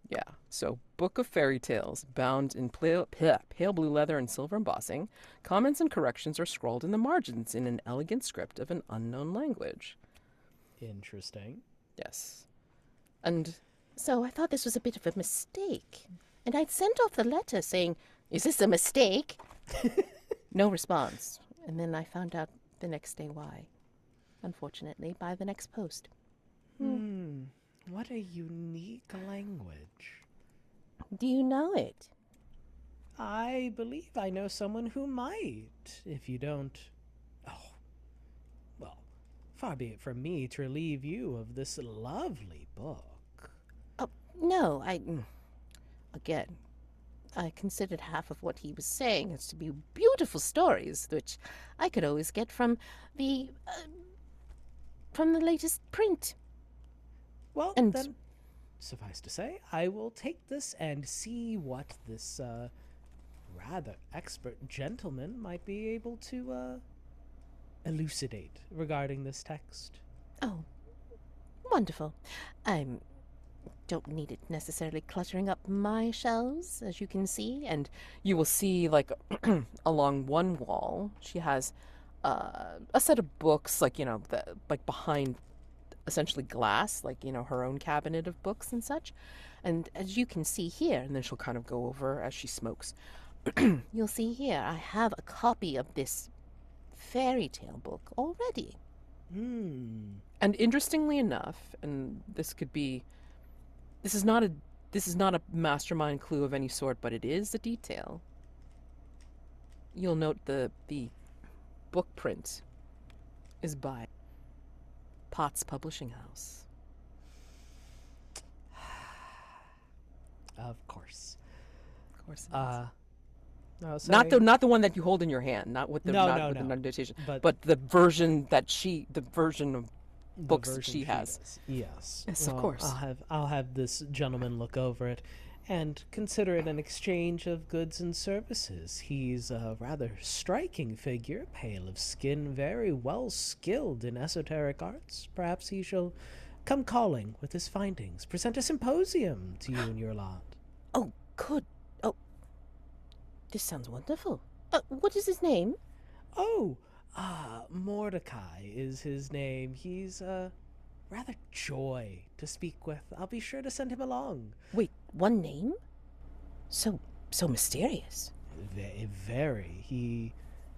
Yeah. So, Book of Fairy Tales, bound in pale blue leather and silver embossing. Comments and corrections are scrawled in the margins in an elegant script of an unknown language. Interesting. Yes. And so I thought this was a bit of a mistake, and I'd sent off the letter saying, "Is this a mistake?" No response. And then I found out the next day why. Unfortunately, by the next post. What a unique language. Do you know it? I believe I know someone who might. If you don't... Oh, well, far be it from me to relieve you of this lovely book. Oh, no, Again, I considered half of what he was saying as to be beautiful stories, which I could always get from the latest print. Well, And- then, suffice to say, I will take this and see what this rather expert gentleman might be able to elucidate regarding this text. Oh, wonderful. I'm don't need it necessarily cluttering up my shelves, as you can see. And you will see, like, along one wall, she has a set of books, like, like behind essentially glass, like, her own cabinet of books and such. And as you can see here, and then she'll kind of go over as she smokes. You'll see here, I have a copy of this fairy tale book already. And interestingly enough, and this is not a mastermind clue of any sort, but it is a detail. You'll note the book print is by Potts Publishing House. Of course. Of course. No, Not the one that you hold in your hand, not with the the notation, but the version of books that she has. Yes. Yes, of course. I'll have this gentleman look over it and consider it an exchange of goods and services. He's a rather striking figure, pale of skin, very well skilled in esoteric arts. Perhaps he shall come calling with his findings, present a symposium to you and your lot. Oh, good. Oh, this sounds wonderful. What is his name? Oh, Mordecai is his name. He's rather joy to speak with. I'll be sure to send him along. Wait, one name? So mysterious. He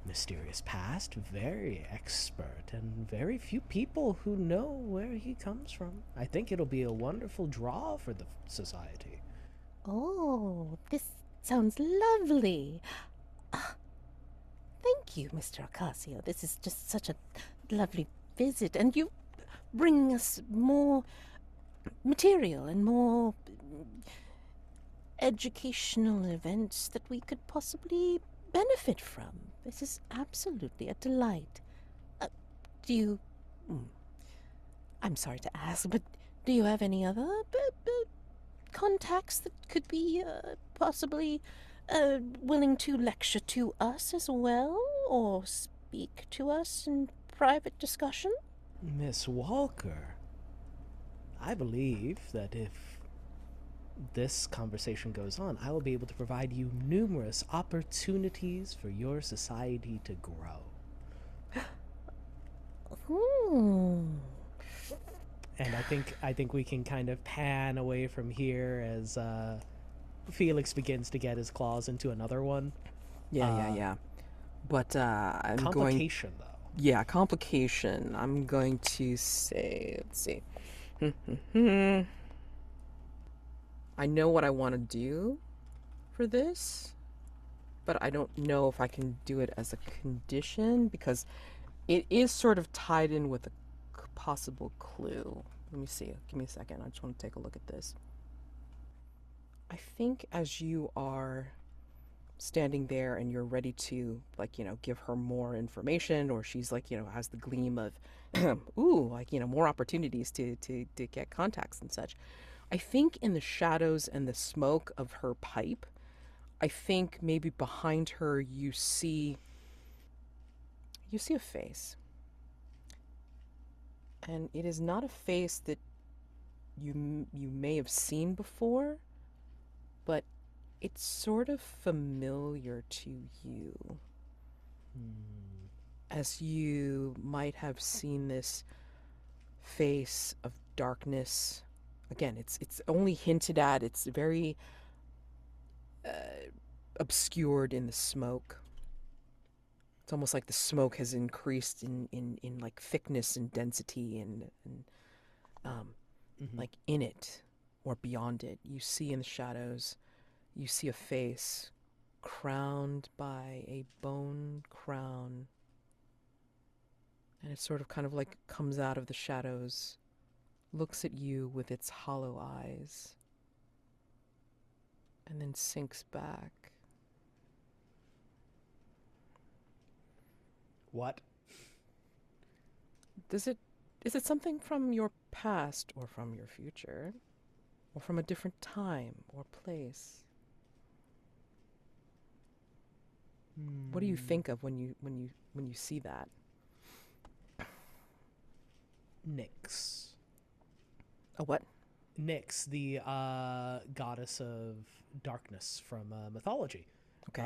mysterious past, very expert, and very few people who know where he comes from. I think it'll be a wonderful draw for the society. Oh, this sounds lovely. Thank you, Mr. Ocasio. This is just such a lovely visit, and you bring us more material and more educational events that we could possibly benefit from. This is absolutely a delight. Do you... I'm sorry to ask, but do you have any other contacts that could be possibly willing to lecture to us as well, or speak to us in private discussion? Miss Walker, I believe that if this conversation goes on, I will be able to provide you numerous opportunities for your society to grow. And I think we can kind of pan away from here as Felix begins to get his claws into another one. Yeah. But I'm complication, though. Yeah, complication. I'm going to say, let's see. I know what I want to do for this, but I don't know if I can do it as a condition because it is sort of tied in with a possible clue. Let me see. Give me a second. I just want to take a look at this. I think as you are standing there and you're ready to, like, give her more information, or she's like, has the gleam of, ooh, like, more opportunities to get contacts and such. I think in the shadows and the smoke of her pipe, I think maybe behind her you see a face. And it is not a face that you may have seen before, but it's sort of familiar to you. As you might have seen this face of darkness. Again, it's only hinted at. It's very obscured in the smoke. It's almost like the smoke has increased in like thickness and density and like in it or beyond it. You see in the shadows, you see a face crowned by a bone crown. And it sort of kind of like comes out of the shadows, looks at you with its hollow eyes, and then sinks back. What? Is it something from your past or from your future? Or from a different time or place? What do you think of when you see that? Nyx. A what? Nyx, the goddess of darkness from mythology. Okay.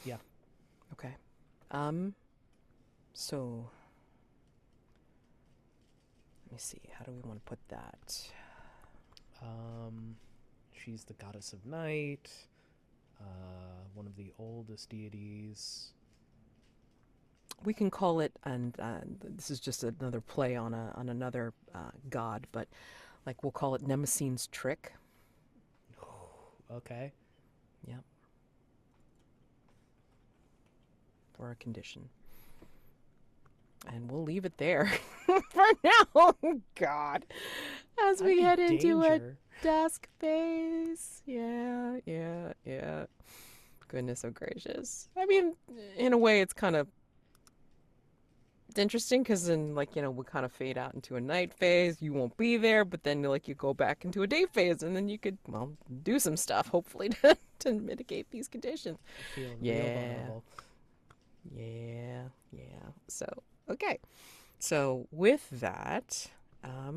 Yeah. Okay. So let me see. How do we want to put that? She's the goddess of night, one of the oldest deities. We can call it, and this is just another play on another god, but like we'll call it Nemesine's trick. Okay. Yep. For a condition. And we'll leave it there for now. Oh, God. As we head into a dusk phase. Yeah. Goodness gracious. I mean, in a way, it's kind of interesting because then, like, we kind of fade out into a night phase. You won't be there, but then, like, you go back into a day phase, and then you could, well, do some stuff, hopefully, to mitigate these conditions. Feeling real vulnerable. Yeah. So, okay. So with that, let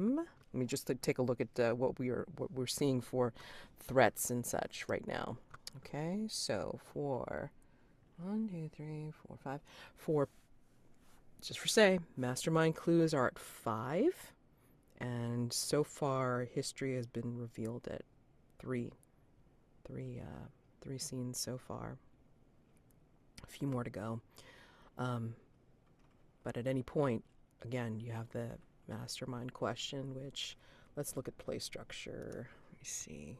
me just take a look at what we're seeing for threats and such right now. Okay, so for 1, 2, 3, 4, 5, for just for say, Mastermind clues are at 5, and so far history has been revealed at 3 scenes so far. A few more to go. But at any point, again, you have the Mastermind question, which, let's look at play structure. Let me see.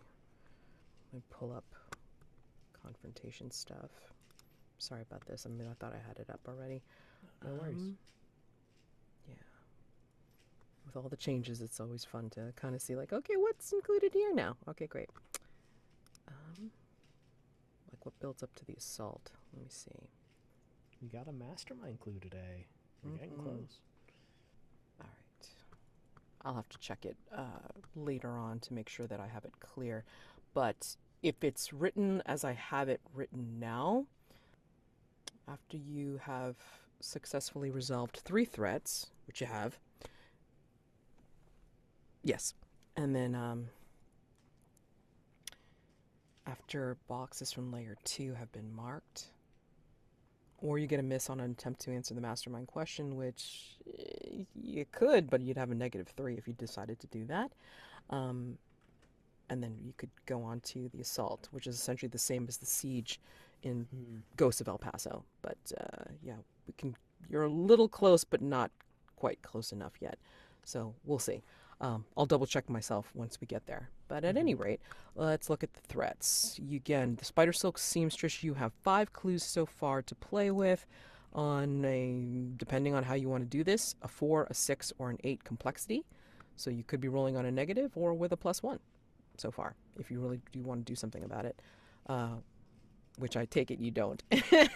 Let me pull up confrontation stuff. Sorry about this. I mean, I thought I had it up already. No worries. Yeah. With all the changes, it's always fun to kind of see, like, okay, what's included here now? Okay, great. Like, what builds up to the assault? Let me see. We got a Mastermind clue today. We're getting close. All right. I'll have to check it later on to make sure that I have it clear. But if it's written as I have it written now, after you have successfully resolved 3 threats, which you have, yes, and then after boxes from layer 2 have been marked, or you get a miss on an attempt to answer the Mastermind question, which you could, but you'd have a -3 if you decided to do that. And then you could go on to the assault, which is essentially the same as the siege in Ghosts of El Paso. But yeah, you're a little close, but not quite close enough yet. So we'll see. I'll double check myself once we get there. But at any rate, let's look at the threats. Again, the Spider Silk Seamstress, you have 5 clues so far to play with on depending on how you want to do this, a 4, a 6, or an 8 complexity. So you could be rolling on a negative or with a +1 so far, if you really do want to do something about it, which I take it you don't. No.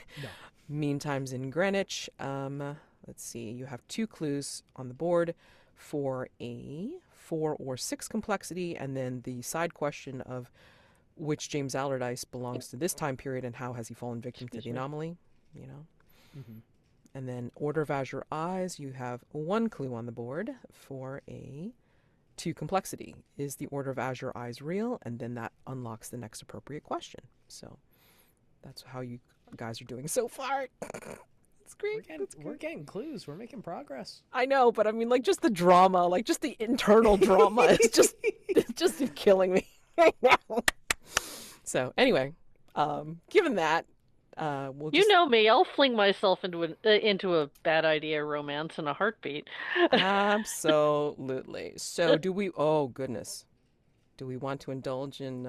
Meantimes in Greenwich, let's see, you have 2 clues on the board for a 4 or 6 complexity, and then the side question of which James Allardyce belongs to this time period and how has he fallen victim to the anomaly, And then Order of Azure Eyes, you have 1 clue on the board for a 2 complexity. Is the Order of Azure Eyes real? And then that unlocks the next appropriate question. So that's how you guys are doing so far. It's great. We're getting clues. We're making progress. I know, but I mean, like, just the drama, like, just the internal drama is just killing me right now. So, anyway, given that, we'll just... You know me, I'll fling myself into a bad idea romance in a heartbeat. Absolutely. So, oh, goodness. Do we want to indulge in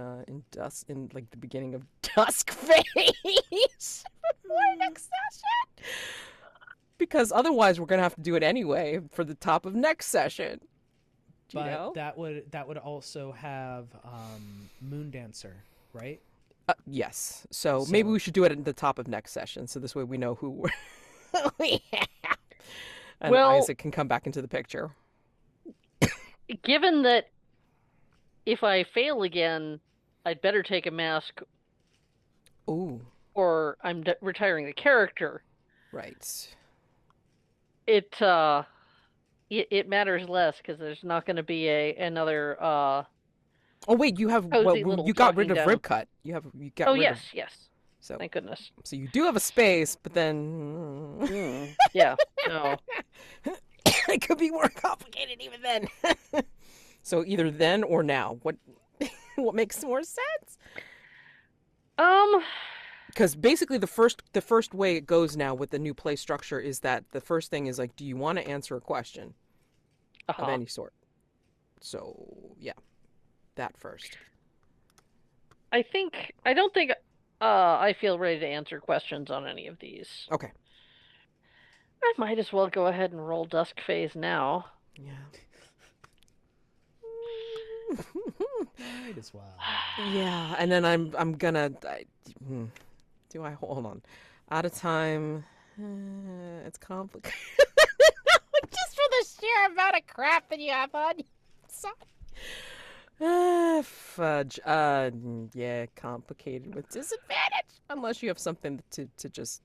like the beginning of dusk phase before next session? Because otherwise we're gonna have to do it anyway for the top of next session. But that would also have Moondancer, right? Yes. So maybe we should do it at the top of next session, so this way we know who we have. And Isaac can come back into the picture. Given that if I fail again, I'd better take a mask. Ooh. Or I'm retiring the character. Right. It, it matters less because there's not going to be another Oh wait, you have cozy little you got rid talking of down. Ribcut. You got Oh rid of yes. so Thank goodness. so you do have a space, but then Yeah. No. it could be more complicated even then. So either then or now. What makes more sense? Um. Because basically the first way it goes now with the new play structure is that the first thing is like, do you want to answer a question of any sort? So yeah, that first. I don't think I feel ready to answer questions on any of these. Okay. I might as well go ahead and roll Dusk Phase now. Yeah. Might as well. Yeah, and then I'm gonna do I hold on out of time. It's complicated. Just for the sheer amount of crap that you have on your side. Fudge. Yeah, complicated with disadvantage. Unless you have something to just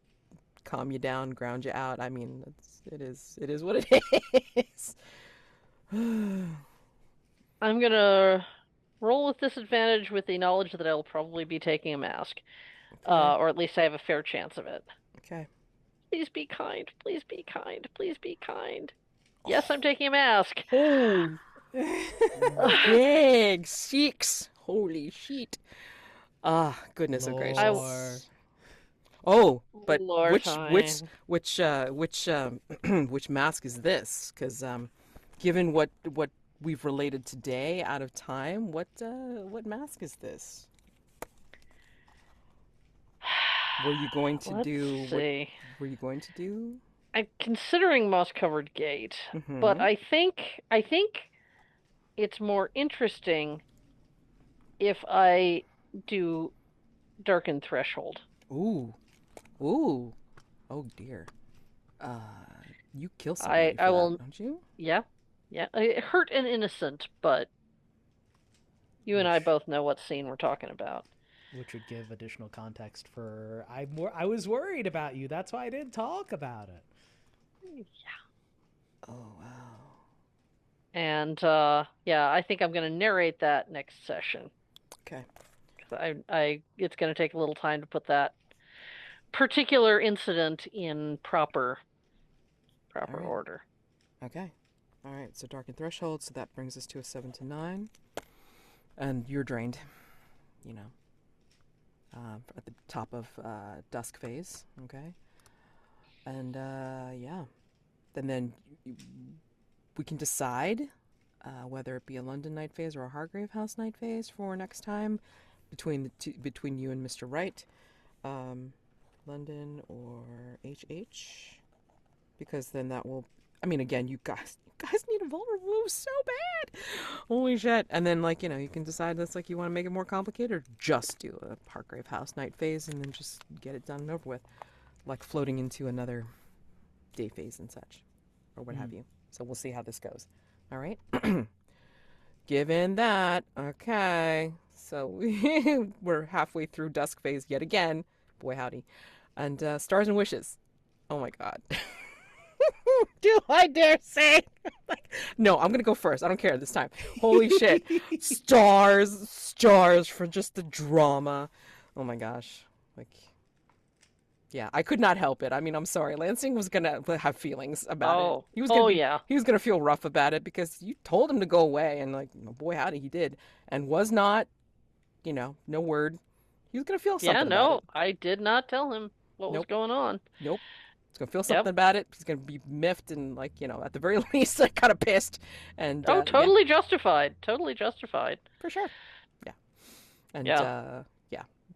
calm you down, ground you out. I mean, it is what it is. I'm gonna roll with disadvantage with the knowledge that I'll probably be taking a mask. Or at least I have a fair chance of it. Okay. Please be kind. Please be kind. Please be kind. Yes, I'm taking a mask. Oh. Big six. Holy shit. Ah, goodness gracious. Oh, but Lord which mask is this? Because given what we've related today out of time, what mask is this? Were you going to do? See. What were you going to do? I'm considering moss-covered gate, but I think it's more interesting if I do darkened threshold. Ooh. Oh dear. You kill somebody for I will, that, don't you? Yeah. It hurt an innocent, but you and I both know what scene we're talking about. Which would give additional context for I was worried about you. That's why I didn't talk about it. Yeah. Oh wow. And I think I'm going to narrate that next session. Okay. It's going to take a little time to put that particular incident in proper order. Okay. All right. So darkened threshold. So that brings us to a 7 to 9, and you're drained. You know. At the top of dusk phase. Okay. And yeah. And then we can decide whether it be a London night phase or a Hargrave House night phase for next time between you and Mr. Wright. London or HH, because then that will, I mean, again, you guys need a vulnerable move so bad. Holy shit. And then, like, you can decide that's like you want to make it more complicated, or just do a Hargrave House night phase and then just get it done and over with, like floating into another day phase and such, or what have you. So we'll see how this goes. All right. Given that, okay, so we're halfway through dusk phase yet again. Boy howdy. And Stars and Wishes. Oh my god. Do I dare say? No, I'm gonna go first. I don't care this time. Holy shit. Stars for just the drama. Oh my gosh. Like, yeah, I could not help it. I mean, I'm sorry. Lansing was gonna have feelings about it. He was he was gonna feel rough about it because you told him to go away, and like, boy howdy, he did, and was not, no word. He was gonna feel something. Yeah, no, about it. I did not tell him what was going on. Nope. He's gonna feel something about it. He's gonna be miffed and, like, at the very least, like, kind of pissed. And totally justified. Totally justified. For sure. Yeah. And yeah.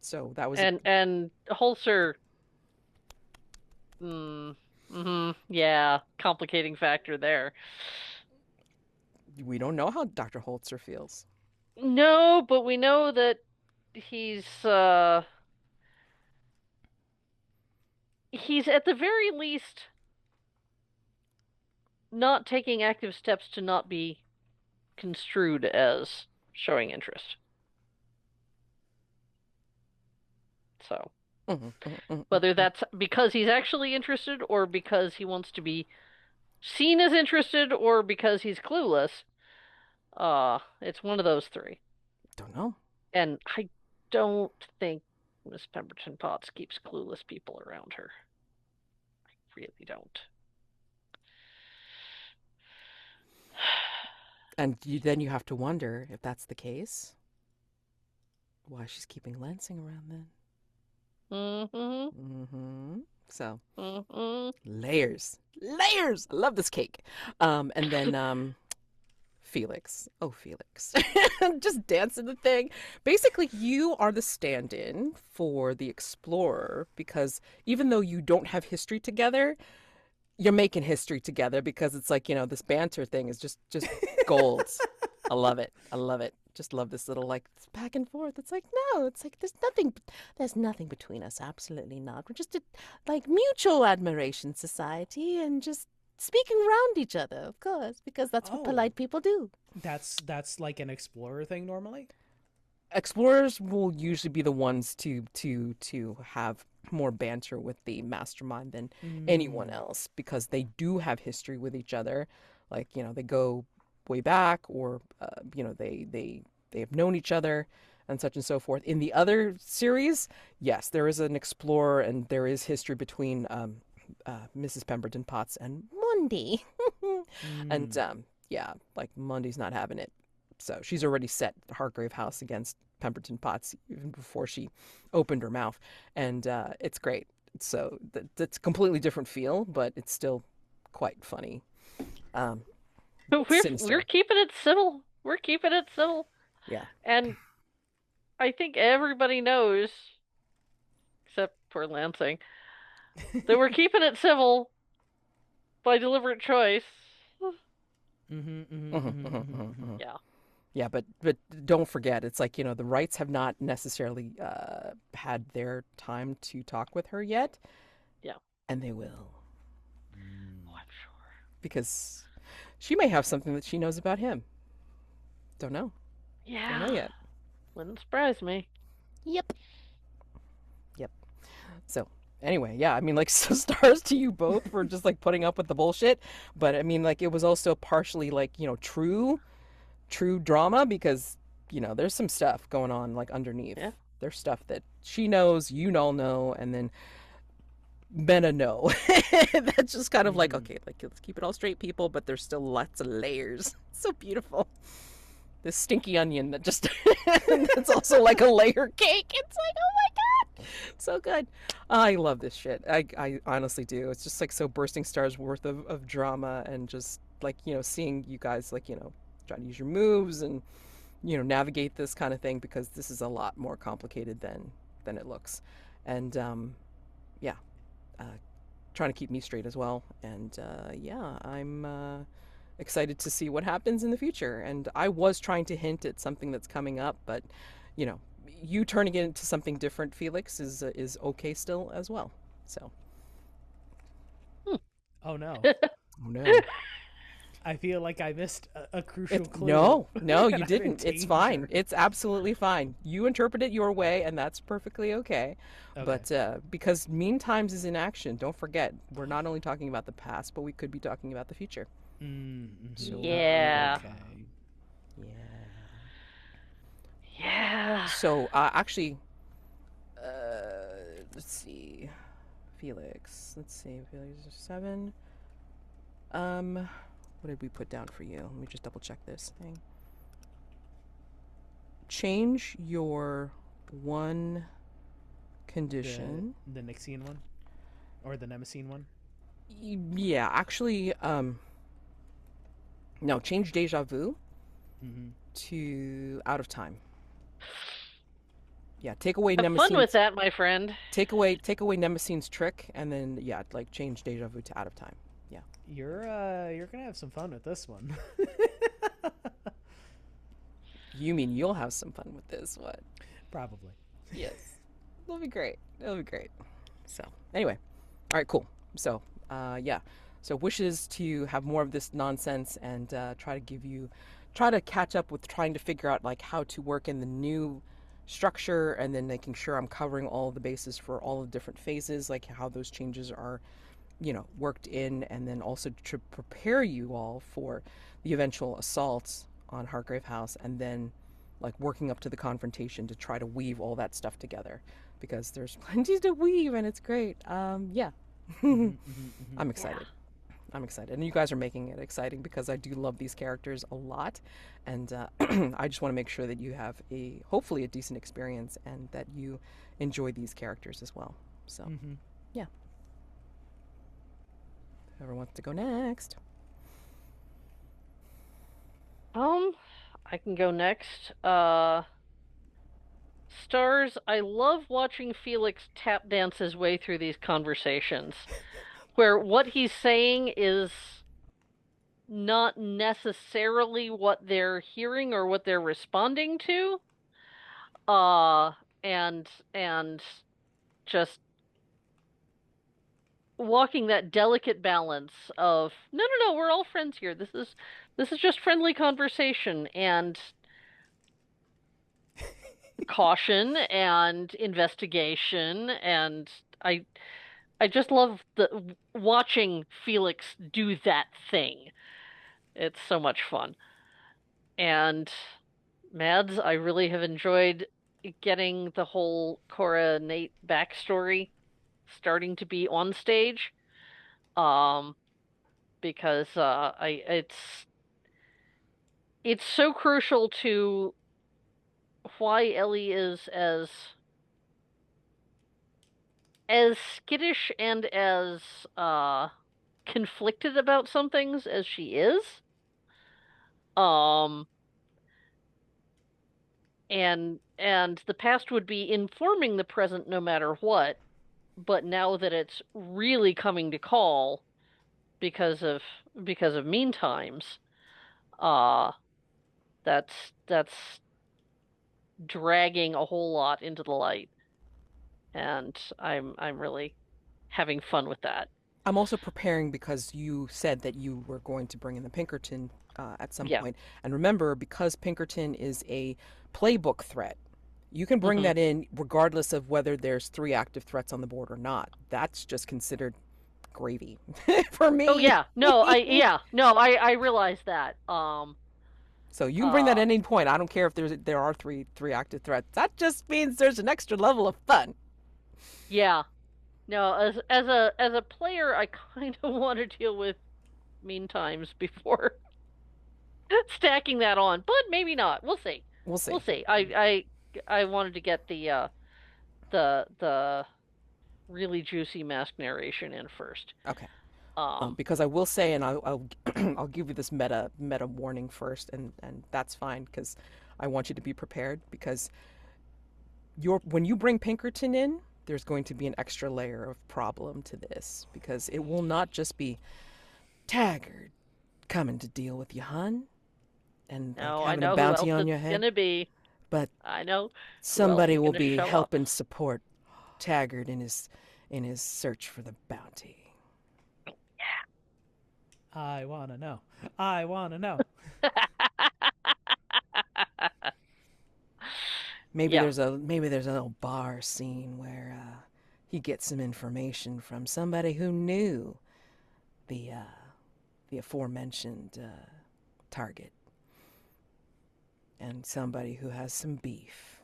So that was and Holzer. Yeah, complicating factor there. We don't know how Dr. Holzer feels. No, but we know that he's at the very least not taking active steps to not be construed as showing interest. So, whether that's because he's actually interested or because he wants to be seen as interested or because he's clueless. It's one of those three. Don't know. And I don't think Miss Pemberton-Potts keeps clueless people around her. I really don't. And then you have to wonder if that's the case, why she's keeping Lansing around then. So, layers. Layers! I love this cake. And then, Felix. Oh, Felix. Just dancing the thing. Basically, you are the stand-in for the explorer because even though you don't have history together, you're making history together because it's like, this banter thing is just gold. I love it. I love it. Just love this little like back and forth. It's like, no, it's like there's nothing between us. Absolutely not. We're just a like mutual admiration society and just speaking around each other, of course, because that's what polite people do. That's like an explorer thing normally? Explorers will usually be the ones to have more banter with the mastermind than anyone else because they do have history with each other. Like, they go way back or, they have known each other and such and so forth. In the other series, yes, there is an explorer and there is history between Mrs. Pemberton-Potts and Mundy. And, like Mundy's not having it. So she's already set Hargrave House against Pemberton-Potts even before she opened her mouth. And it's great. So that's a completely different feel, but it's still quite funny. We're keeping it civil. We're keeping it civil. Yeah. And I think everybody knows, except for Lansing, that we're keeping it civil by deliberate choice. Yeah. Yeah, but don't forget, it's like, the Wrights have not necessarily had their time to talk with her yet. Yeah. And they will. Oh, I'm sure. Because she may have something that she knows about him. Don't know. Yeah. Don't know yet. Wouldn't surprise me. Yep. So, anyway, yeah, I mean, like, so stars to you both for just, like, putting up with the bullshit. But, I mean, like, it was also partially, like, true drama because, there's some stuff going on, like, underneath. Yeah. There's stuff that she knows, you all know, and then Benna know. That's just kind of like, okay, like, let's keep it all straight, people, but there's still lots of layers. So beautiful. This stinky onion that just, that's also like a layer cake. It's like, oh my God, so good. I love this shit. I honestly do. It's just like so bursting stars worth of drama and just like, seeing you guys like, trying to use your moves and, navigate this kind of thing because this is a lot more complicated than it looks. And, trying to keep me straight as well. And, I'm, excited to see what happens in the future. And I was trying to hint at something that's coming up, but you turning it into something different, Felix, is okay still as well. So. Oh no. Oh no. I feel like I missed a crucial clue. No, you didn't. It's fine. It's absolutely fine. You interpret it your way, and that's perfectly okay. But because mean times is in action, don't forget, we're not only talking about the past, but we could be talking about the future. So, yeah. Okay. Yeah. So, actually, let's see. Felix. Let's see. Felix is 7. What did we put down for you? Let me just double check this thing. Change your one condition. The Nixian one? Or the Nemesine one? Yeah, actually, no, change deja vu to out of time. Yeah, take away Have Nemesine's... fun with that, my friend. Take away Nemesine's trick, and then, yeah, like, change deja vu to out of time. Yeah. You're gonna have some fun with this one. You mean you'll have some fun with this? What? Probably. Yes. That'll be great. So, anyway. All right, cool. So, yeah. So, wishes to have more of this nonsense and try to catch up with trying to figure out, like, how to work in the new structure and then making sure I'm covering all of the bases for all the different phases, like how those changes are worked in, and then also to prepare you all for the eventual assaults on Hargrave House, and then like working up to the confrontation to try to weave all that stuff together, because there's plenty to weave and it's great. Yeah. I'm excited. I'm excited. And you guys are making it exciting, because I do love these characters a lot. And I just want to make sure that you have hopefully a decent experience, and that you enjoy these characters as well. So, yeah. Whoever wants to go next. I can go next. Stars, I love watching Felix tap dance his way through these conversations, where what he's saying is not necessarily what they're hearing or what they're responding to. And just walking that delicate balance of no, we're all friends here. This is just friendly conversation, and caution and investigation, and I just love watching Felix do that thing. It's so much fun. And Mads, I really have enjoyed getting the whole Cora Nate backstory starting to be on stage. Because it's so crucial to why Ellie is as skittish and as conflicted about some things as she is. And the past would be informing the present no matter what, but now that it's really coming to call because of mean times, that's dragging a whole lot into the light, and I'm really having fun with that. I'm also preparing, because you said that you were going to bring in the Pinkerton at some point. And remember, because Pinkerton is a playbook threat, you can bring that in regardless of whether there's 3 active threats on the board or not. That's just considered gravy for me. Oh yeah, no, I realize that. So you can bring that at any point. I don't care if there are three active threats. That just means there's an extra level of fun. Yeah. No, as a player, I kind of want to deal with mean times before stacking that on, but maybe not. We'll see. We'll see. I wanted to get the really juicy mask narration in first. Okay. Because I will say, and I'll I'll give you this meta warning first, and that's fine, because I want you to be prepared, because when you bring Pinkerton in, there's going to be an extra layer of problem to this, because it will not just be Taggart coming to deal with you, hun, and having a bounty on your head. Gonna be, but I know somebody will be helping support Taggart in his search for the bounty. I wanna know. I wanna know. Maybe there's a little bar scene where he gets some information from somebody who knew the aforementioned target, and somebody who has some beef.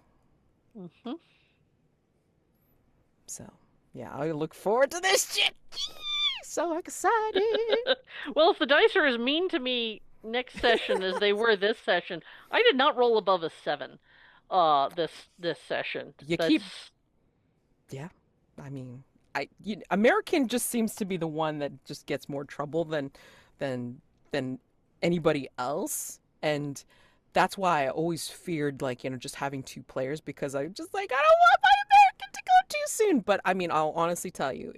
So yeah, I look forward to this shit. So excited. Well, if the dice are as mean to me next session as they were this session, I did not roll above a 7 this session. Yeah, I mean, American just seems to be the one that just gets more trouble than anybody else, and that's why I always feared, like, just having 2 players, because I just like, I don't want my American to go too soon. But I mean, I'll honestly tell you,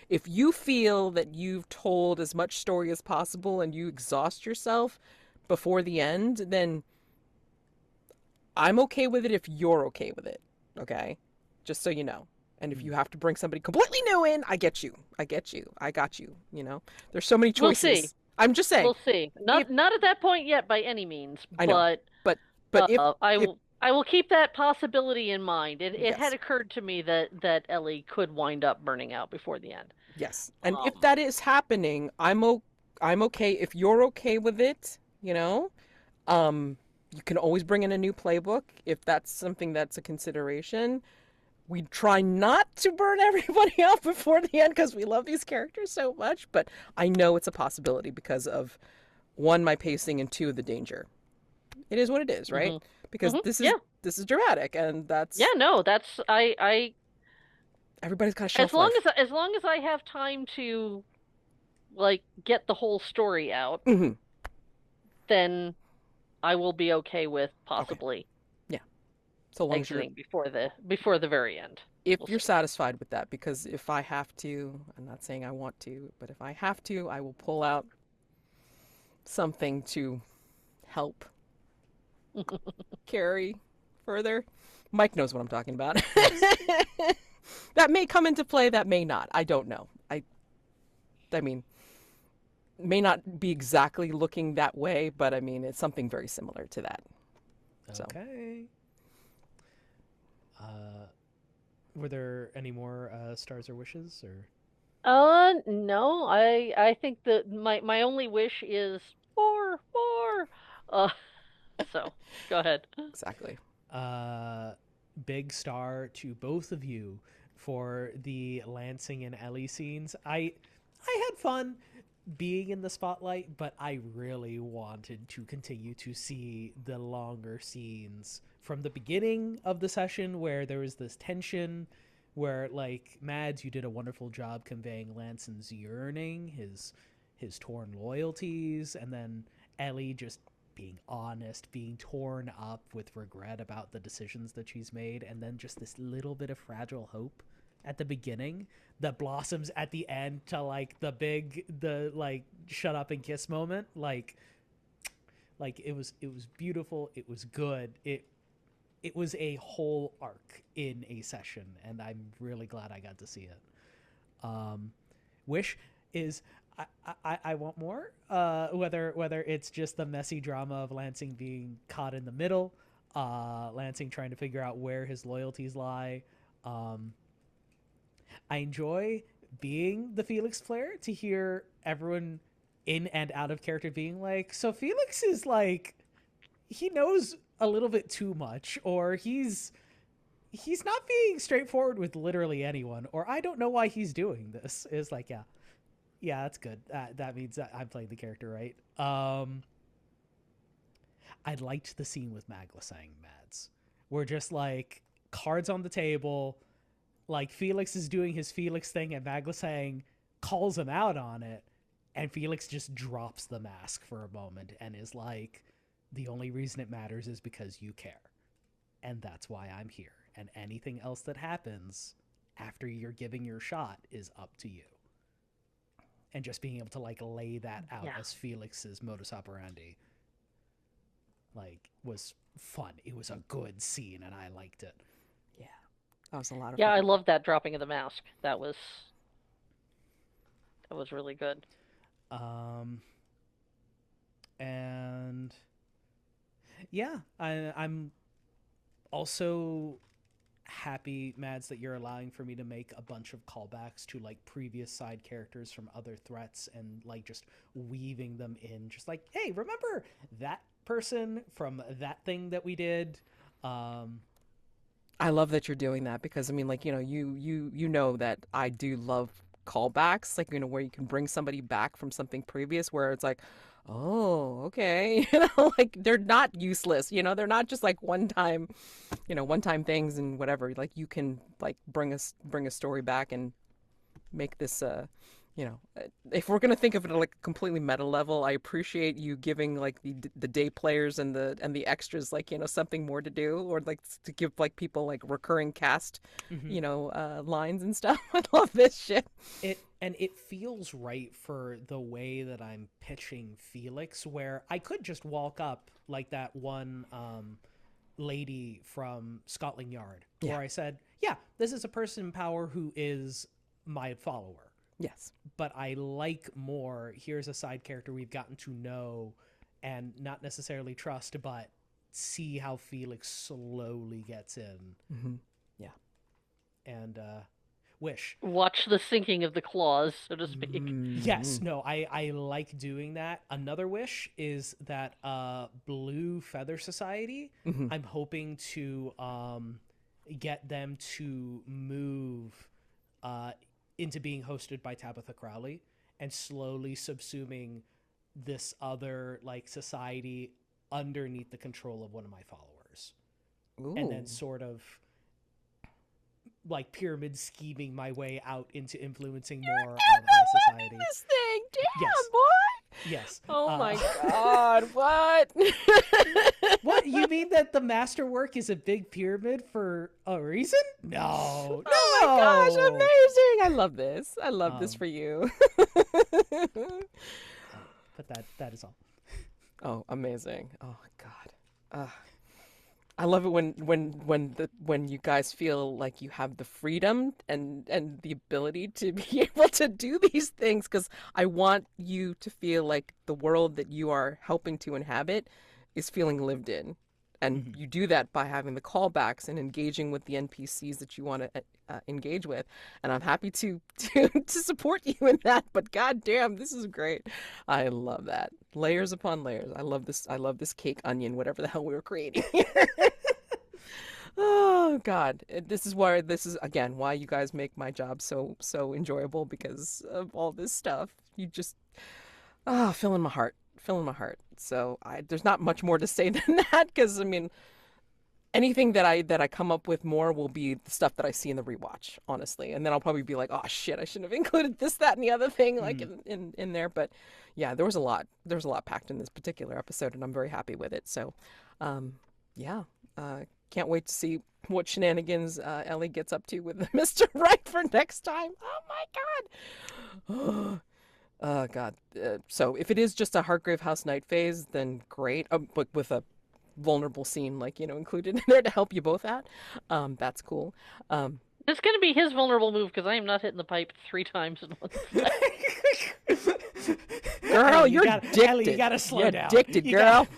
if you feel that you've told as much story as possible and you exhaust yourself before the end, then I'm okay with it if you're okay with it, okay? Just so you know. And if you have to bring somebody completely new in, I get you. I got you, There's so many choices. We'll see. I'm just saying. We'll see. Not at that point yet by any means. I know. But if I will keep that possibility in mind. It had Yes. occurred to me that Ellie could wind up burning out before the end. Yes. And if Um, that is happening, I'm okay if you're okay with it, you know? You can always bring in a new playbook if that's something that's a consideration. We try not to burn everybody out before the end because we love these characters so much, but I know it's a possibility because of one, my pacing, and two, the danger. It is what it is, right? hmm Because Yeah. this is dramatic, and Yeah, that's no, that's I everybody's got a shelf life. as long as I have time to like get the whole story out, Hmm. then I will be okay with Okay, possibly yeah. So long as you're exiting before the very end. if We'll you're see. satisfied with that, because if I have to, I'm not saying I want to, but if I have to, I will pull out something to help carry further. Mike knows what I'm talking about. Yes. That may come into play, that may not. I don't know. I mean, may not be exactly looking that way, but I mean, it's something very similar to that. So, Okay. Uh, were there any more stars or wishes, or? No, I think that my only wish is more. Uh, so go ahead. exactly. Uh, big star to both of you for the Lansing and Ellie scenes. I had fun being in the spotlight, but I really wanted to continue to see the longer scenes from the beginning of the session where there was this tension where like Mads, you did a wonderful job conveying Lansing's yearning, his torn loyalties, and then Ellie just being honest, being torn up with regret about the decisions that she's made, and then just this little bit of fragile hope at the beginning that blossoms at the end to like the like shut up and kiss moment. Like it was beautiful, it was good. It was a whole arc in a session, and I'm really glad I got to see it. Wish is I want more. Whether it's just the messy drama of Lansing being caught in the middle, Lansing trying to figure out where his loyalties lie. I enjoy being the Felix player to hear everyone in and out of character being like, so Felix is like, he knows a little bit too much, or he's not being straightforward with literally anyone, or I don't know why he's doing this. Is like, yeah, that's good. That means that I'm playing the character right. I liked the scene with Maglasang Mads. We're just like cards on the table, like Felix is doing his Felix thing, and Maglasang calls him out on it, and Felix just drops the mask for a moment and is like, the only reason it matters is because you care. And that's why I'm here. And anything else that happens after you're giving your shot is up to you. And just being able to like lay that out Yeah. as Felix's modus operandi like was fun. It was a good scene and I liked it. Yeah. That was a lot of Yeah, I fun. love that dropping of the mask. That was really good. Um and yeah, I'm also happy, Mads, that you're allowing for me to make a bunch of callbacks to like previous side characters from other threats and like just weaving them in, just like, hey, remember that person from that thing that we did? I love that you're doing that because I mean, like, you know that I do love callbacks, like, where you can bring somebody back from something previous where it's like, oh, okay, like they're not useless, they're not just like one time things and whatever. Like you can like bring a story back and make this if we're gonna think of it at like a completely meta level, I appreciate you giving like the day players and the extras like something more to do, or like to give like people like recurring cast Mhm. lines and stuff. I love this shit. It feels right for the way that I'm pitching Felix, where I could just walk up like that one lady from Scotland Yard, where Yeah. I said, "Yeah, this is a person in power who is my follower." Yes. But I like more, here's a side character we've gotten to know and not necessarily trust, but see how Felix slowly gets in. Mm-hmm. Yeah. And wish. Watch the sinking of the claws, so to speak. Yes, no, I like doing that. Another wish is that Blue Feather Society, I'm hoping to get them to move into being hosted by Tabitha Crowley and slowly subsuming this other like society underneath the control of one of my followers. Ooh. And then sort of like pyramid scheming my way out into influencing more of high society. This thing, damn Yes. boy. Yes. Oh my god, what? What, you mean that the masterwork is a big pyramid for a reason? No. Oh my gosh, amazing! I love this. I love this for you. But that is all. Oh, amazing! Oh God, I love it when you guys feel like you have the freedom and the ability to be able to do these things, because I want you to feel like the world that you are helping to inhabit is feeling lived in. And you do that by having the callbacks and engaging with the NPCs that you want to engage with. And I'm happy to support you in that. But goddamn, this is great. I love that. Layers upon layers. I love this. I love this cake onion, whatever the hell we were creating. Oh God, this is again why you guys make my job so enjoyable, because of all this stuff. You just fill in my heart. So there's not much more to say than that, because I mean, anything that I come up with more will be the stuff that I see in the rewatch, honestly, and then I'll probably be like, oh shit, I shouldn't have included this, that, and the other thing like in there. But yeah, there was a lot packed in this particular episode, and I'm very happy with it. So, can't wait to see what shenanigans Ellie gets up to with Mr. Right for next time. Oh my God. Oh God. So if it is just a Heartgrave House night phase, then great. But with a vulnerable scene, like, included in there to help you both out. That's cool. It's going to be his vulnerable move, because I am not hitting the pipe 3 times in one Girl, Ellie, you're addicted. Ellie, you gotta slow down. Addicted, girl.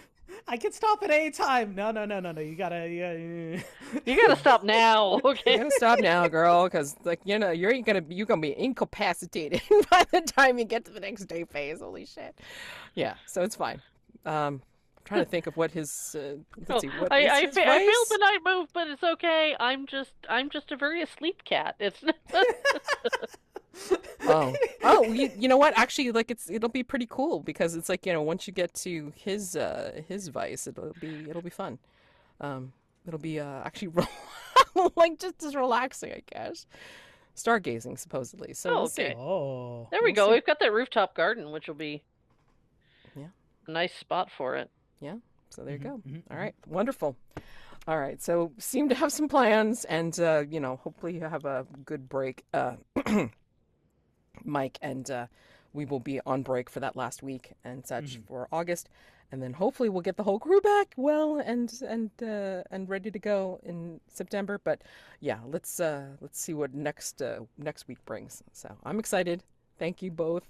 I can stop at any time. No. You gotta. You gotta stop now, okay? You gotta stop now, girl, because you're gonna be incapacitated by the time you get to the next day phase. Holy shit! Yeah, so it's fine. I'm trying to think of what his. Let's see. What is I his failed vice? the night move, but it's okay. I'm just a very asleep cat. It's not... Oh, you know what? Actually, like it'll be pretty cool, because it's like, once you get to his vice, it'll be fun. It'll be actually like just as relaxing, I guess. Stargazing, supposedly. So we'll see. Oh. There we go. We've got that rooftop garden, which will be a nice spot for it. Yeah. So there you go. All right. Wonderful. All right. So seem to have some plans, and hopefully you have a good break. Mike, and we will be on break for that last week and such for August, and then hopefully we'll get the whole crew back well and ready to go in September. But yeah, let's see what next week brings. So I'm excited. Thank you both.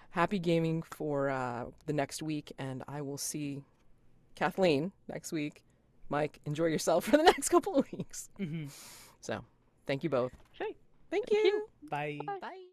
Happy gaming for the next week, and I will see Kathleen next week. Mike, enjoy yourself for the next couple of weeks. So thank you both. Okay. Thank you. Bye. Bye.